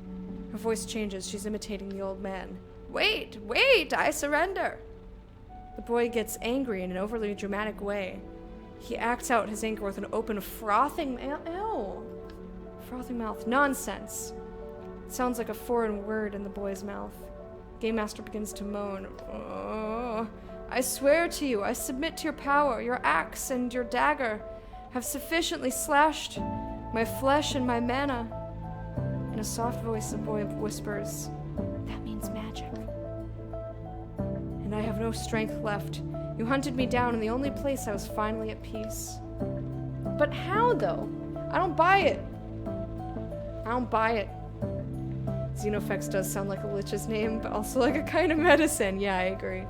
A: Her voice changes. She's imitating the old man. Wait, I surrender. The boy gets angry in an overly dramatic way. He acts out his anger with an open, frothing mouth. Nonsense. It sounds like a foreign word in the boy's mouth. Game Master begins to moan. Oh, I swear to you, I submit to your power. Your axe and your dagger have sufficiently slashed my flesh and my mana. In a soft voice, the boy whispers, that means magic. And I have no strength left. You hunted me down in the only place I was finally at peace. But how, though? I don't buy it. Xenofex does sound like a lich's name, but also like a kind of medicine. Yeah, I agree.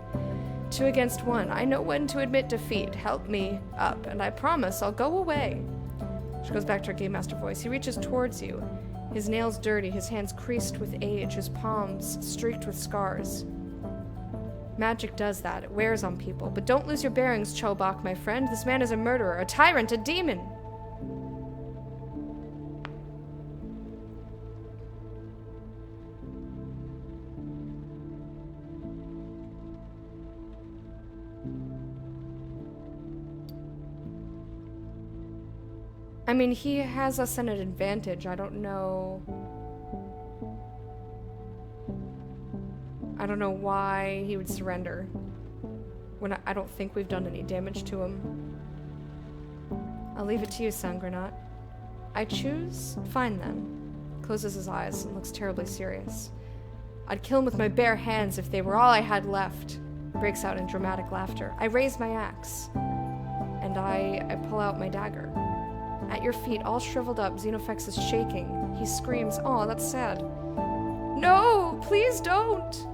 A: 2 against 1. I know when to admit defeat. Help me up, and I promise I'll go away. She goes back to her Game Master voice. He reaches towards you. His nails dirty, his hands creased with age, his palms streaked with scars. Magic does that. It wears on people. But don't lose your bearings, Chobak, my friend. This man is a murderer, a tyrant, a demon. I mean, he has us at an advantage. I don't know why he would surrender when I don't think we've done any damage to him. I'll leave it to you, Sangrenat. I choose? Fine then. Closes his eyes and looks terribly serious. I'd kill him with my bare hands if they were all I had left. Breaks out in dramatic laughter. I raise my axe. And I pull out my dagger. At your feet, all shriveled up, Xenofex is shaking. He screams, "Aw, that's sad." No, please don't!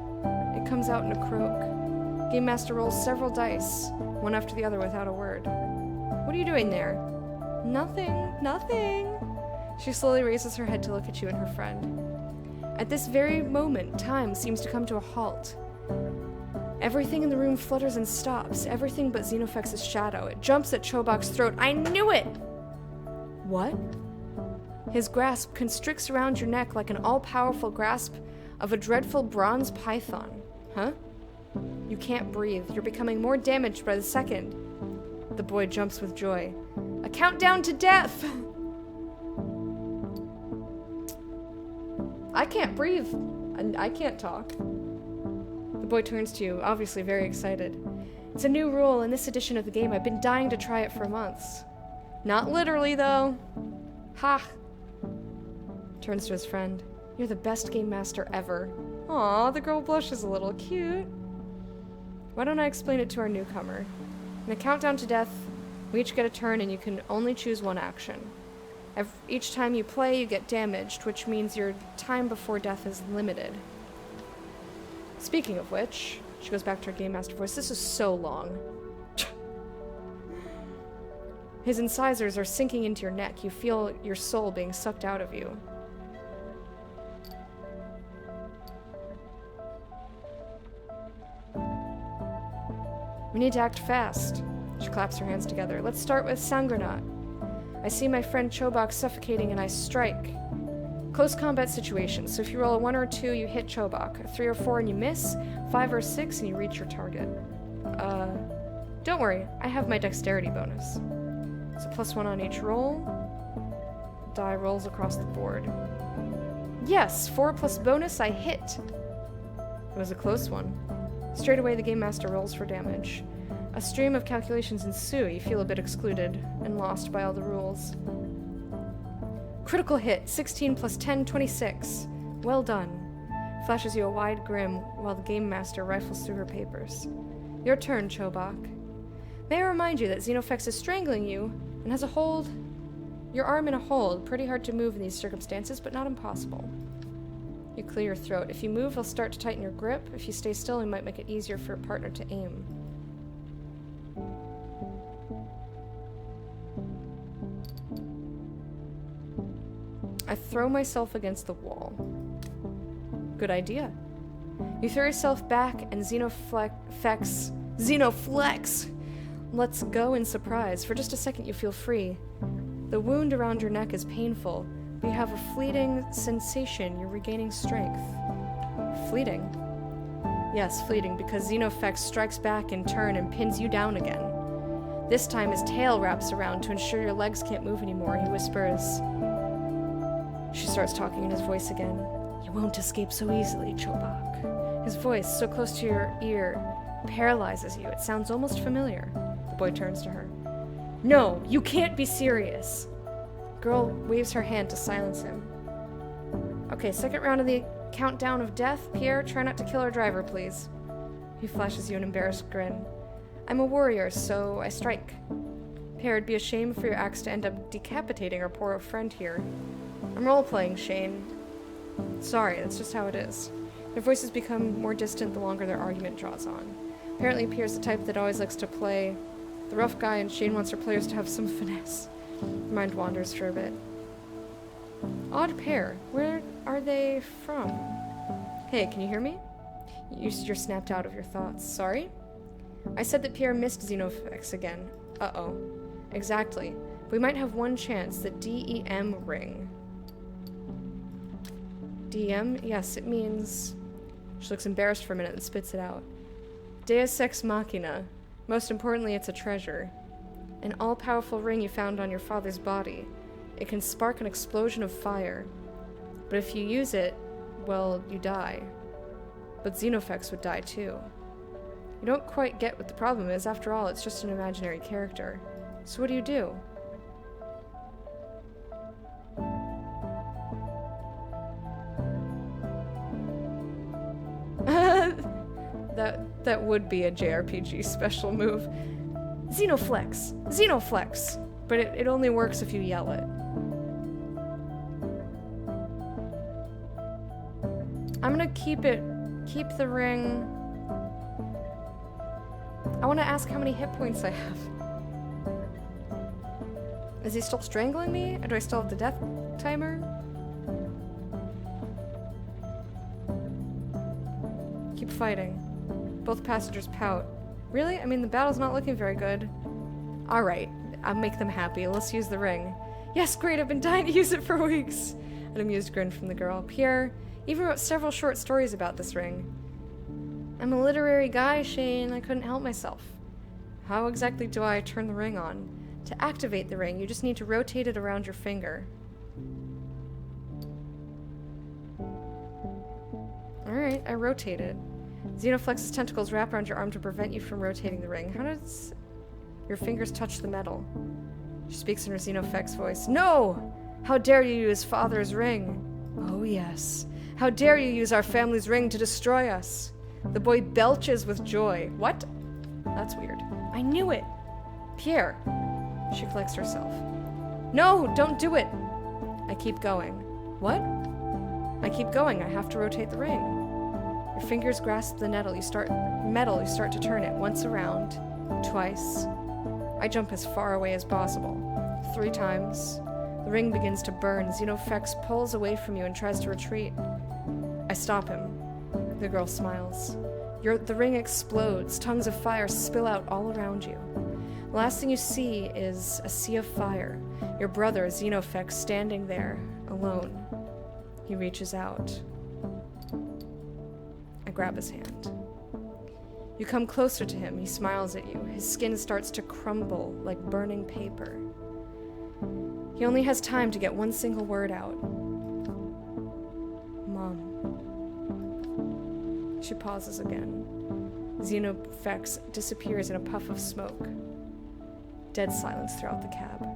A: It comes out in a croak. Game Master rolls several dice, one after the other without a word. What are you doing there? Nothing. She slowly raises her head to look at you and her friend. At this very moment, time seems to come to a halt. Everything in the room flutters and stops, everything but Xenofex's shadow. It jumps at Chobak's throat. I knew it! What? His grasp constricts around your neck like an all-powerful grasp of a dreadful bronze python. Huh? You can't breathe. You're becoming more damaged by the second. The boy jumps with joy. A countdown to death! I can't breathe. And I can't talk. The boy turns to you, obviously very excited. It's a new rule in this edition of the game. I've been dying to try it for months. Not literally, though. Ha! Turns to his friend. You're the best Game Master ever. Aw, the girl blushes a little. Cute. Why don't I explain it to our newcomer? In a countdown to death, we each get a turn and you can only choose one action. Each time you play, you get damaged, which means your time before death is limited. Speaking of which, she goes back to her Game Master voice. This is so long. His incisors are sinking into your neck. You feel your soul being sucked out of you. We need to act fast. She claps her hands together. Let's start with Sangrenat. I see my friend Chobak suffocating and I strike. Close combat situation, so if you roll a 1 or 2, you hit Chobak. A 3 or 4 and you miss. 5 or 6 and you reach your target. Don't worry, I have my dexterity bonus. So +1 on each roll. Die rolls across the board. Yes, 4 plus bonus, I hit. It was a close one. Straight away, the Game Master rolls for damage. A stream of calculations ensue. You feel a bit excluded and lost by all the rules. Critical hit, 16 plus 10, 26. Well done. flashes you a wide grin while the game master rifles through her papers. Your turn, Chobak. May I remind you that Xenofex is strangling you and has your arm in a hold. Pretty hard to move in these circumstances, but not impossible. You clear your throat. If you move, he'll start to tighten your grip. If you stay still, he might make it easier for a partner to aim. I throw myself against the wall. Good idea. You throw yourself back and Xenoflex lets go in surprise. For just a second you feel free. The wound around your neck is painful, but you have a fleeting sensation you're regaining strength. Fleeting? Yes, fleeting, because Xenofex strikes back in turn and pins you down again. This time his tail wraps around to ensure your legs can't move anymore. He whispers. She starts talking in his voice again. You won't escape so easily, Chobak. His voice, so close to your ear, paralyzes you. It sounds almost familiar. The boy turns to her. No, you can't be serious. Girl waves her hand to silence him. Okay, second round of the countdown of death. Pierre, try not to kill our driver, please. He flashes you an embarrassed grin. I'm a warrior, so I strike. Pierre, it'd be a shame for your axe to end up decapitating our poor friend here. I'm role-playing, Shane. Sorry, that's just how it is. Their voices become more distant the longer their argument draws on. Apparently Pierre's the type that always likes to play the rough guy, and Shane wants her players to have some finesse. Her mind wanders for a bit. Odd pair. Where are they from? Hey, can you hear me? You're snapped out of your thoughts. Sorry? I said that Pierre missed Xenofex again. Uh-oh. Exactly. We might have one chance. The DEM ring. DM? Yes, it means... She looks embarrassed for a minute and spits it out. Deus Ex Machina. Most importantly, it's a treasure. An all-powerful ring you found on your father's body. It can spark an explosion of fire. But if you use it, well, you die. But Xenofex would die too. You don't quite get what the problem is. After all, it's just an imaginary character. So what do you do? That would be a JRPG special move. Xenoflex! Xenoflex! But it only works if you yell it. I'm gonna keep the ring. I want to ask how many hit points I have. Is he still strangling me? Or do I still have the death timer? Keep fighting. Both passengers pout. Really? I mean, the battle's not looking very good. Alright, I'll make them happy. Let's use the ring. Yes, great, I've been dying to use it for weeks. An amused grin from the girl. Pierre even wrote several short stories about this ring. I'm a literary guy, Shane. I couldn't help myself. How exactly do I turn the ring on? To activate the ring, you just need to rotate it around your finger. Alright, I rotated. Xenoflex's tentacles wrap around your arm to prevent you from rotating the ring. How does your fingers touch the metal? She speaks in her Xenofex voice. No! How dare you use father's ring? Oh yes. How dare you use our family's ring to destroy us? The boy belches with joy. What? That's weird. I knew it. Pierre. She collects herself. No, don't do it. I keep going. What? I keep going. I have to rotate the ring. Your fingers grasp the metal. You start to turn it once around, twice. I jump as far away as possible. 3 times. The ring begins to burn. Xenofex pulls away from you and tries to retreat. I stop him. The girl smiles. The ring explodes. Tongues of fire spill out all around you. The last thing you see is a sea of fire. Your brother, Xenofex, standing there, alone. He reaches out. I grab his hand. You come closer to him. He smiles at you. His skin starts to crumble like burning paper. He only has time to get one single word out. Mom. She pauses again. Xenofex disappears in a puff of smoke. Dead silence throughout the cab.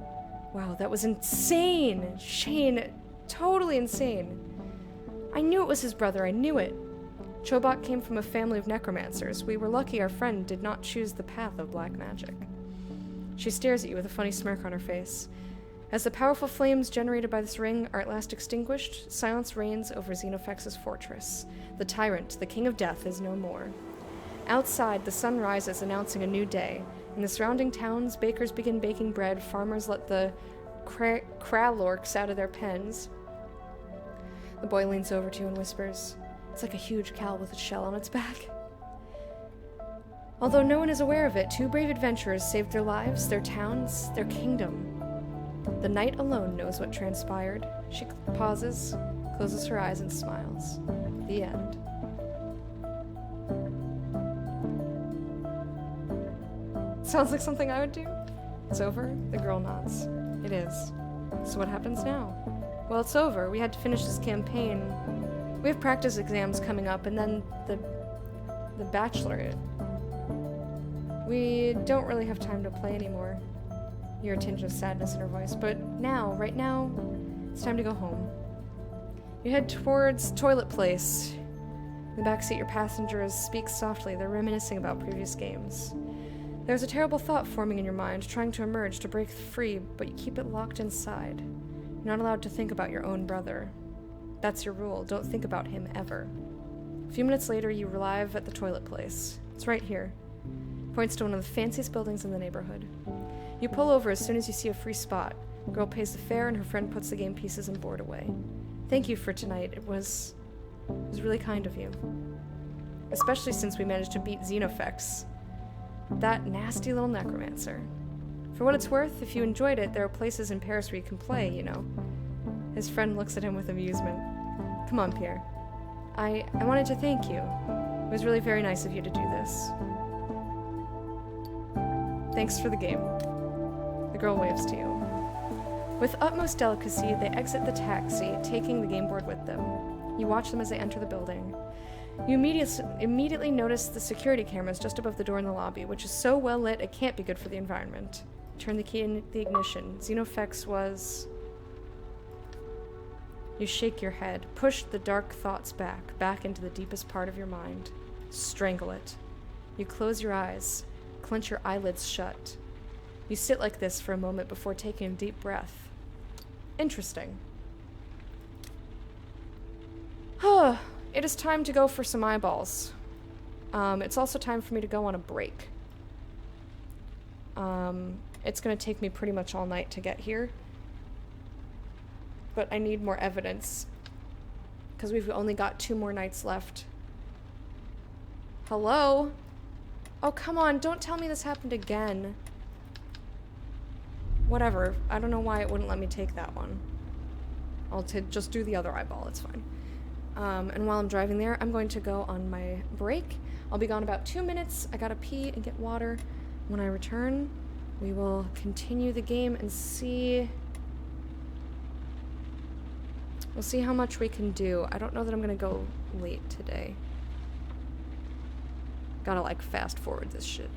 A: Wow, that was insane! Shane, totally insane. I knew it was his brother, I knew it. Chobot came from a family of necromancers. We were lucky our friend did not choose the path of black magic. She stares at you with a funny smirk on her face. As the powerful flames generated by this ring are at last extinguished, silence reigns over Xenofex's fortress. The tyrant, the king of death, is no more. Outside, the sun rises, announcing a new day. In the surrounding towns, bakers begin baking bread, farmers let the kralorks out of their pens. The boy leans over to you and whispers, "It's like a huge cow with a shell on its back." Although no one is aware of it, 2 brave adventurers saved their lives, their towns, their kingdom. The night alone knows what transpired. She pauses, closes her eyes, and smiles. The end. Sounds like something I would do. It's over? The girl nods. It is. So what happens now? Well, it's over. We had to finish this campaign. We have practice exams coming up, and then the bachelorette. We don't really have time to play anymore. You hear a tinge of sadness in her voice. But now, right now, it's time to go home. You head towards Toilet Place. In the backseat, your passengers speak softly. They're reminiscing about previous games. There's a terrible thought forming in your mind, trying to emerge, to break free, but you keep it locked inside. You're not allowed to think about your own brother. That's your rule. Don't think about him ever. A few minutes later, you arrive at the Toilet Place. It's right here. Points to one of the fanciest buildings in the neighborhood. You pull over as soon as you see a free spot. The girl pays the fare and her friend puts the game pieces and board away. Thank you for tonight. It was really kind of you. Especially since we managed to beat Xenofex. That nasty little necromancer. For what it's worth, if you enjoyed it, there are places in Paris where you can play, you know. His friend looks at him with amusement. Come on, Pierre. I wanted to thank you. It was really very nice of you to do this. Thanks for the game. The girl waves to you. With utmost delicacy, they exit the taxi, taking the game board with them. You watch them as they enter the building. You immediately notice the security cameras just above the door in the lobby, which is so well lit it can't be good for the environment. Turn the key in the ignition. Xenofex was... You shake your head, push the dark thoughts back into the deepest part of your mind. Strangle it. You close your eyes, clench your eyelids shut. You sit like this for a moment before taking a deep breath. Interesting. It is time to go for some eyeballs. It's also time for me to go on a break. It's gonna take me pretty much all night to get here. But I need more evidence. Because we've only got 2 more nights left. Hello? Oh, come on, don't tell me this happened again. Whatever. I don't know why it wouldn't let me take that one. I'll just do the other eyeball, it's fine. And while I'm driving there, I'm going to go on my break. I'll be gone about 2 minutes. I gotta pee and get water. When I return, we will continue the game and see... We'll see how much we can do. I don't know that I'm gonna go late today. Gotta, like, fast forward this shit.